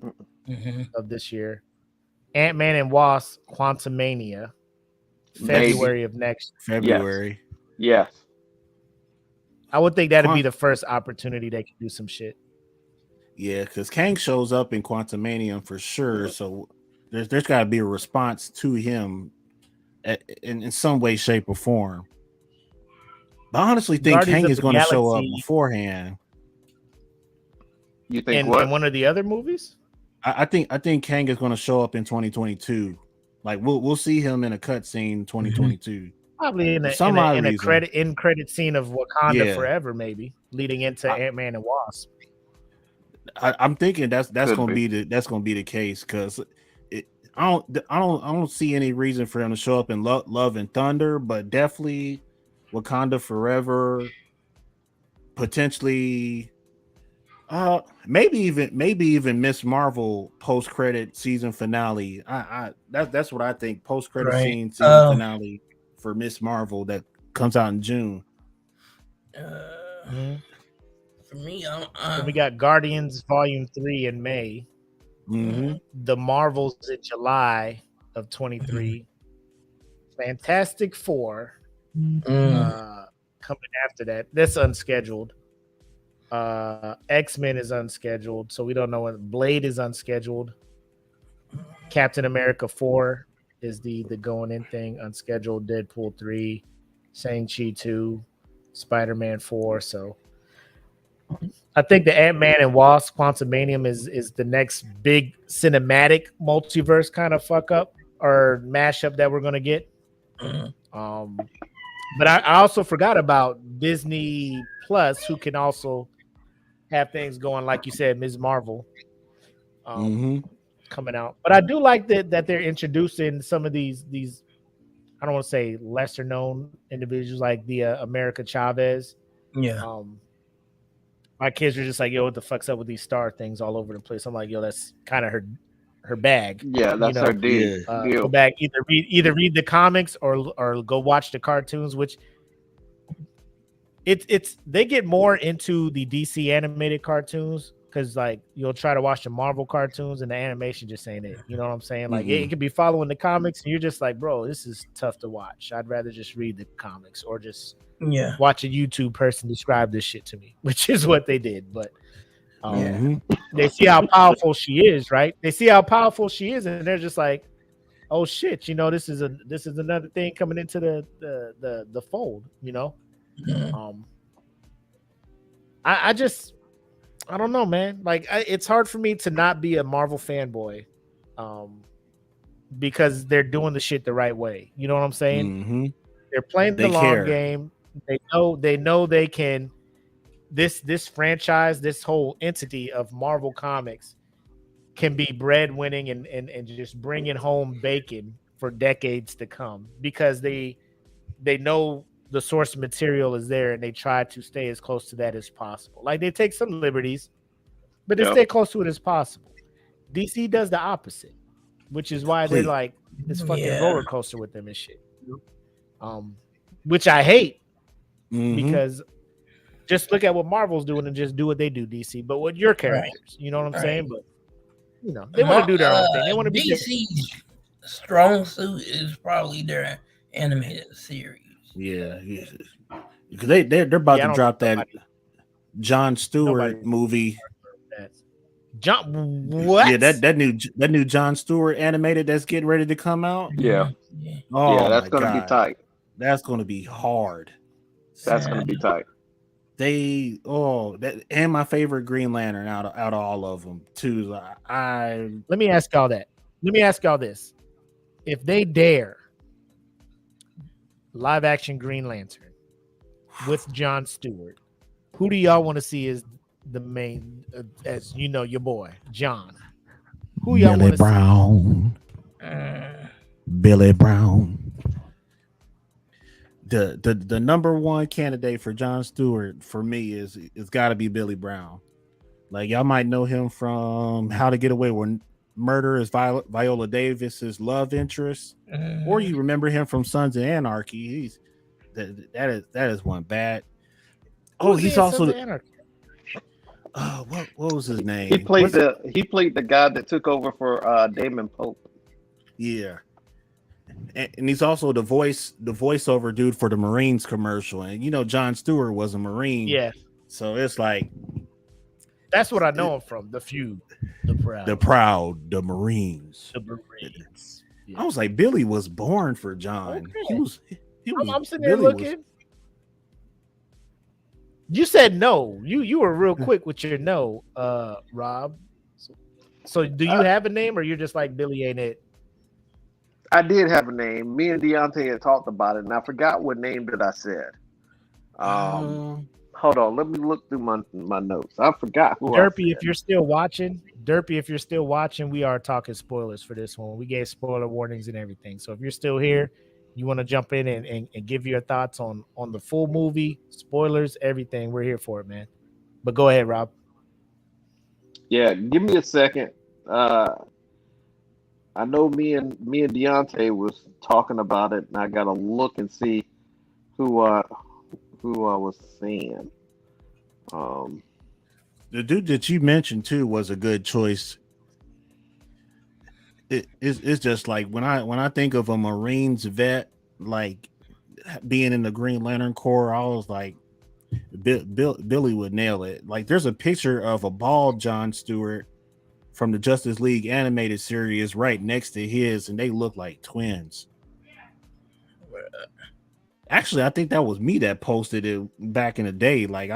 of this year. Ant-Man and Wasp: Quantumania, February of next. February. Yes. I would think that'd be the first opportunity they could do some shit. Yeah, because Kang shows up in Quantumania for sure. So there's got to be a response to him in some way, shape, or form. But I honestly think Guardians Kang of is the going to show up Galaxy- beforehand. You think In what? one of the other movies? I think Kang is going to show up in 2022. Like we'll see him in a cutscene 2022. Probably in a credit scene of Wakanda Forever, maybe leading into Ant-Man and Wasp. I'm thinking that's Could going to be. be the case, because I don't see any reason for him to show up in Love and Thunder, but definitely Wakanda Forever, potentially maybe even Miss Marvel post credit season finale. That's what I think, post credit scene season finale for Miss Marvel that comes out in June. For me, we got Guardians Volume 3 in May. Mm-hmm. The Marvels in July of 23. Fantastic Four coming after that. That's unscheduled. X-Men is unscheduled, so we don't know when. Blade is unscheduled. Captain America 4 is the going in thing, unscheduled. Deadpool 3, Shang-Chi 2, Spider-Man 4. So I think the Ant-Man and Wasp Quantumanium is the next big cinematic multiverse kind of fuck up or mashup that we're gonna get. But I also forgot about Disney Plus, who can also have things going, like you said, Ms. Marvel coming out. But I do like that they're introducing some of these I don't want to say lesser known individuals like the America Chavez. Yeah. My kids are just like, yo, what the fuck's up with these star things all over the place? I'm like, yo, that's kind of her bag. Yeah, that's her deal. Go back, either read the comics or go watch the cartoons, which it's they get more into the DC animated cartoons because like you'll try to watch the Marvel cartoons and the animation just ain't it. You know what I'm saying? Like it could be following the comics and you're just like, bro, this is tough to watch. I'd rather just read the comics or just watch a YouTube person describe this shit to me, which is what they did. But they see how powerful she is, right? They see how powerful she is, and they're just like, oh shit, you know, this is another thing coming into the fold, you know. I don't know, man. Like it's hard for me to not be a Marvel fanboy, because they're doing the shit the right way. You know what I'm saying? They're playing the long game. They know they can. This franchise, this whole entity of Marvel Comics, can be breadwinning and just bringing home bacon for decades to come because they know the source material is there and they try to stay as close to that as possible. Like they take some liberties, but they stay close to it as possible. DC does the opposite, which is why they're like this fucking roller coaster with them and shit. Which I hate because just look at what Marvel's doing and just do what they do, DC. But with your characters, you know what I'm saying? But you know, they want to do their own thing. They want to be DC's strong suit is probably their animated series. Yeah, because they're about to drop that Jon Stewart movie. What? Yeah, that new Jon Stewart animated that's getting ready to come out. Yeah. Oh, yeah, that's gonna be tight. That's gonna be hard. That's gonna be tight. And my favorite Green Lantern out of all of them too. Let me ask y'all that. Let me ask y'all this: if they dare live action Green Lantern with Jon Stewart, who do y'all want to see as the main? As you know, your boy John. Who y'all want to see? Billy Brown. The number one candidate for Jon Stewart for me is got to be Billy Brown. Like y'all might know him from How to Get Away with Murder as Viola Davis's love interest, or you remember him from Sons of Anarchy. That is one bad. Oh, he's also what was his name? He played the guy that took over for Damon Pope. Yeah. And he's also the voiceover dude for the Marines commercial. And you know, Jon Stewart was a Marine. Yeah. So it's like that's what I know him from. The Feud, the Proud, the Marines. The Marines. Yeah. I was like, Billy was born for John. Okay. He was I'm sitting there looking. You said no. You were real quick with your no, Rob. So do you have a name, or you're just like Billy ain't it? I did have a name. Me and Deontay had talked about it, and I forgot what name that I said. Hold on, let me look through my notes. I forgot who. Derpy, if you're still watching, we are talking spoilers for this one. We gave spoiler warnings and everything. So if you're still here, you want to jump in and give your thoughts on the full movie, spoilers, everything. We're here for it, man. But go ahead, Rob. Yeah, give me a second. I know me and Deontay was talking about it, and I gotta look and see who I was saying. The dude that you mentioned too was a good choice. it's just like when I think of a Marines vet, like being in the Green Lantern Corps, I was like, Billy would nail it. Like, there's a picture of a bald John Stewart from the Justice League animated series right next to his, and they look like twins. Actually, I think that was me that posted it back in the day. Like,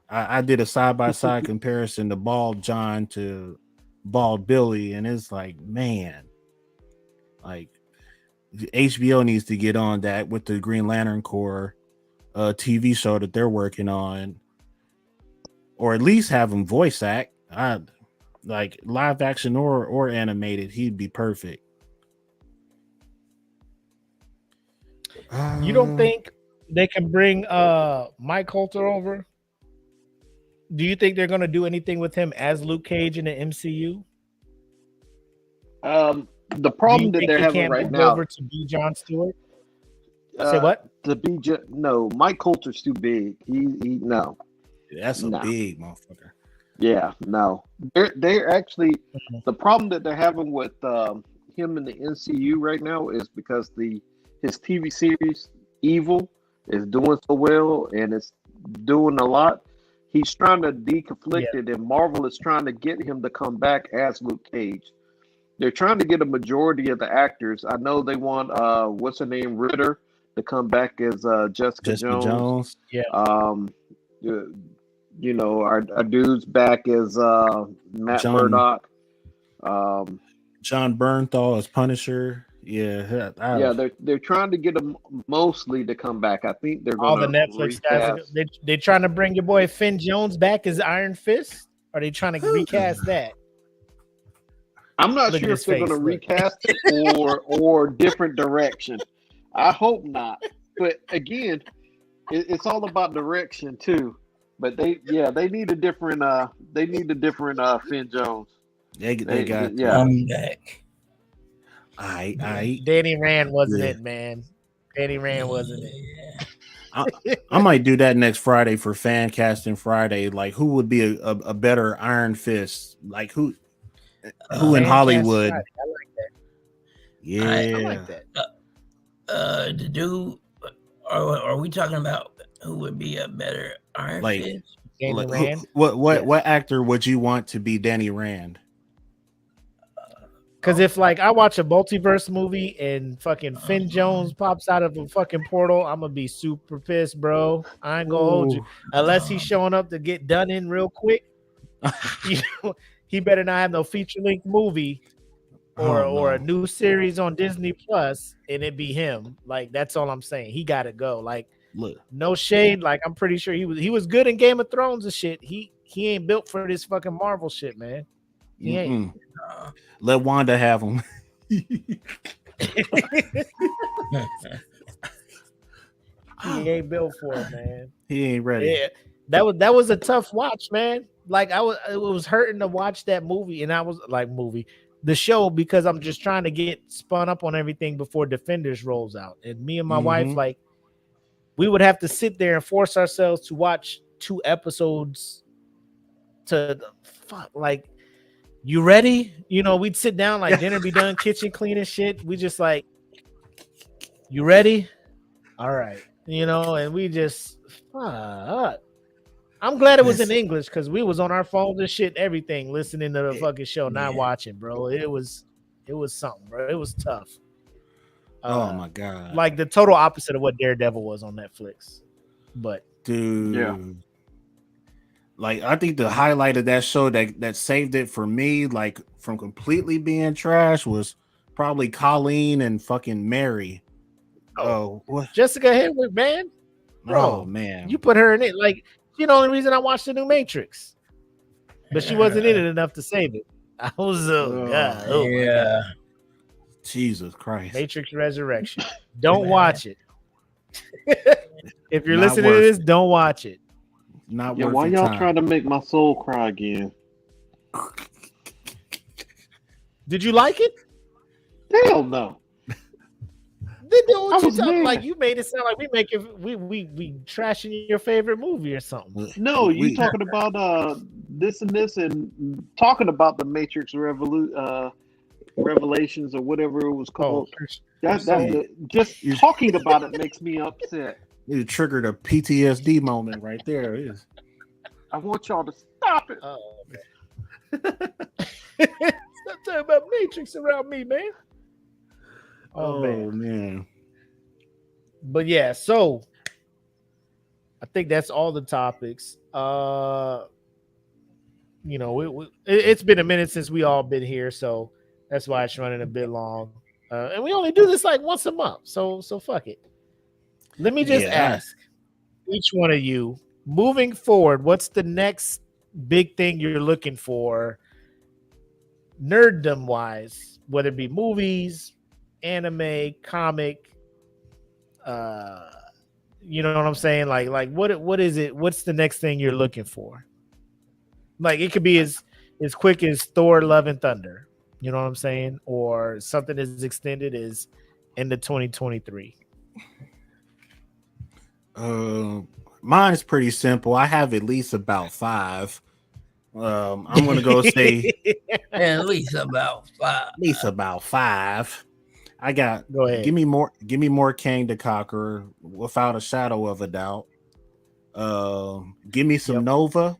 I did a side by side comparison to bald John to bald Billy, and it's like, man, like HBO needs to get on that with the Green Lantern Corps TV show that they're working on, or at least have him voice act. I like live action or animated. He'd be perfect. You don't think they can bring Mike Coulter over? Do you think they're going to do anything with him as Luke Cage in the MCU? The problem that they're having right now over to be John Stewart. Say what? To be no, Mike Coulter's too big. He no. That's a big motherfucker. Yeah, no. They're actually the problem that they're having with him in the MCU right now is because his TV series Evil is doing so well and it's doing a lot. He's trying to deconflict it, and Marvel is trying to get him to come back as Luke Cage. They're trying to get a majority of the actors. I know they want what's her name, Ritter, to come back as Jessica Jones. Yeah. You know, our dude's back as Matt Murdock. John Bernthal as Punisher. Yeah, they're trying to get them mostly to come back. I think they're going all the Netflix guys. They're trying to bring your boy Finn Jones back as Iron Fist. Or are they trying to recast that? I'm not sure if they're going to recast it or different direction. I hope not. But again, it's all about direction too. But they need a different Finn Jones. They got I'm back. I Danny Rand wasn't it, man. Danny Rand wasn't it. I might do that next Friday for Fan Casting Friday. Like, who would be a better Iron Fist? Like, who in Hollywood? I like that. Yeah, I like that. The dude, are we talking about who would be a better Iron Fist? Danny Rand? What actor would you want to be Danny Rand? Because if like I watch a multiverse movie and fucking Finn Jones pops out of a fucking portal, I'm gonna be super pissed, bro. I ain't gonna hold you unless he's showing up to get done in real quick. You know, he better not have no feature length movie or a new series on Disney Plus, and it be him. Like, that's all I'm saying. He gotta go. Like, look, no shade. Like, I'm pretty sure he was good in Game of Thrones and shit. He ain't built for this fucking Marvel shit, man. He ain't. Let Wanda have him. He ain't built for it, man. He ain't ready. Yeah, that was a tough watch, man. Like, it was hurting to watch that movie, and I was like, the show, because I'm just trying to get spun up on everything before Defenders rolls out. And me and my wife, like, we would have to sit there and force ourselves to watch 2 episodes. Like, you ready? You know, we'd sit down, like, dinner be done, kitchen clean and shit. We just like, you ready? All right. You know, and we just, fuck. I'm glad it was in English because we was on our phones and shit, everything, listening to the fucking show, not watching, bro. It was something, bro. It was tough. Oh my god! Like the total opposite of what Daredevil was on Netflix. But dude, like I think the highlight of that show that saved it for me, like from completely being trash, was probably Colleen and fucking Mary. Oh, what? Jessica Henwick, man. Bro, oh man, you put her in it. Like, you know, the only reason I watched the new Matrix, but she wasn't in it enough to save it. I was yeah. Jesus Christ. Matrix Resurrection. Don't watch it. If you're Not listening to this, don't watch it. Not worth why y'all time. trying to make my soul cry again? Did you like it? Hell no. Like, you made it sound like we trashing your favorite movie or something. No, you talking about this and this and talking about the Matrix Revelations or whatever it was Oh, called. That's so just talking about it makes me upset. You triggered a PTSD moment right there. It is. I want y'all to stop it. oh, okay. Stop talking about Matrix around me, man. Oh, man. Man. But yeah, so I think that's all the topics. It's been a minute since we all been here, so that's why it's running a bit long. And we only do this like once a month, so fuck it. Let me just ask each one of you, moving forward, what's the next big thing you're looking for, nerddom wise, whether it be movies, anime, comic, you know what I'm saying? Like what is it? What's the next thing you're looking for? Like it could be as quick as Thor: Love and Thunder, you know what I'm saying, or something as extended as into 2023. Mine is pretty simple. I have at least about 5. I'm gonna go say At least about 5. at least about 5. I got. Go ahead. Give me more Kang the Conqueror without a shadow of a doubt. Give me some Nova.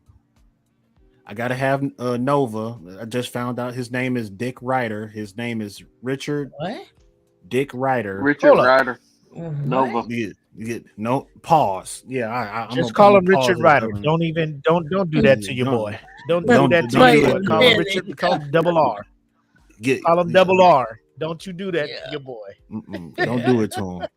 I gotta have Nova. I just found out his name is Dick Ryder. His name is Richard. What? Dick Ryder. Richard Ryder. Nova. No pause. Yeah, I'm Just a, call I'm him a pause Richard this Ryder. government. Don't do that to your boy. Don't do that to don't your do boy. it. Call him Richard. Call him Double R. Call him Double R. Don't you do that to your boy. Don't do it to him.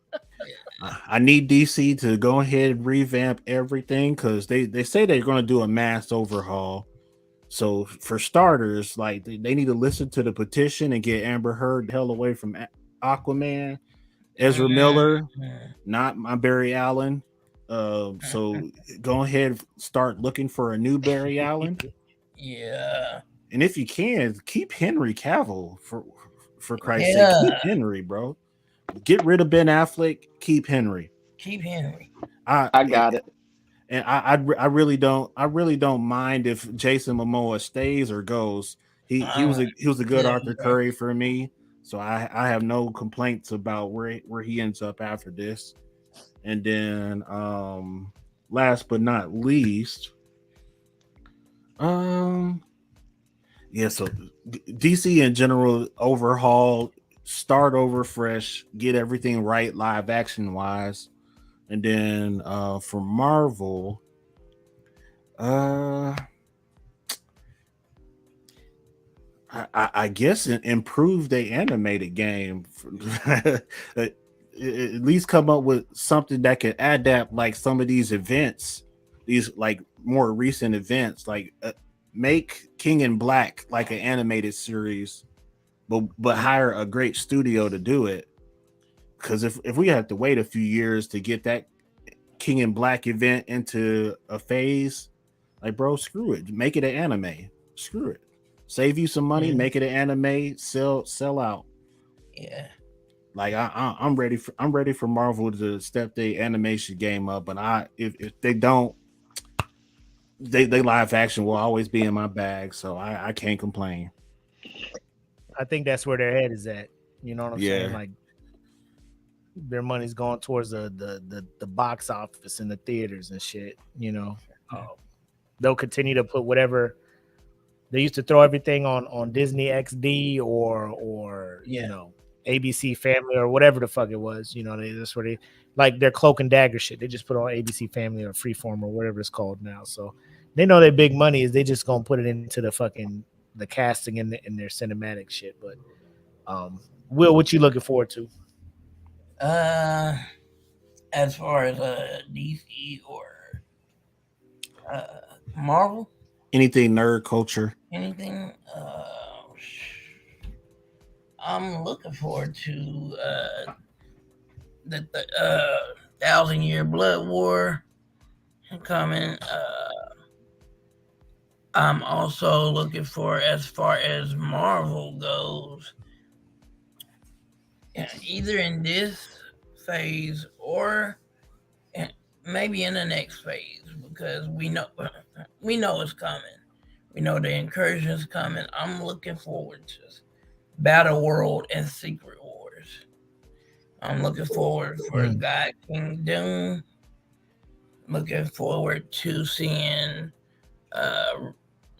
I need DC to go ahead and revamp everything because they say they're going to do a mass overhaul. So for starters, like they need to listen to the petition and get Amber Heard the hell away from Aquaman. Ezra Miller, not my Barry Allen. So go ahead, start looking for a new Barry Allen. Yeah. And if you can, keep Henry Cavill for Christ's sake. Keep Henry, bro. Get rid of Ben Affleck. Keep Henry. Keep Henry. I got it. And I really don't mind if Jason Momoa stays or goes. He was a good Arthur Curry for me. So I have no complaints about where he ends up after this. And then last but not least, so DC in general overhaul, start over fresh, get everything right live action wise. And then for Marvel, I guess improve the animated game. At least come up with something that can adapt like some of these events, these like more recent events, like make King in Black like an animated series, but hire a great studio to do it. Because if we have to wait a few years to get that King in Black event into a phase, like bro, screw it. Make it an anime. Screw it. Save you some money. Make it an anime. Sell out. Yeah. Like I'm ready for Marvel to step their animation game up. And if they don't, they live action will always be in my bag. So I can't complain. I think that's where their head is at. You know what I'm saying? Like their money's going towards the box office and the theaters and shit. You know, they'll continue to put whatever they used to throw everything on Disney XD or you know ABC Family or whatever the fuck it was. You know, that's where they like their Cloak and Dagger shit. They just put on ABC Family or Freeform or whatever it's called now. So they know their big money is they just gonna put it into the casting in their cinematic shit. But Will, what you looking forward to? As far as DC or Marvel, anything nerd culture, anything. I'm looking forward to the 1,000-year blood war coming. I'm also looking for, as far as Marvel goes, either in this phase or maybe in the next phase, because we know it's coming. We know the incursion's coming. I'm looking forward to Battle World, and Secret Wars. I'm looking forward for God King Doom. Looking forward to seeing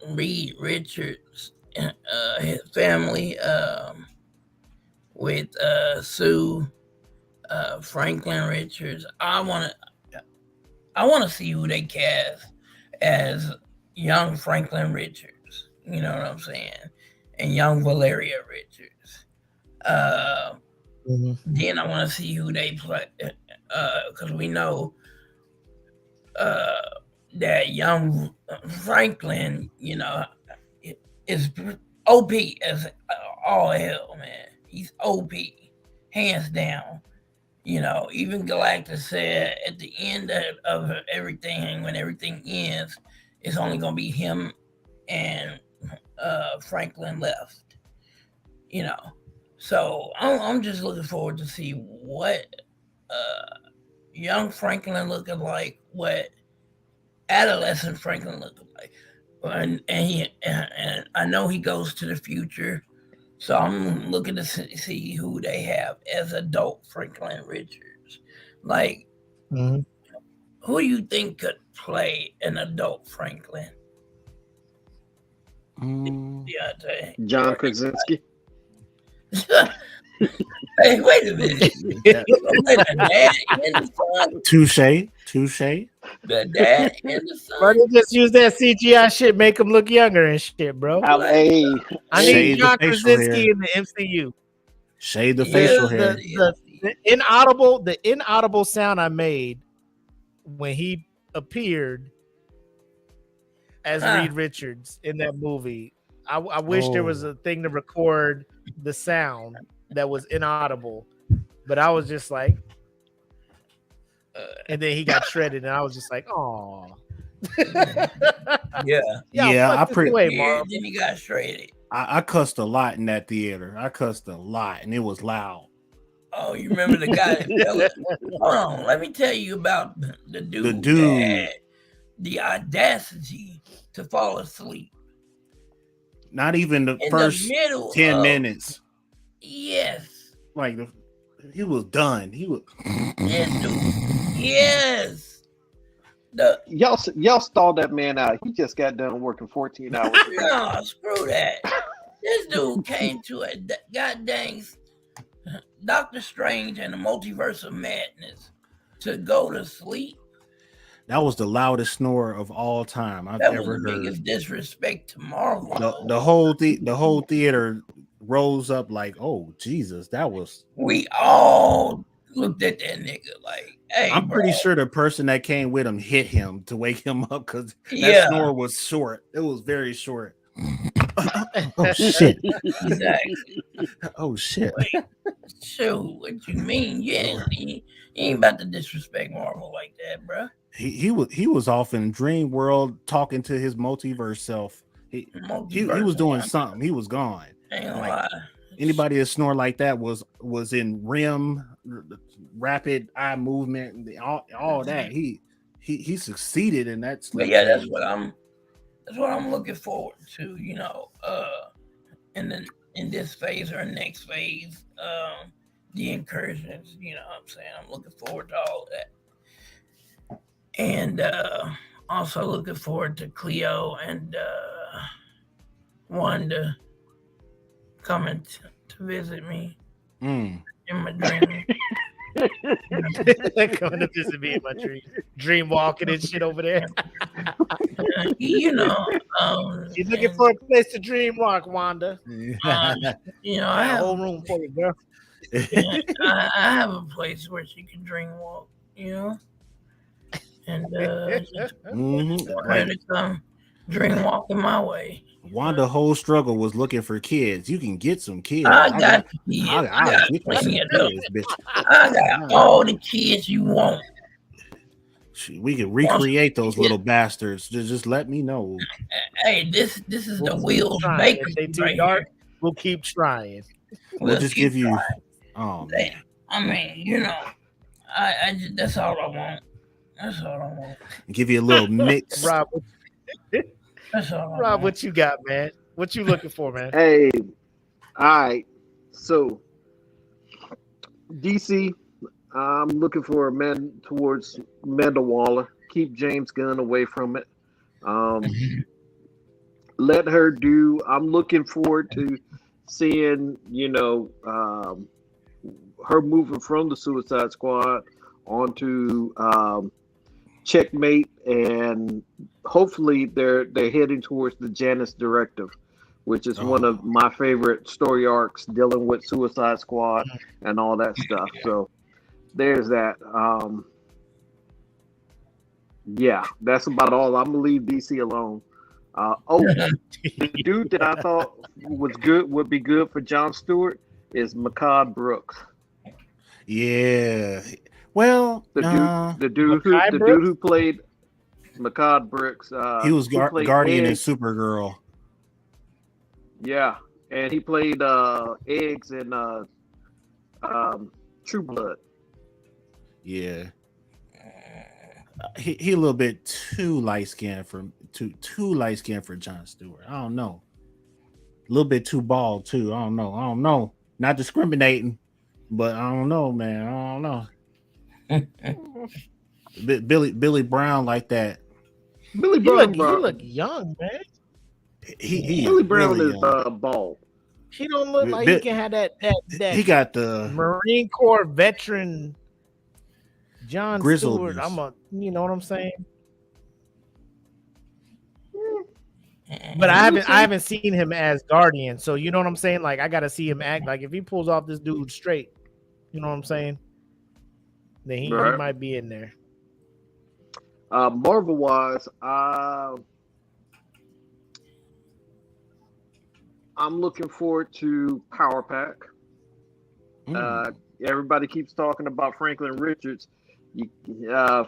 Reed Richards and his family with Sue, Franklin Richards. I want to see who they cast as young Franklin Richards. You know what I'm saying? And young Valeria Richards. Then I want to see who they play because we know that young Franklin, is OP as all hell, man. He's OP, hands down. Even Galactus said at the end of everything, when everything ends, it's only gonna be him and Franklin left. So I'm just looking forward to see what young Franklin looking like, what adolescent Franklin looking like, and I know he goes to the future, so I'm looking to see who they have as adult Franklin Richards. Like, who do you think could play an adult Franklin? John Krasinski. Hey, wait a minute. The dad and the son. Touche. The dad and the son. Bro, they just use that CGI shit, make him look younger and shit, bro. I need John Krasinski in the MCU. Shade the facial hair. The inaudible sound I made when he appeared as Reed Richards in that movie. I wish there was a thing to record the sound that was inaudible, but I was just like, and then he got shredded, and I was just like, oh, yeah. Then he got shredded. I cussed a lot in that theater. I cussed a lot, and it was loud. Oh, you remember the guy that fell asleep? Hold on, let me tell you about the dude that had the audacity to fall asleep. Not even the first 10 minutes. Yes. Like he was done. He was. Yes, dude. Yes. Y'all stalled that man out. He just got done working 14 hours. No, screw that. This dude came to a goddamn Doctor Strange and the Multiverse of Madness to go to sleep. That was the loudest snore of all time I've ever heard. That was the biggest disrespect to Marvel. The whole theater rose up like, oh Jesus, that was. We all looked at that nigga like, hey. I'm pretty sure the person that came with him hit him to wake him up because that snore was short. It was very short. Oh shit! Exactly. Oh shit! Wait, so what you mean? Yeah, he ain't about to disrespect Marvel like that, bro. He was off in Dream World talking to his multiverse self. He was doing something. He was gone. Ain't gonna lie. Anybody that snore like that was in REM, rapid eye movement, all that. He succeeded in that. But yeah, that's what I'm looking forward to. In this phase or next phase, the incursions. You know what I'm saying? I'm looking forward to all of that. And also looking forward to Cleo and Wanda coming to visit me in my dream. Coming to visit me in my dream. Dream walking and shit over there. You're looking for a place to dream walk, Wanda. I have a whole room for you, girl. I have a place where she can dream walk, and just her to come dream walking my way. Wanda whole struggle was looking for kids. You can get some kids. I got plenty of them. I got all the kids you want. We can recreate those little bastards. Just let me know. Hey, this is the Wheels Bakery. If they too dark, we'll keep trying. We'll just give you. Oh man. I mean, I just, that's all I want. That's all I want. Give you a little mix. Rob, that's all. Rob, what you got, man? What you looking for, man? Hey, all right. So DC, I'm looking for a man towards Amanda Waller. Keep James Gunn away from it. Um, let her do. I'm looking forward to seeing, her moving from the Suicide Squad onto Checkmate, and hopefully they're heading towards the Janus Directive, which is one of my favorite story arcs dealing with Suicide Squad and all that stuff. So there's that. Yeah, that's about all. I'm gonna leave DC alone. The dude that I thought would be good for Jon Stewart is Makad Brooks. Yeah. Well, The dude who played Makad Brooks. he was who played Guardian and Eggs. Supergirl. Yeah, and he played Eggs in True Blood. Yeah. He a little bit too light skinned for Jon Stewart. I don't know. A little bit too bald too. I don't know. Not discriminating, but I don't know, man. I don't know. Billy Brown like that. Billy He Brown. look young, man. He Billy Brown really is young. bald. He don't look like he can have that. He got the Marine Corps veteran Jon Stewart. grizzledness. You know what I'm saying? But I haven't seen him as Guardian, so you know what I'm saying. Like I gotta see him act. Like if he pulls off this dude straight, you know what I'm saying. Then he might be in there. Marvel wise, I'm looking forward to Power Pack. Everybody keeps talking about Franklin Richards.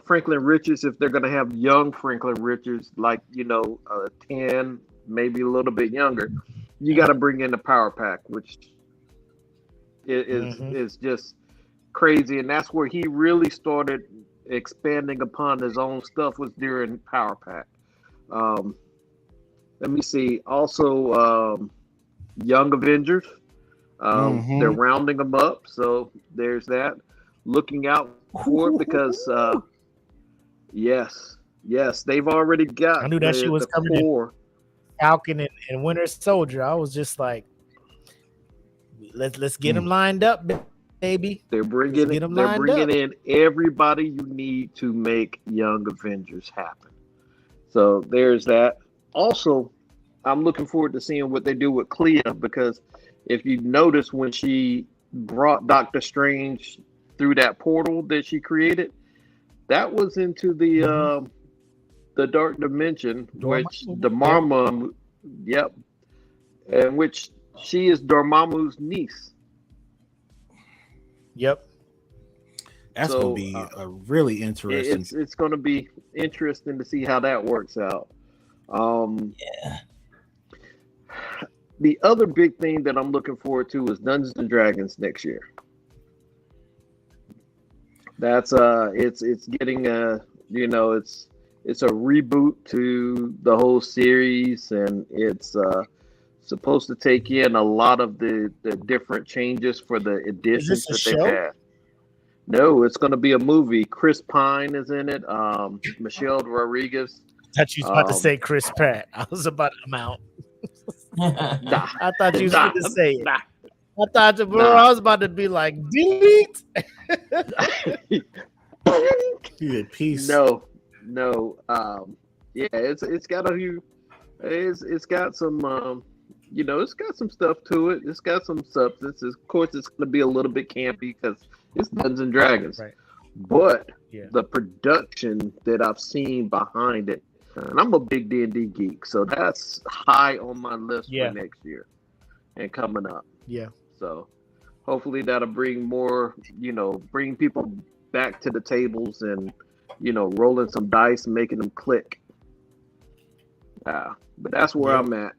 Franklin Richards, if they're going to have young Franklin Richards, like 10, maybe a little bit younger, you got to bring in the Power Pack, which is just crazy. And that's where he really started expanding upon his own stuff, was during Power Pack. Let me see. Also, Young Avengers. They're rounding them up, so there's that. Looking out for it because yes, they've already got. I knew that she was coming in Falcon and Winter Soldier. I was just like, let's get them lined up, baby. They're bringing in everybody you need to make Young Avengers happen. So there's that. Also, I'm looking forward to seeing what they do with Clea, because if you notice, when she brought Doctor Strange through that portal that she created, that was into the dark dimension, which Dormammu, and which she is Dormammu's niece. Yep. That's gonna be a really interesting. It's going to be interesting to see how that works out. The other big thing that I'm looking forward to is Dungeons and Dragons next year. That's it's getting it's a reboot to the whole series, and it's supposed to take in a lot of the different changes for the editions that they've had. No, it's going to be a movie. Chris Pine is in it. Michelle Rodriguez. I thought you was about to say Chris Pratt. I was about to mount. I thought you was going to say it. I thought, I was about to be like, delete. Peace. No. It's got it's got some it's got some stuff to it. It's got some substance. Of course, it's going to be a little bit campy because it's Dungeons and Dragons. Right. But the production that I've seen behind it, and I'm a big D&D geek, so that's high on my list for next year and coming up. Yeah. So hopefully that'll bring more, bring people back to the tables and, rolling some dice and making them click. But that's where I'm at.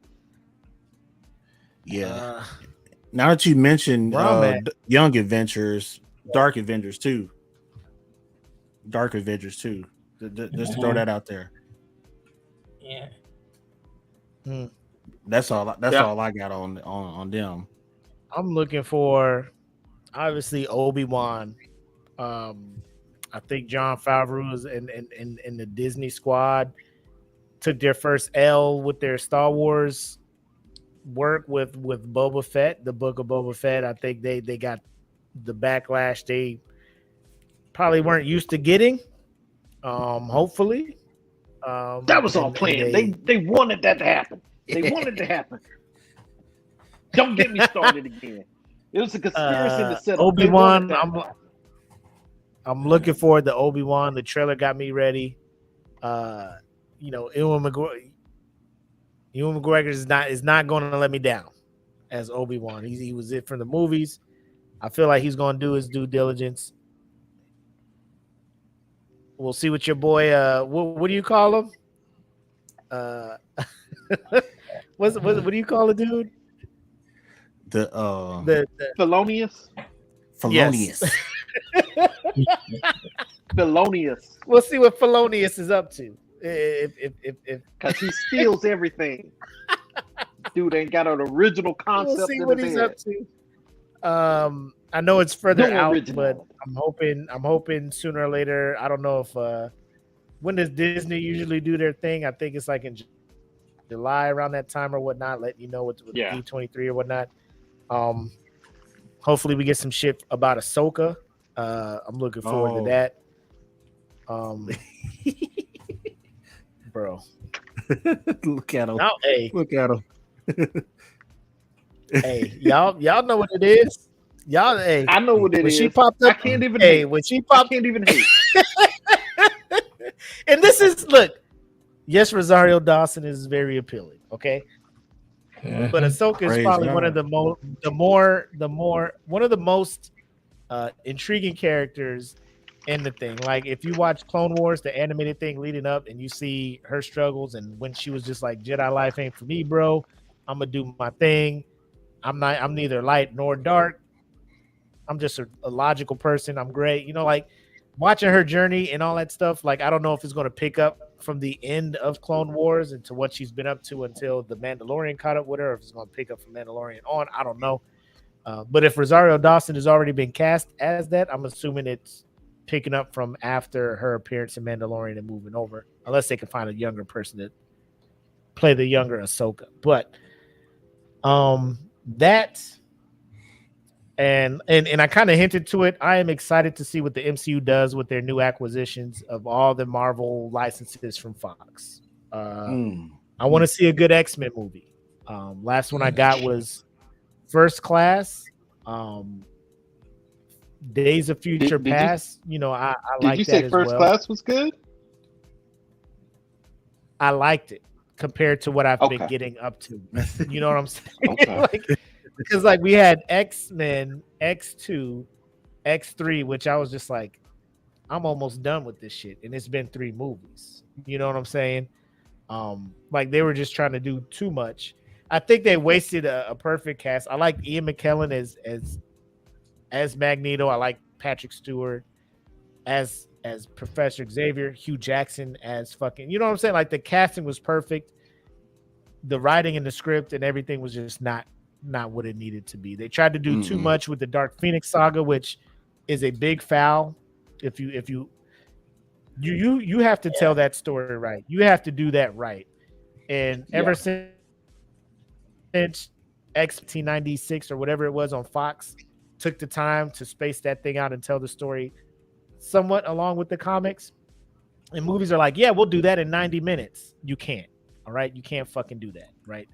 Yeah. Now that you mentioned Young Adventures, Dark Avengers 2. Just to throw that out there. Yeah. That's all I got on them. I'm looking for obviously Obi-Wan. I think John Favreau is in the Disney squad took their first L with their Star Wars work with Boba Fett, the book of Boba Fett. I think they got the backlash they probably weren't used to getting. Hopefully. That was all And planned. They wanted that to happen. They wanted to happen. Don't get me started again. It was a conspiracy to set up. Obi-Wan. I'm looking forward to Obi-Wan. The trailer got me ready. Ewan McGregor is not going to let me down as Obi-Wan. He was it from the movies. I feel like he's going to do his due diligence. We'll see what your boy. What do you call him? What do you call it, dude? The Felonious. Felonious. Yes. Felonious. We'll see what Felonious is up to. If Because he steals everything. Dude ain't got an original concept. we'll see what he's up to. I know it's further out, but I'm hoping sooner or later. I don't know if when does Disney usually do their thing? I think it's like in July around that time or whatnot, letting you know what's with D23 or whatnot. Hopefully we get some shit about Ahsoka. I'm looking forward to that. Bro. Look at him. Now, hey. Look at him. Hey, y'all know what it is. Y'all, hey, I know what it is. She popped up. I can't even. Hey, hate. when she popped, I can't even hate. And this is look. Yes, Rosario Dawson is very appealing. Okay, but Ahsoka is probably one of the most intriguing characters in the thing. Like if you watch Clone Wars, the animated thing leading up, and you see her struggles, and when she was just like Jedi life ain't for me, bro. I'm gonna do my thing. I'm neither light nor dark. I'm just a logical person. I'm great. Like watching her journey and all that stuff. Like, I don't know if it's going to pick up from the end of Clone Wars into what she's been up to until the Mandalorian caught up with her, or if it's going to pick up from Mandalorian on. I don't know. But if Rosario Dawson has already been cast as that, I'm assuming it's picking up from after her appearance in Mandalorian and moving over, unless they can find a younger person to play the younger Ahsoka. But that and I kind of hinted to it. I am excited to see what the MCU does with their new acquisitions of all the Marvel licenses from Fox. I want to see a good X-Men movie. Last one I got was First Class. Days of Future Past. I like that as well. Did you say First Class was good? I liked it compared to what I've been getting up to. You know what I'm saying? Okay. Because like we had X-Men, X2, X3, which I was just like, I'm almost done with this shit. And it's been 3 movies. You know what I'm saying? Like they were just trying to do too much. I think they wasted a perfect cast. I like Ian McKellen as Magneto. I like Patrick Stewart as Professor Xavier, Hugh Jackson as fucking, you know what I'm saying? Like the casting was perfect. The writing and the script and everything was just not what it needed to be. They tried to do too much with the Dark Phoenix saga, which is a big foul. If you have to tell that story right. You have to do that right. And ever since X1996 or whatever it was on Fox took the time to space that thing out and tell the story somewhat along with the comics, and movies are like, yeah, we'll do that in 90 minutes. You can't. All right. You can't fucking do that. Right.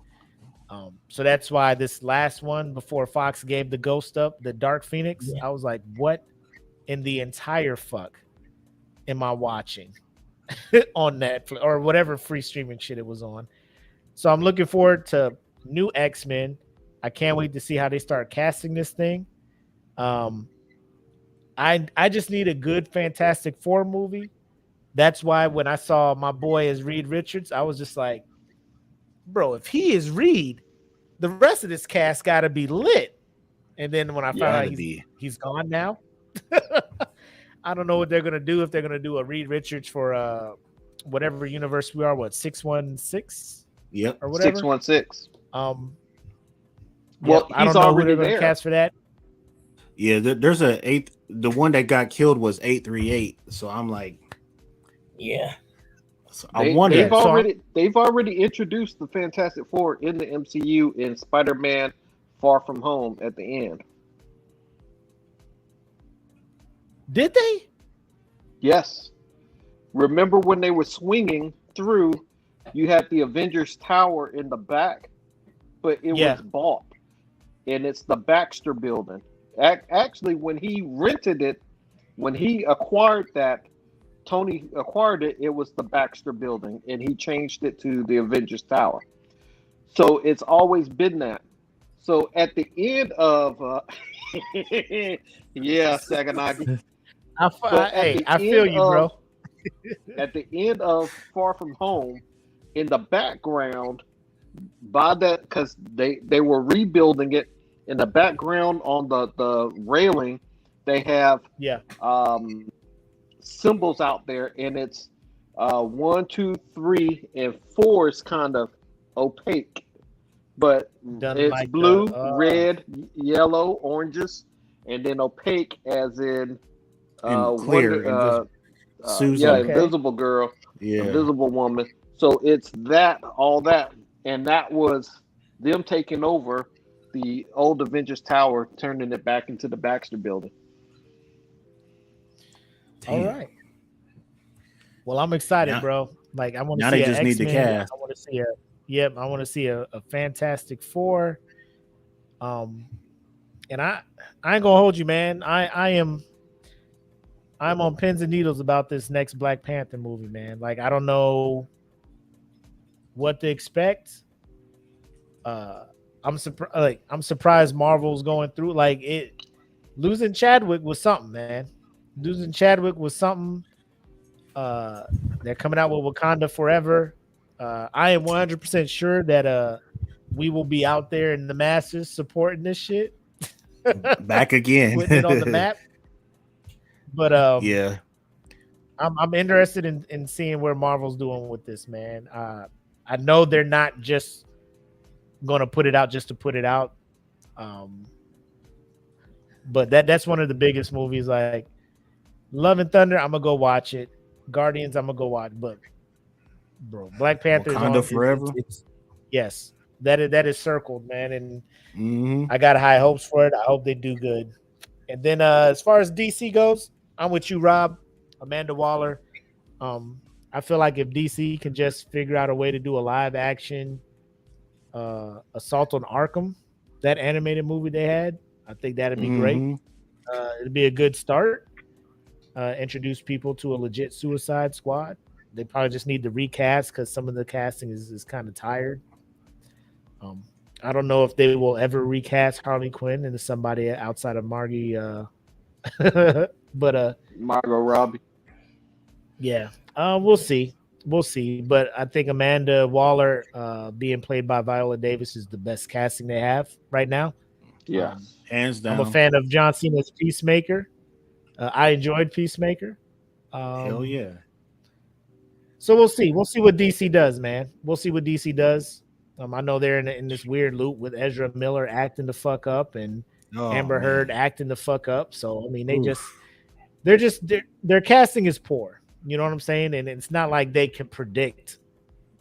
So that's why this last one before Fox gave the ghost up, the Dark Phoenix, I was like, what in the entire fuck am I watching on Netflix or whatever free streaming shit it was on? So I'm looking forward to new X-Men. I can't wait to see how they start casting this thing. I just need a good Fantastic Four movie. That's why when I saw my boy as Reed Richards, I was just like, bro, if he is Reed, the rest of this cast got to be lit. And then when I found out he's gone now, I don't know what they're going to do. If they're going to do a Reed Richards for whatever universe we are, 616? Yep. Or whatever. 616. Well, I he's don't know who they're already going to there. cast for that. Yeah, there's a eighth. The one that got killed was 838. So I'm like, Yeah. so I wonder. They've already introduced the Fantastic Four in the MCU in Spider-Man: Far From Home at the end. Did they? Yes. Remember when they were swinging through? You had the Avengers Tower in the back, but it was bought, and it's the Baxter Building. Actually, when he rented it, when he acquired that, Tony acquired it. It was the Baxter Building, and he changed it to the Avengers Tower. So it's always been that. So at the end of, yeah, Saganagi. I feel you, bro. At the end of Far From Home, in the background, by that, because they were rebuilding it, in the background on the railing, they have symbols out there, and it's 1, 2, 3, and 4 is kind of opaque, but it's like blue, red, yellow, oranges, and then opaque as in clear. Susan. Invisible Girl, Invisible Woman. So it's all that, and that was them taking over the old Avengers Tower, turning it back into the Baxter Building. Damn. All right. Well, I'm excited, bro. Like, I want to see they just need the cast. I want to see I want to see a Fantastic Four. And I ain't gonna hold you, man. I'm on pins and needles about this next Black Panther movie, man. Like, I don't know what to expect. I'm surprised Marvel's going through losing Chadwick was something, man. Losing Chadwick was something. They're coming out with Wakanda Forever. I am 100% sure that we will be out there in the masses supporting this shit. Back again. Putting it on the map. But yeah. I'm interested in seeing where Marvel's doing with this, man. I know they're not just gonna put it out just to put it out. But that's one of the biggest movies. Like Love and Thunder, I'm gonna go watch it. Guardians, I'm gonna go watch. But bro, Black Panther Wakanda Forever. Yes, that is circled, man, and I got high hopes for it. I hope they do good. And then as far as DC goes, I'm with you, Rob. Amanda Waller. I feel like if DC can just figure out a way to do a live action Assault on Arkham, that animated movie they had, I think that'd be great. It'd be a good start. Introduce people to a legit Suicide Squad. They probably just need to recast because some of the casting is kind of tired. I don't know if they will ever recast Harley Quinn into somebody outside of Margot Robbie. Yeah, we'll see. But I think Amanda Waller being played by Viola Davis is the best casting they have right now. Yeah, hands down. I'm a fan of John Cena's Peacemaker. I enjoyed Peacemaker. Hell yeah. So we'll see. We'll see what DC does, man. We'll see what DC does. I know they're in this weird loop with Ezra Miller acting the fuck up and Amber Heard acting the fuck up. So I mean, their casting is poor. You know what I'm saying? And it's not like they can predict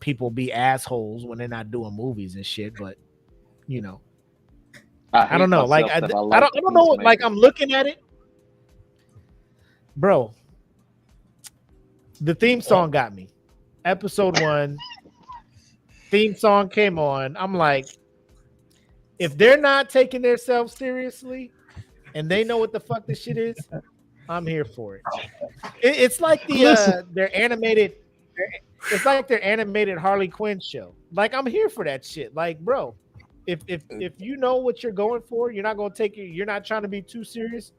people be assholes when they're not doing movies and shit. But you know, I don't know. Like I don't know. Like I'm looking at it, bro. The theme song got me. Episode 1. Theme song came on. I'm like, if they're not taking themselves seriously and they know what the fuck this shit is, I'm here for it. It's like their animated. It's like their animated Harley Quinn show. Like I'm here for that shit. Like, bro, if you know what you're going for, you're not gonna take it. You're not trying to be too serious,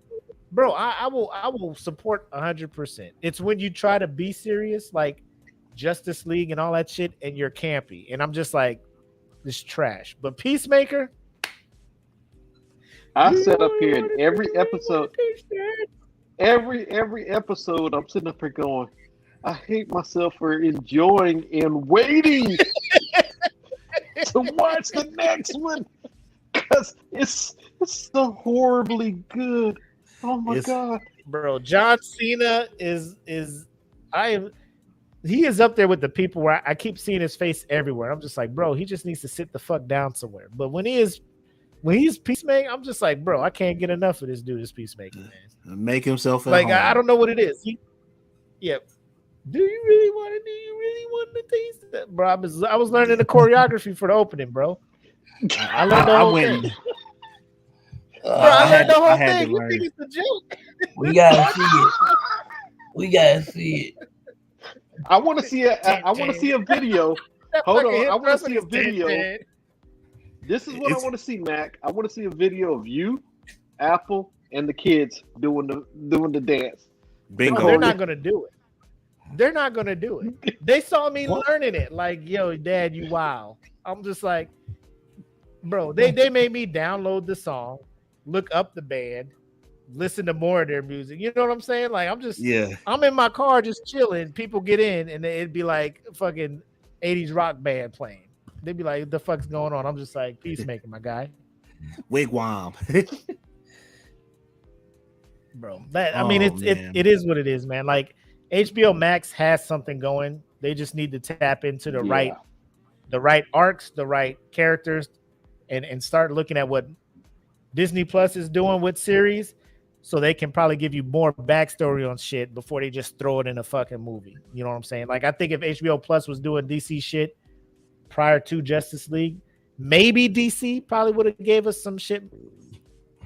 bro. I will support 100%. It's when you try to be serious, like Justice League and all that shit, and you're campy, and I'm just like, this trash. But Peacemaker, I sit up here in every episode. Every episode, I'm sitting up here going, I hate myself for enjoying and waiting to watch the next one. because it's so horribly good. Oh my It's- god. Bro, John Cena is he is up there with the people where I keep seeing his face everywhere. I'm just like, bro, he just needs to sit the fuck down somewhere. But when he's Peacemaker, I'm just like, bro, I can't get enough of this dude as Peacemaker, man. Make himself at Like home. I don't know what it is. Yeah. Do you really want to taste that, bro? I was learning the choreography for the opening, bro. I learned the whole thing. Bro, I learned the whole thing. You think it's a joke? We gotta see it. We gotta see it. I want to see a video. Hold on, I want to see a video. This is what I want to see, Mac. I want to see a video of you, Apple, and the kids doing the dance. Bingo. No, they're not gonna do it. They're not gonna do it. They saw me learning it. Like, yo, Dad, you wow. I'm just like, bro. They made me download the song, look up the band, listen to more of their music. You know what I'm saying? Like, I'm in my car just chilling. People get in, and it'd be like fucking 80s rock band playing. They'd be like, "What the fuck's going on?" I'm just like, Peacemaker, my guy. Wigwam. Bro, I mean, it is what it is, man. Like, HBO Max has something going. They just need to tap into the right arcs, the right characters, and start looking at what Disney Plus is doing with series, so they can probably give you more backstory on shit before they just throw it in a fucking movie. You know what I'm saying? Like, I think if HBO Plus was doing DC shit prior to Justice League, maybe DC probably would have gave us some shit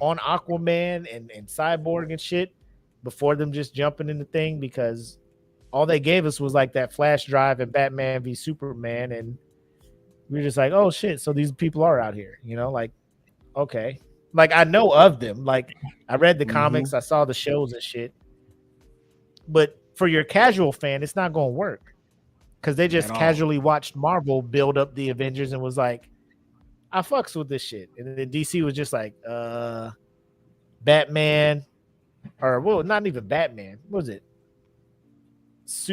on Aquaman and Cyborg and shit before them just jumping in the thing, because all they gave us was like that flash drive and Batman v Superman, and we were just like, oh shit, so these people are out here, you know? Like, okay. Like, I know of them. Like, I read the comics, I saw the shows and shit. But for your casual fan, it's not going to work, because they just casually watched Marvel build up the Avengers and was like, I fucks with this shit. And then DC was just like, Batman, or well, not even Batman. What was it?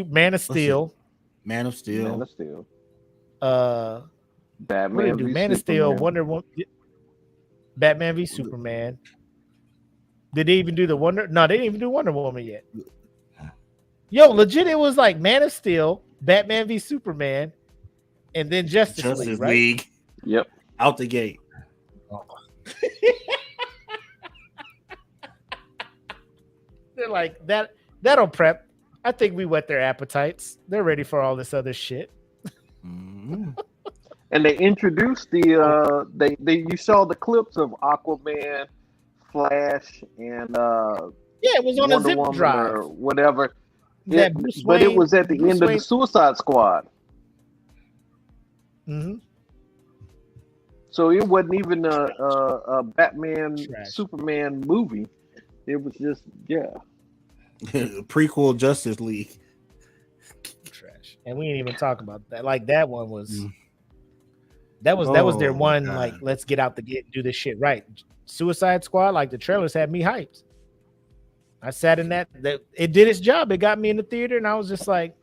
Man of Steel. Man of Steel. Batman. What did it do? Man of Steel, Wonder Woman. Batman v Superman. Did they even do the Wonder? No, they didn't even do Wonder Woman yet. Yo, legit, it was like Man of Steel, Batman v Superman, and then Justice League, right? League. Yep. Out the gate. They're like, that'll prep. I think we whet their appetites. They're ready for all this other shit. And they introduced the you saw the clips of Aquaman, Flash, and it was on Wonder a zip Woman drive or whatever. But it was at the end of the Suicide Squad. Mm-hmm. So it wasn't even a Batman Superman movie. It was just prequel Justice League. Trash. And we didn't even talk about that. Like, that one was that was their one, like, let's get out the gate and do this shit right. Suicide Squad, like, the trailers had me hyped. I sat in that it did its job. It got me in the theater, and I was just like,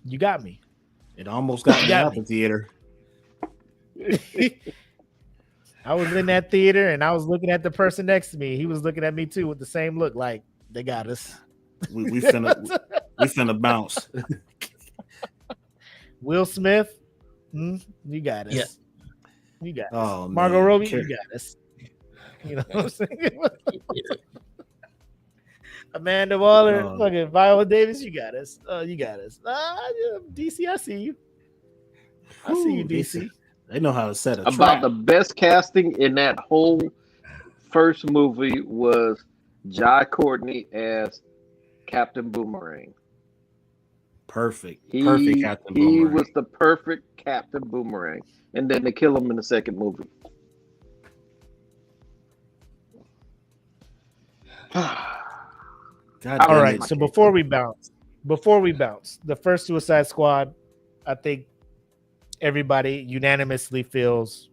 you got me. It almost got me out the theater. I was in that theater, and I was looking at the person next to me. He was looking at me too with the same look, like, they got us. We finna bounce. Will Smith, you got us. Yeah. You got us. Oh, Margot man. Robbie, you got us. You know what I'm saying? Amanda Waller, fucking Viola Davis, you got us. You got us. DC, I see you. I see you, DC. They know how to set a about trap. the best casting in that whole first movie was Jai Courtney as Captain Boomerang. Perfect Captain Boomerang. He was the perfect Captain Boomerang, and then they kill him in the second movie. All right, so before we bounce, the first Suicide Squad, I think everybody unanimously feels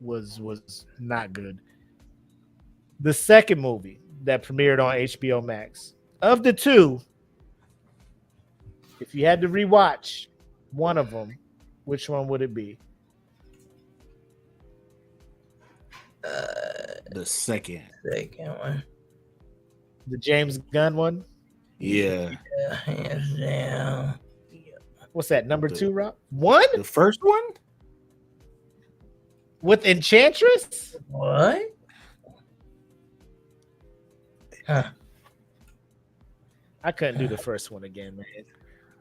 was not good. The second movie that premiered on HBO Max, of the two, if you had to rewatch one of them, which one would it be? The second. Second one. The James Gunn one. Yeah. Yeah, hands down. What's that? Number The- 2, Rob? One The first one? with Enchantress. What? Huh. I couldn't do the first one again, man.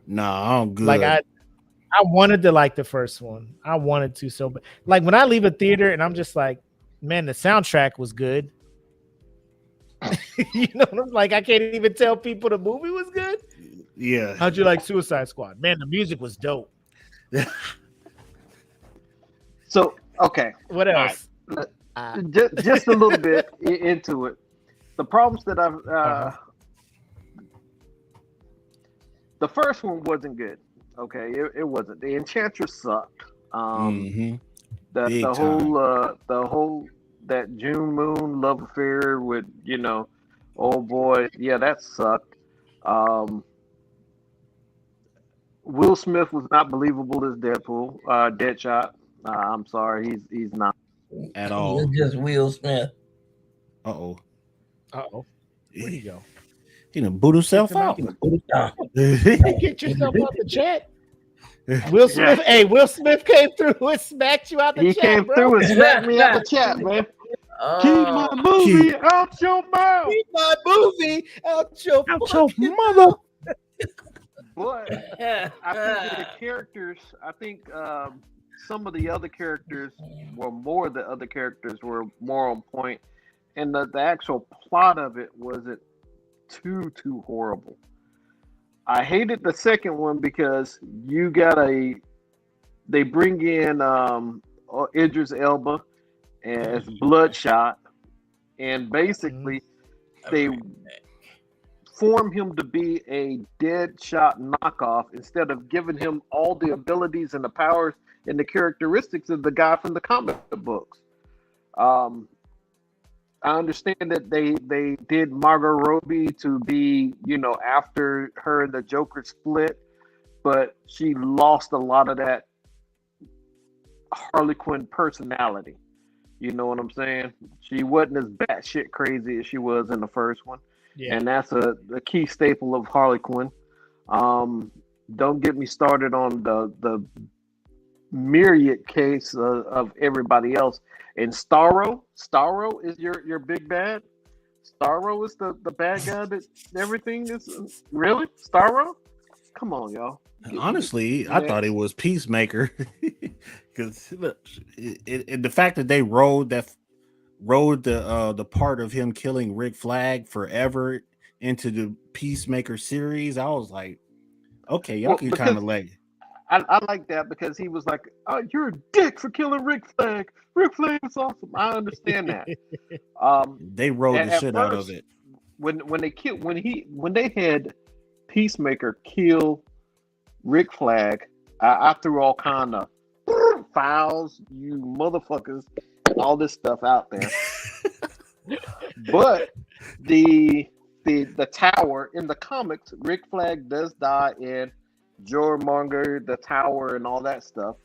Nah, I'm good. Like I wanted to like the first one. I wanted to so bad. Like when I leave a theater and I'm just like, man, the soundtrack was good. You know, like I can't even tell people the movie was good. Yeah. How'd you like Suicide Squad? Man, the music was dope. So okay, What else? just a little bit into it. The problems that I've the first one wasn't good. Okay, it wasn't. The Enchantress sucked. Mhm. The Big whole that June Moon love affair with oh boy, yeah, that sucked. Will Smith was not believable as Deadpool, Deadshot. I'm sorry, he's not. At all. It's just Will Smith. Uh-oh. Uh-oh. Where'd he go? He done boot himself out. Get yourself out the chat. Will Smith, hey, Will Smith came through and smacked you out the He chat, came bro. through and smacked me out the chat, man. Keep my movie out your mouth. Keep my movie out your fucking mother. But I think the characters, some of the other characters were more. The other characters were more on point, and the actual plot of it wasn't too horrible. I hated the second one because they bring in Idris Elba as Bloodshot, and basically they form him to be a Deadshot knockoff instead of giving him all the abilities and the powers and the characteristics of the guy from the comic books. I understand that they did Margot Robbie to be, after her and the Joker split, but she lost a lot of that Harley Quinn personality. You know what I'm saying? She wasn't as batshit crazy as she was in the first one. Yeah. And that's a key staple of Harley Quinn. Don't get me started on the myriad case of everybody else. And Starro is your big bad. Starro is the bad guy that everything is really Starro. Come on, y'all. Honestly, I thought it was Peacemaker because the fact that they rode the part of him killing Rick Flag forever into the Peacemaker series, I was like, okay, y'all can kind of like. I like that because he was like, "Oh, you're a dick for killing Rick Flag. Rick Flag is awesome." I understand that. They rode the shit out of it. When they had Peacemaker kill Rick Flag, I threw all kind of fouls, you motherfuckers, and all this stuff out there. But the tower in the comics, Rick Flag does die in Jormonger, the tower, and all that stuff,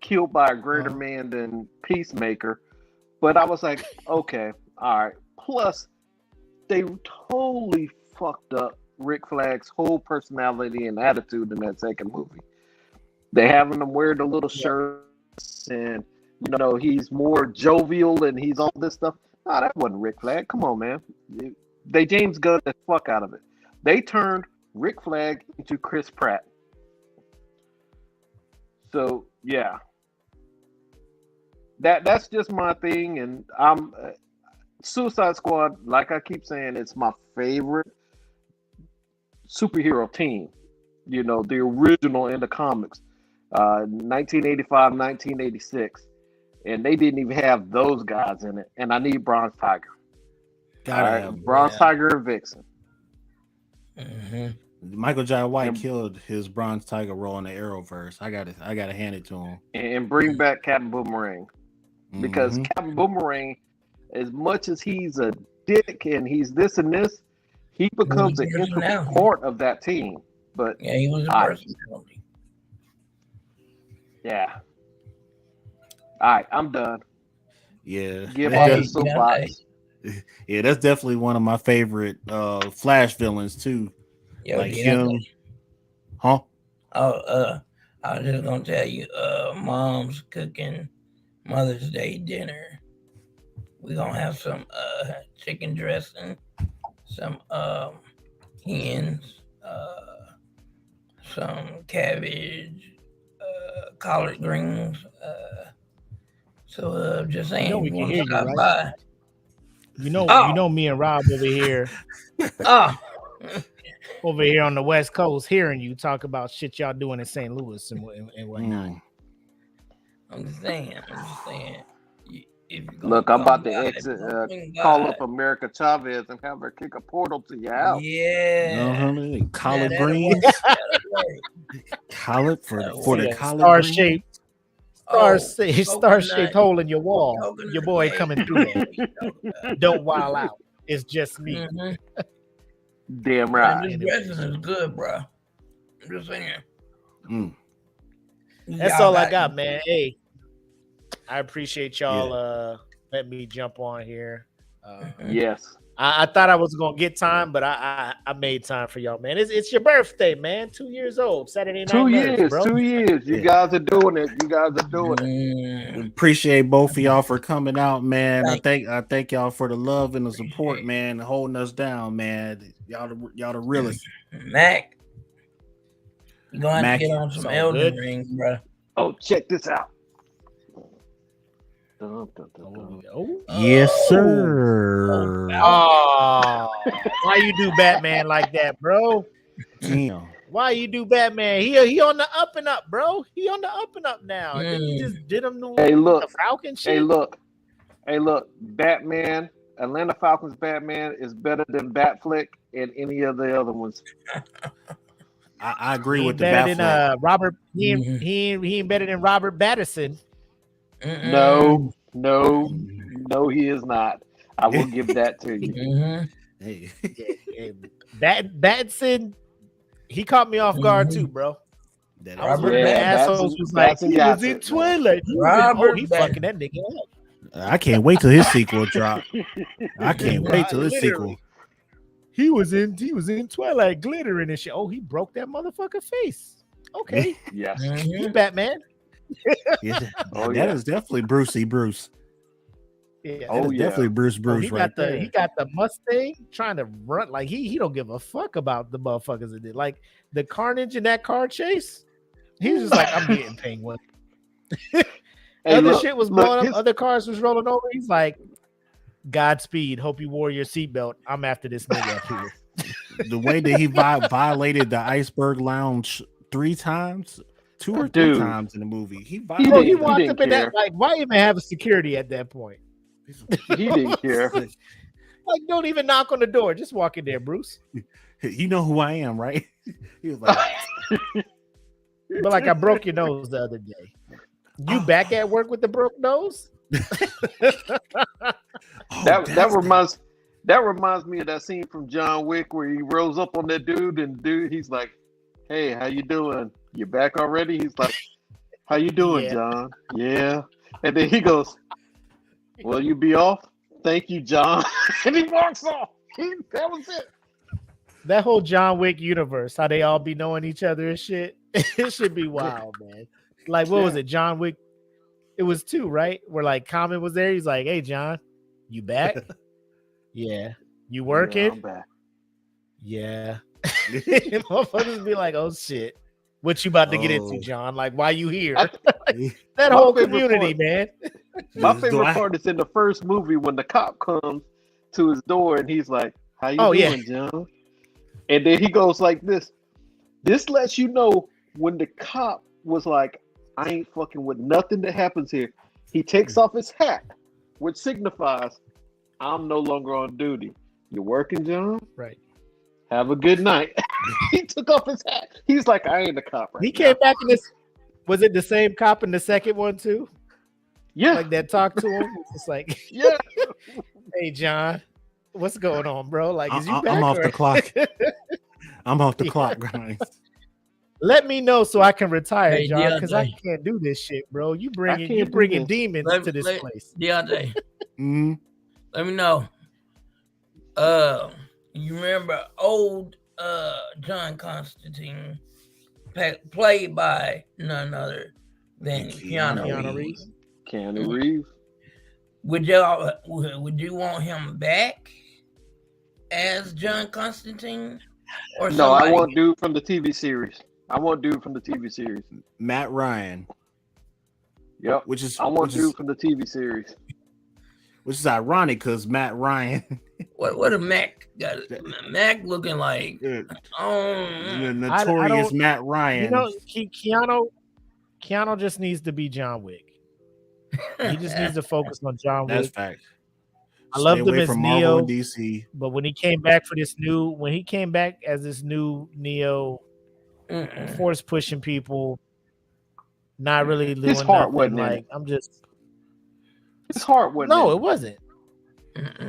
killed by a greater man than Peacemaker. But I was like, okay, all right. Plus, they totally fucked up Rick Flag's whole personality and attitude in that second movie. They having him wear the little shirts, and he's more jovial and he's all this stuff. No, that wasn't Rick Flag. Come on, man. They James Gunn the fuck out of it. They turned Rick Flag into Chris Pratt. So yeah, that's just my thing, and I'm Suicide Squad. Like I keep saying, it's my favorite superhero team. The original in the comics, 1985, 1986, and they didn't even have those guys in it. And I need Bronze Tiger. Bronze Tiger and Vixen. Mm-hmm. Michael Jai White killed his Bronze Tiger role in the Arrowverse. I gotta hand it to him. And bring back Captain Boomerang. Because Captain Boomerang, as much as he's a dick and he's this and this, he becomes an integral part of that team. But yeah, he was a personality. Yeah. All right, I'm done. Yeah, Give that's off the def- soapbox. yeah, that's definitely one of my favorite Flash villains too. Yo, Like Deontay. him, huh? Oh, I was just gonna tell you, mom's cooking Mother's Day dinner. We're gonna have some chicken dressing, some hens, some cabbage, collard greens. So just You know saying, we if you can want hear to you, stop right? by. You know Oh. me and Rob Oh, over here on the West Coast, hearing you talk about shit y'all doing in St. Louis and whatnot. Mm. I'm just saying. If you're gonna Look, I'm come about to by, exit, swing call by. up America Chavez and have her kick a portal to your house. You know what Yeah. I mean? Collard that'll greens, work. That'll work. collard for That'll for See the work. that collard greens. star Coconut, shaped hole in your wall. coconut Your boy waves. coming through there. Don't wild out. It's just me. Mhm. Damn Man, right. this dressing is good, bro. I'm just saying. Mm. That's all I got, man. Hey, I appreciate y'all letting me jump on here. Yes. I thought I was gonna get time, but I made time for y'all, man. It's your birthday, man. 2 years old. Saturday night. 2 nerds, years. bro. 2 years. You Yeah. guys are doing it. You guys are doing it. Appreciate both of y'all for coming out, man. I Thank thank y'all for the love and the support, man, holding us down, man. Y'all the realest. Mac, you gonna have Mac, to get on some it's all Elden good. Ring, bro. Oh, check this out. Dun, dun, dun, dun. Oh, Yes, sir. oh, why you do Batman like that, bro? Damn. Why you do Batman? He on the up and up, bro. He on the up and up now. Didn't he just did him Hey, look. the Falcon shit? Hey, look. Batman, Atlanta Falcons Batman is better than Batflick and any of the other ones. I agree He with ain't the better Batfleck. than Robert. He ain't better than Robert Pattinson. No, he is not. I will give that to you. Hey. Batson, he caught me off guard too, bro. That I was Robert one of the Yeah, assholes Batson- was like, Batson he got was in it, man. Twilight. He Robert he Pattinson. fucking that nigga up. I can't wait till his sequel drop. I can't wait till his Literally. sequel. He was in Twilight glittering and shit. Oh, he broke that motherfucker face. Okay, Yes. he Batman. Yeah, Oh, that yeah. is definitely Brucey Bruce. Yeah. Oh, That is yeah. definitely Bruce He right got there. he got the Mustang trying to run like he don't give a fuck about the motherfuckers that did like the carnage in that car chase. He's just like, I'm getting Penguin. Hey, Other look, shit was look, blowing his- up. Other cars was rolling over. He's like, Godspeed. Hope you wore your seatbelt. I'm after this nigga up here. The way that he violated the Iceberg Lounge 3 times, 2 or 3 Dude. times in the movie. He Bro, violated. he didn't walked up in care. that like, why even have a security at that point? He didn't care. Like, don't even knock on the door. Just walk in there, Bruce. You know who I am, right? He was like, But like, I broke your nose the other day. You back at work with the broke nose? oh, That reminds me of that scene from John Wick where he rolls up on that dude and he's like, "Hey, how you doing? You back already?" He's like, "How you doing, Yeah. John?" "Yeah." And then he goes, "Will you be off?" "Thank you, John." And he walks off. That was it. That whole John Wick universe, how they all be knowing each other and shit. It should be wild, man. Like, what was it? John Wick. It was 2, right? Where like Common was there. He's like, "Hey, John, you back?" "Yeah." "You Yeah, working?" I'm back. "Yeah." Motherfuckers be like, "Oh shit, what you about to get into, Oh. John? Like, why you here?" I- That my whole favorite community, part- man. My Do favorite I- part is in the first movie when the cop comes to his door and he's like, "How you Oh, yeah. doing, John?" And then he goes like this. This lets you know when the cop was like, "I ain't fucking with nothing that happens here." He takes off his hat, which signifies I'm no longer on duty. "You working, John? Right. Have a good night." He took off his hat. He's like, "I ain't a cop right He now." came back in this. Was it the same cop in the second one too? Yeah, Like that talked to him. It's just like, yeah. "Hey, John, what's going on, bro? Like, is you back?" I'm off the or-" clock. I'm off the Yeah. clock, guys. Let me know so I can retire, Hey, John, because I DeAndre. can't do this shit, bro. You can't do bringing this. demons Let, to this let, place. DeAndre, Mhm. let me know. You remember old John Constantine, played by none other than Keanu Keanu Reeves. Reeves. Keanu Reeves. Would you want him back as John Constantine or No, I somebody? want dude from the TV series. I want dude from the TV series. Matt Ryan, Yep. which is I want dude from the TV series. ironic because Matt Ryan, What a Mac got? Mac looking like the oh notorious don't- Matt Ryan. You know, Keanu just needs to be John Wick. He just needs to focus on John That's Wick. fact. I loved Stay him away as from Marvel Neo, and DC. but when he came back as this new Neo, force pushing people, not really doing His heart nothing. wasn't in Like it. His heart wasn't in no, it. it wasn't.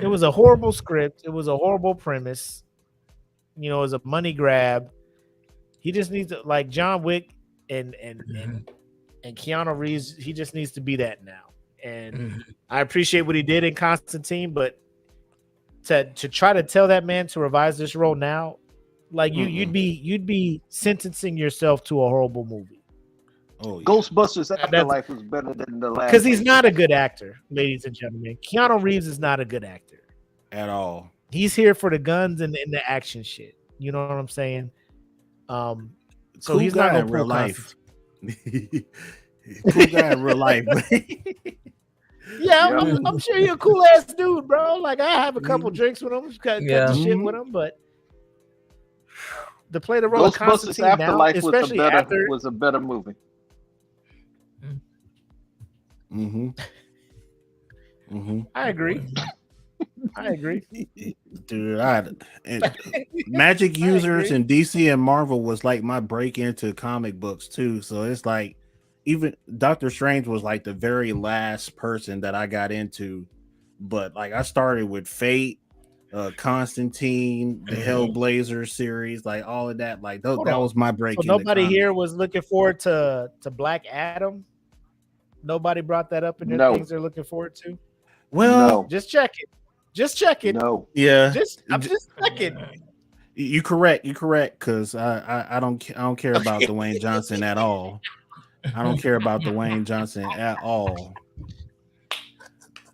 It was a horrible script. It was a horrible premise. You know, it was a money grab. He just needs to, like John Wick and Keanu Reeves. He just needs to be that now. And I appreciate what he did in Constantine, but to try to tell that man to revise this role now, like you'd be sentencing yourself to a horrible movie. Oh, yeah. Ghostbusters Afterlife was better than the last. Because he's not a good actor, ladies and gentlemen. Keanu Reeves is not a good actor At all. He's here for the guns and the action shit. You know what I'm saying? So Cool he's guy not in gonna real pull life. Cool guy in real life. Yeah, I'm sure you're a cool ass dude, bro. Like I have a couple drinks with him, cut the shit with him, but to play the role of Ghostbusters Constantine now, Afterlife especially after was a better movie. I agree. Dude, Magic users in DC and Marvel was like my break into comic books too. So it's like even Doctor Strange was like the very last person that I got into. But like I started with Fate, Constantine, the Hellblazer series, like all of that. Like that was my break. So nobody here was looking forward to Black Adam. Nobody brought that up in their things they're looking forward to. Well, just check it. Just check it. No. Yeah. I'm just checking. You correct, because I don't care about Dwayne Johnson at all. I don't care about Dwayne Johnson at all.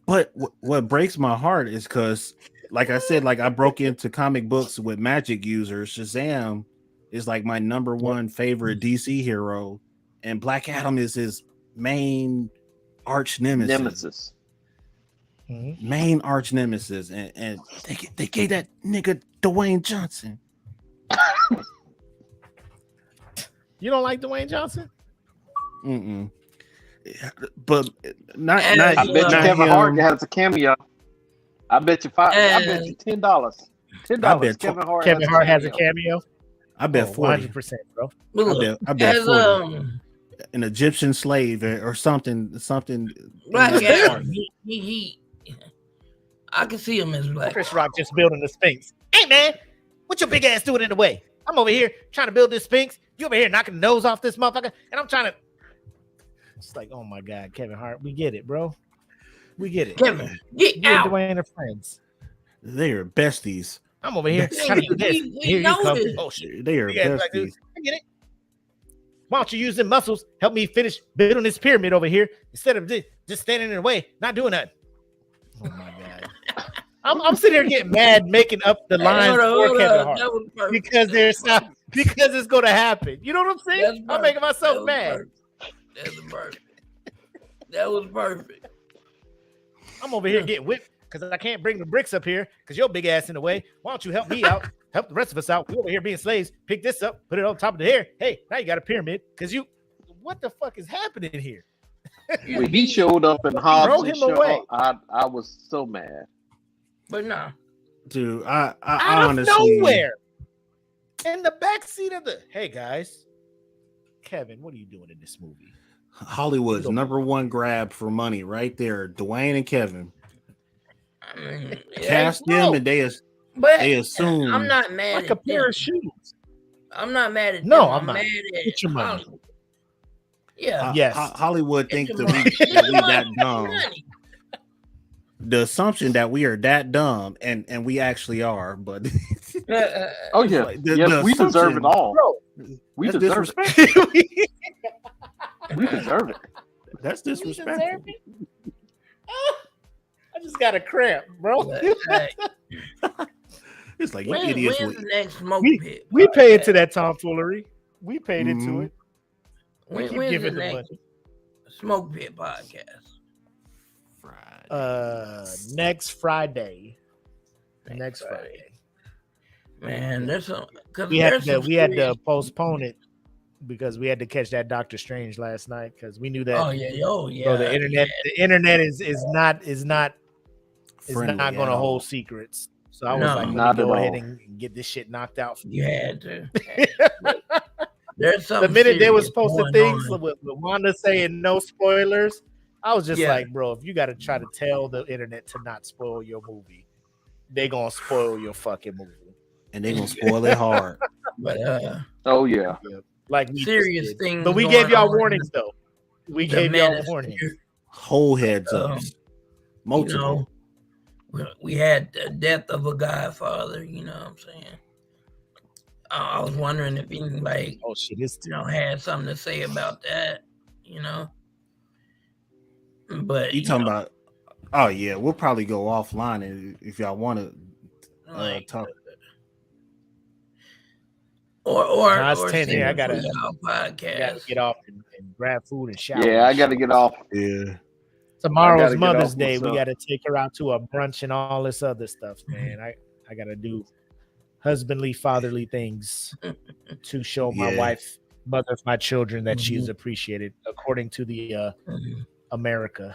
But what breaks my heart is because, like I said, like I broke into comic books with Magic users. Shazam is like my number one favorite DC hero, and Black Adam is his main arch nemesis. Main arch nemesis, and they gave that nigga Dwayne Johnson. You don't like Dwayne Johnson? But not. I bet you Kevin Hart has a cameo. I bet you I bet you $10. $10. Kevin Hart has a cameo. I bet 40%, 100%, bro. I bet 40. An Egyptian slave or something. Black Adam. He I can see him as Black. Chris Rock just building the Sphinx. Hey man, what your big ass doing in the way? I'm over here trying to build this Sphinx. You over here knocking the nose off this motherfucker, and I'm trying to. It's like, oh my God, Kevin Hart, we get it, bro. We get it. Kevin, get you out. And Dwayne are friends. They are besties. I'm over here trying to do this. Here you come. Oh shit, they are besties. I get it. Why don't you use them muscles? Help me finish building this pyramid over here instead of just standing in the way, not doing that. Oh my God. I'm sitting here getting mad, making up the lines for Kevin Hart because because it's going to happen. You know what I'm saying? I'm making myself mad. That's perfect. That was perfect. I'm over here getting whipped because I can't bring the bricks up here because your big ass in the way. Why don't you help me out? Help the rest of us out. We over here being slaves. Pick this up, put it on top of the hair. Hey, now you got a pyramid because what the fuck is happening here? When he showed up in Hobbs and away. I was so mad. But no, dude, I out honestly, of nowhere in the backseat of the. Hey guys, Kevin, what are you doing in this movie? Hollywood's number one grab for money, right there. Dwayne and Kevin. I mean, cast them, and they assume I'm not mad. Like a pair of shoes. I'm not mad at No, them. I'm not. mad Get your at money. Hollywood. Yeah. Yes. Hollywood Get think your that money. we Get that your we money. that Get your dumb. money. The assumption that we are that dumb, and we actually are, but Oh yeah, like yes, we deserve it assumption- all. Bro, We that's deserve it. disrespectful. We deserve it. That's You disrespectful. deserve it? I just got a cramp, bro. Hey, It's like you when's idiots. the next smoke We- pit? We podcast? paid into that tomfoolery. We paid into Mhm. it. We keep When's the giving the next money. smoke pit podcast? Next Friday. Next Next Friday. Friday. Man, there's some. Cause We had there's to some we had to serious- postpone it because we had to catch that Doctor Strange last night because we knew that. Oh yeah, Bro, the internet is not Friendly not going at to all. hold secrets. So I was No, like, let not me go at ahead all. and get this shit knocked out. You had to. There's The something. minute they was serious posting going things on. with Wanda saying no spoilers, I was just Yeah. like, bro, if you got to try to tell the internet to not spoil your movie, they gonna spoil your fucking movie. And they gonna spoil it hard. But Oh yeah. Like we just serious did. things. But we going gave y'all on in warnings though. We the gave y'all manosphere. warnings. Whole heads up. You Multiple. know, we had the death of a godfather. You know what I'm saying? I was wondering if anybody, Oh shit, it's had something to say about that. But You talking about? Oh yeah, we'll probably go offline if y'all want to like, talk. or Nah, it's or 10 here. I send it gotta- for y'all I gotta podcast. get off and grab food and shower. Yeah, I and got to shit. get off. Yeah. Tomorrow's gotta get Mother's off Day. We myself. got to take her out to a brunch and all this other stuff, man. I got to do husbandly, fatherly things to show my Yeah. wife, mother of my children, that she is Mhm. appreciated according to the Mhm. America.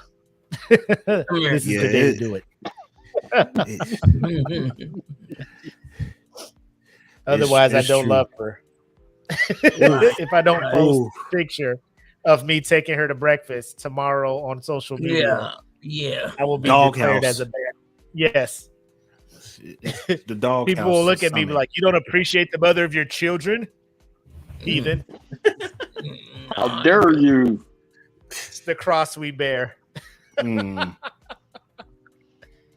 This is Yeah, the day it- to do it. Otherwise, I it's don't true. love her. If I don't post Ooh. a picture of me taking her to breakfast tomorrow on social media, yeah. I will be Doghouse. declared as a bear. Yes. It's the dog. People will look at me and be like, "You don't appreciate the mother of your children, heathen." How dare you? It's the cross we bear.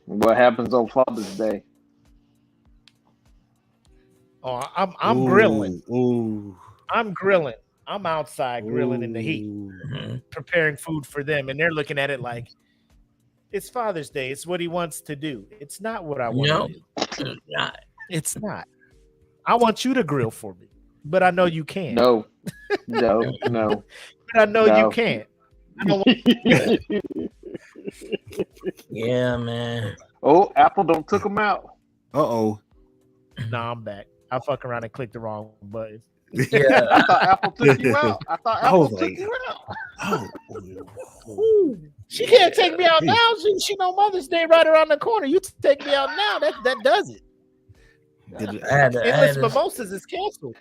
What happens on Father's Day? Oh, I'm grilling. Ooh. I'm grilling. I'm outside grilling in the heat, Ooh. Mhm. preparing food for them, and they're looking at it like it's Father's Day. It's what he wants to do. It's not what I want No. to do. It's not. It's not. I want you to grill for me, but I know you can't. No, no, no. But I know No. you can't. I don't want Yeah, man. Oh, Apple don't took them out. Uh-oh. Nah, I'm back. I fuck around and click the wrong button. Yeah. I thought Apple took you out. I thought I Apple was took like- you out. Oh. She can't take me out now. She know Mother's Day right around the corner. You take me out now. That does it. I had to, Endless Mimosas is canceled.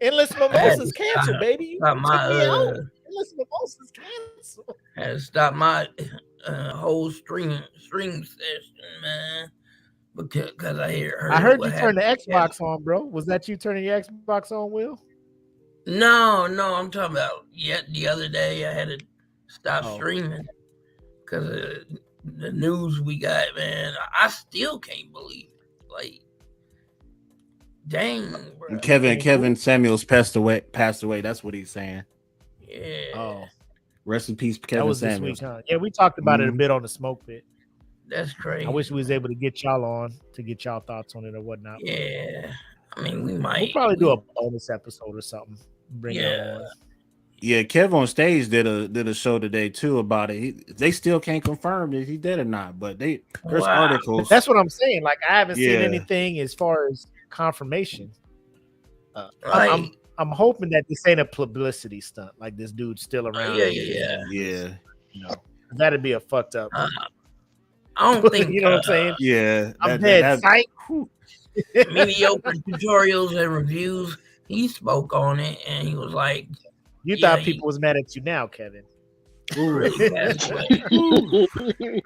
Endless Mimosas canceled, baby. You stop take my me out. Endless Mimosas canceled. had to stop my whole stream session, man, because I heard you what turn the happened. Xbox on, bro. Was that you turning your Xbox on, Will? No, I'm talking about the other day I had to stop Oh. streaming because of the news we got, man. I still can't believe it. Like, dang, bro. Kevin Samuels passed away. That's what he's saying. Yeah. Oh, Rest in peace, that Kevin was this Samuels. week, huh? Yeah, we talked about it a Mhm. bit on the smoke pit. That's crazy. I wish we was able to get y'all on to get y'all thoughts on it or whatnot. Yeah. I mean, we might. We'll probably do a bonus episode or something. Bring Yeah. it on. Yeah, Kev on stage did a show today too about it. They still can't confirm if he did or not, but there's Wow. articles. That's what I'm saying. Like I haven't seen Yeah. anything as far as confirmation. Like, I'm hoping that this ain't a publicity stunt. Like this dude's still around. yeah. yeah, You know, that'd be a fucked up. I don't think You know what I'm saying? yeah. I'm dead. Psych. mediocre tutorials and reviews. He spoke on it and he was like, You Yeah, thought he- people was mad at you now, Kevin. Ooh. really passed away.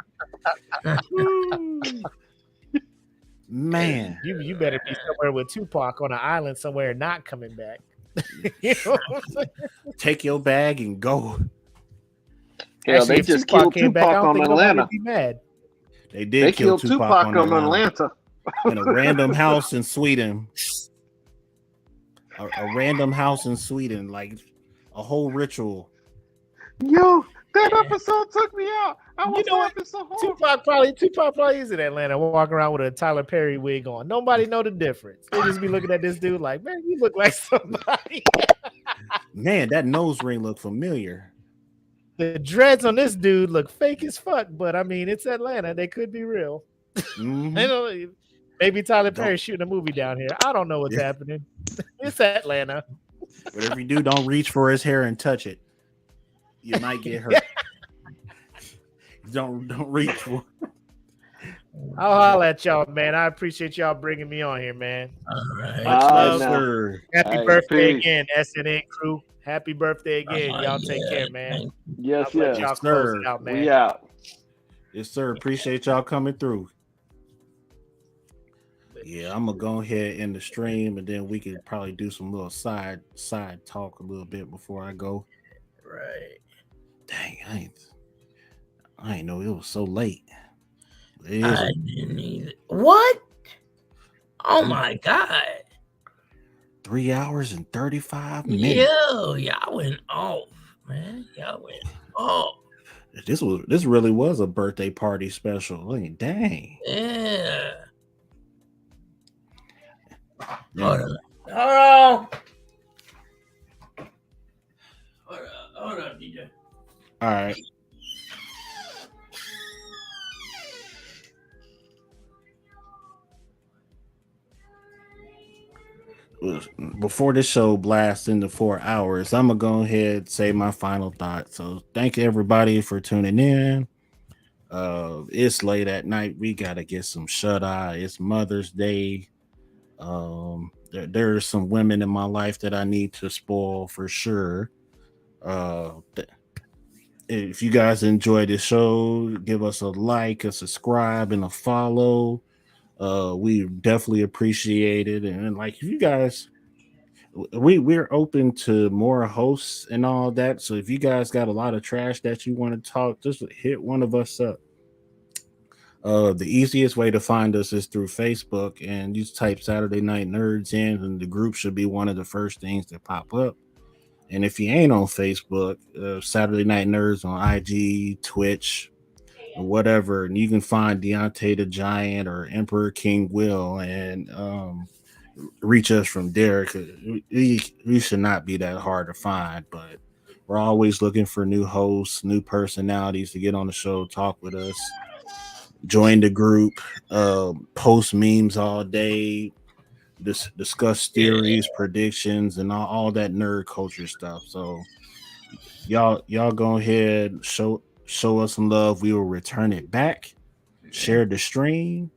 Man, You better be somewhere with Tupac on an island somewhere, not coming back. You know what I'm saying? take your bag and go. Hell, Actually, they if just Tupac killed came back, I Tupac don't on think nobody Atlanta. would be mad. They They did kill killed Tupac on on Atlanta Atlanta. in a random house in Sweden. A random house in Sweden, like a whole ritual. Yo, that episode took me out. I You was know what? laughing so hard. Tupac probably is in Atlanta, walking around with a Tyler Perry wig on. Nobody know the difference. They just be looking at this dude like, man, you look like somebody. Man, that nose ring looked familiar. The dreads on this dude look fake as fuck, but I mean, it's Atlanta. They could be real. Mhm. They don't, maybe Tyler Don't- Perry shooting a movie down here. I don't know what's Yeah. happening. It's Atlanta. Whatever you do, don't reach for his hair and touch it. You might get hurt. Don't reach for. I'll holler at y'all, man. I appreciate y'all bringing me on here, man. All right. Much Ah, love. no. Sir. Happy Hey, birthday peace. again, SNN crew. Happy birthday again. Y'all take Yeah, care, man. thank Yes, I'll let yes. y'all Yes, close sir. it out, man. We out. Yes, sir. Appreciate y'all coming through. Yeah, I'm gonna go ahead in the stream, and then we could probably do some little side talk a little bit before I go. you. Right. Dang, I ain't know it was so late. It is I didn't either. What? Oh my God. 3 hours and 35 minutes. Yo, y'all went off, man. Y'all went off. This really was a birthday party special. I mean, dang. Yeah. Yeah. Hold on. Hold on, DJ. All right. Before this show blasts into 4 hours, I'm gonna go ahead and say my final thoughts. So thank you everybody for tuning in. It's late at night. We gotta get some shut eye. It's Mother's Day. There are some women in my life that I need to spoil for sure. If you guys enjoy the show, give us a like, a subscribe, and a follow. We definitely appreciate it. And like, if you guys, we're open to more hosts and all that. So if you guys got a lot of trash that you want to talk, just hit one of us up. The easiest way to find us is through Facebook, and you just type Saturday Night Nerds in, and the group should be one of the first things that pop up. And if you ain't on Facebook, Saturday Night Nerds on IG, Twitch, or whatever, and you can find Deontay the Giant or Emperor King Will, and reach us from there. We should not be that hard to find, but we're always looking for new hosts, new personalities to get on the show, talk with us, join the group, post memes all day, discuss theories, predictions, and all that nerd culture stuff. So y'all go ahead, show us some love. We will return it back. Share the stream,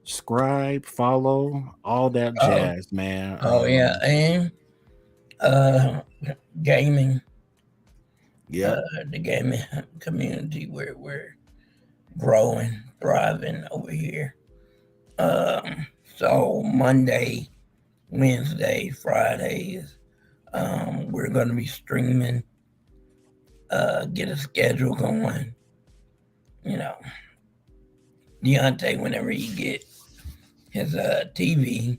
subscribe, follow, all that jazz, man. Oh yeah, and gaming. Yep. The gaming community we're growing, thriving over here. So Monday, Wednesday, Fridays, we're gonna be streaming. Get a schedule going. You know, Deontay, whenever he get his TV,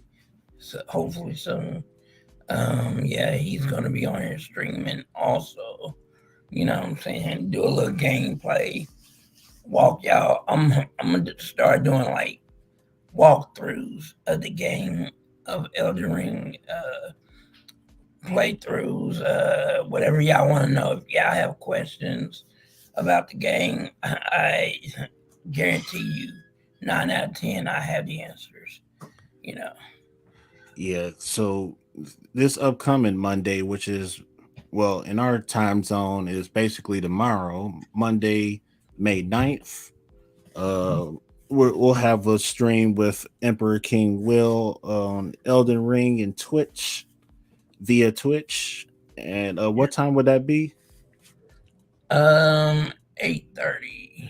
so hopefully soon. Yeah, he's gonna be on here streaming also. You know what I'm saying? Do a little gameplay, walk y'all. I'm gonna start doing like walkthroughs of the game of Elden Ring, playthroughs, whatever y'all want to know. If y'all have questions about the game, I guarantee you 9 out of 10 I have the answers. You know. Yeah. So this upcoming Monday, which is, well, in our time zone, is basically tomorrow, Monday, May 9th. We'll have a stream with Emperor King Will on Elden Ring and Twitch via Twitch. And what time would that be? 8:30.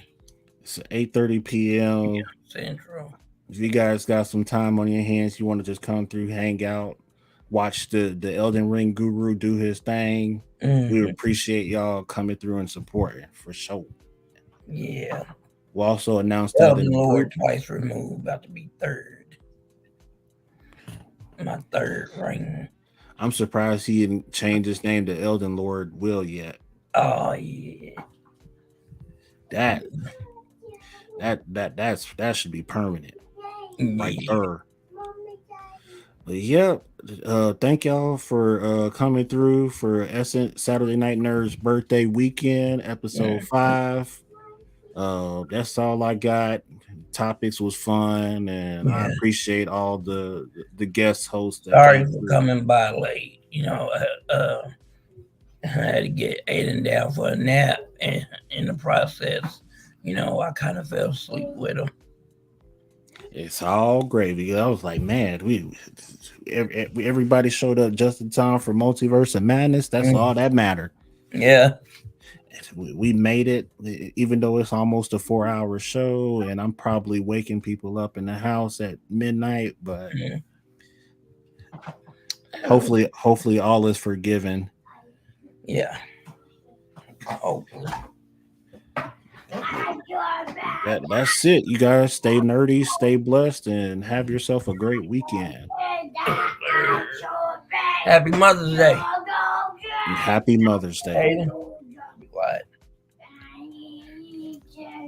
It's 8:30 p.m. Central. If you guys got some time on your hands, you want to just come through, hang out, watch the Elden Ring Guru do his thing. We Mhm. appreciate y'all coming through and supporting for sure. Yeah. We'll also announce that in Elden the Lord group. twice removed, about to be third. My third ring. I'm surprised he didn't change his name to Elden Lord Will yet. Oh yeah. That that should be permanent. Like Yeah. But yeah, thank y'all for coming through for Saturday Night Nerds birthday weekend, episode 5. That's all I got. Topics was fun, and I Yeah. appreciate all the guest hosts that Sorry came for through. coming by late. I had to get Aiden down for a nap, and in the process, I kind of fell asleep with him. It's all gravy. I was like, man, everybody showed up just in time for Multiverse of Madness. That's all that mattered. Yeah. We made it, even though it's almost a 4-hour show, and I'm probably waking people up in the house at midnight. But hopefully, all is forgiven. Yeah. Hopefully. That's it. You guys stay nerdy, stay blessed, and have yourself a great weekend. Happy Mother's Day. And happy Mother's Day. Aiden.